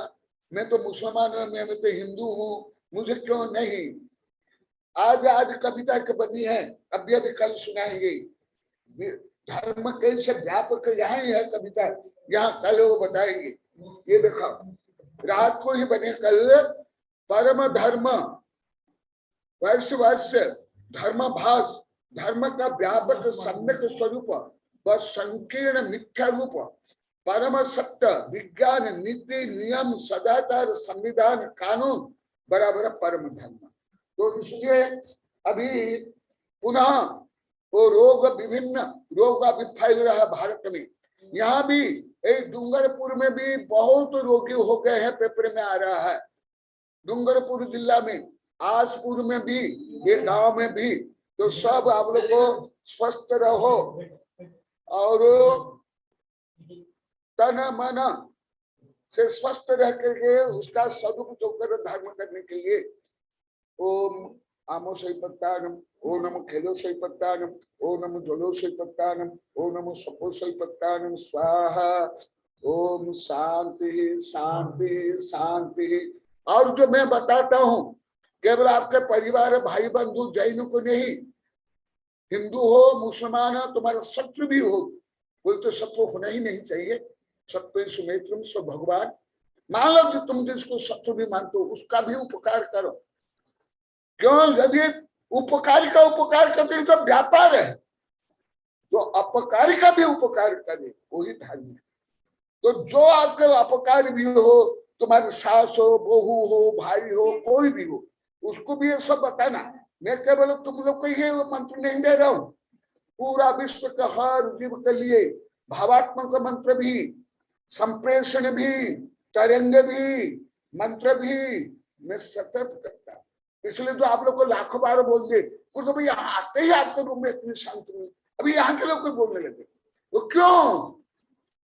मैं तो मुसलमान हूँ, मैं तो हिंदू हूँ, मुझे क्यों नहीं। आज कविता के बनी है, अभी कल सुनाएंगे। धर्म कैसे व्यापक यहाँ ही है कविता, यहाँ कल वो बताएंगे। ये देखो रात को ही बने कल, परम धर्म वर्ष वर्ष धर्म भास, धर्म का व्यापक सम्यक स्वरूप व संकीर्ण मिथ्या रूप, परम सत्य विज्ञान नीति नियम सदाचार संविधान कानून बराबर परम धर्म। तो इसलिए अभी पुनः वो रोग, विभिन्न रोग अभी फैल रहा है भारत में। यहाँ भी एक डूंगरपुर में भी बहुत रोगी हो गए हैं, पेपर में आ रहा है। डूंगरपुर जिला में, आसपुर में भी, ये गांव में भी। तो सब आप लोग को स्वस्थ रहो और तन मन से स्वस्थ रह करके उसका सदुपयोग धर्म करने के लिए ओम आमो सैपत्तानम, ओ नमो खेलो सैपत्तानम, ओ नमो जलो सैपत्तानम, ओ नमो सपो सैपत्तानम स्वाहा। ओम शांति शांति शांति। और जो मैं बताता हूँ केवल आपके परिवार भाई बंधु जैन को नहीं, हिंदू हो मुसलमान हो, तुम्हारा शत्रु भी हो, कोई तो शत्रु होना ही नहीं चाहिए। शत्रु सुमित्रम स्व भगवान, मान लो कि तुम जिसको शत्रु भी मानते हो उसका भी उपकार करो। क्यों? यदि उपकारी का उपकार करते तो व्यापार है, जो अपकारी का भी उपकार करे वही धर्म है। तो जो आपके अपकार भी हो, तुम्हारे सास हो, बहू हो, भाई हो, कोई भी हो, उसको भी ये सब बताना। मैं केवल तुम लोग को ये मंत्र नहीं दे रहा हूं, पूरा विश्व का हर जीव के लिए भावात्मक मंत्र भी, संप्रेषण भी, तरंग भी, मंत्र भी मैं सतत करता। इसलिए जो आप लोग को लाखों बार बोल दे, तो भाई यहाँ आते ही आपके रूम में इतनी शांति नहीं। अभी यहाँ के लोग बोलने लगे, वो क्यों?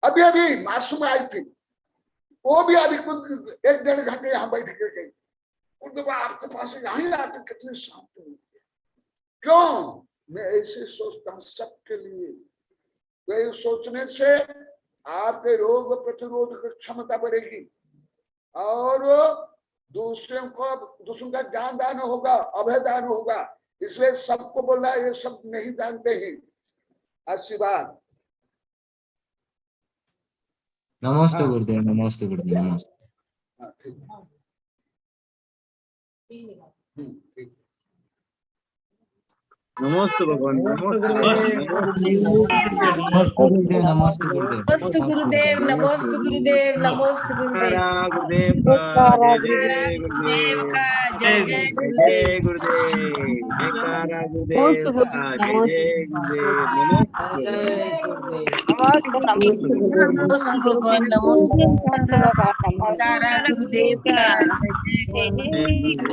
अभी अभी मासूम आई थी, वो भी अभी कुछ 1-1.5 घंटे यहाँ बैठ के गई, तो आपके पास यहाँ ही आते कितनी शांति मिलती है। क्यों? मैं ऐसे सोचता हूँ सबके लिए। तो सोचने से आपके रोग प्रतिरोध की क्षमता बढ़ेगी और दूसरों का ज्ञान दान होगा, अभय दान होगा। इसलिए सबको बोला, ये सब नहीं जानते हैं। आशीर्वाद। नमस्ते गुरुदेव, नमस्ते गुरुदेव, नमस्ते। नमस्ते भगवान, नमस्ते गुरुदेव, नमस्ते गुरुदेव, नमस्ते गुरुदेव, नमस्ते गुरुदेव, गुरुदेव का जय जय गुरुदेव, नमस्ते भगवान, नमस्ते गुरुदेव का जय जय गुरुदेव।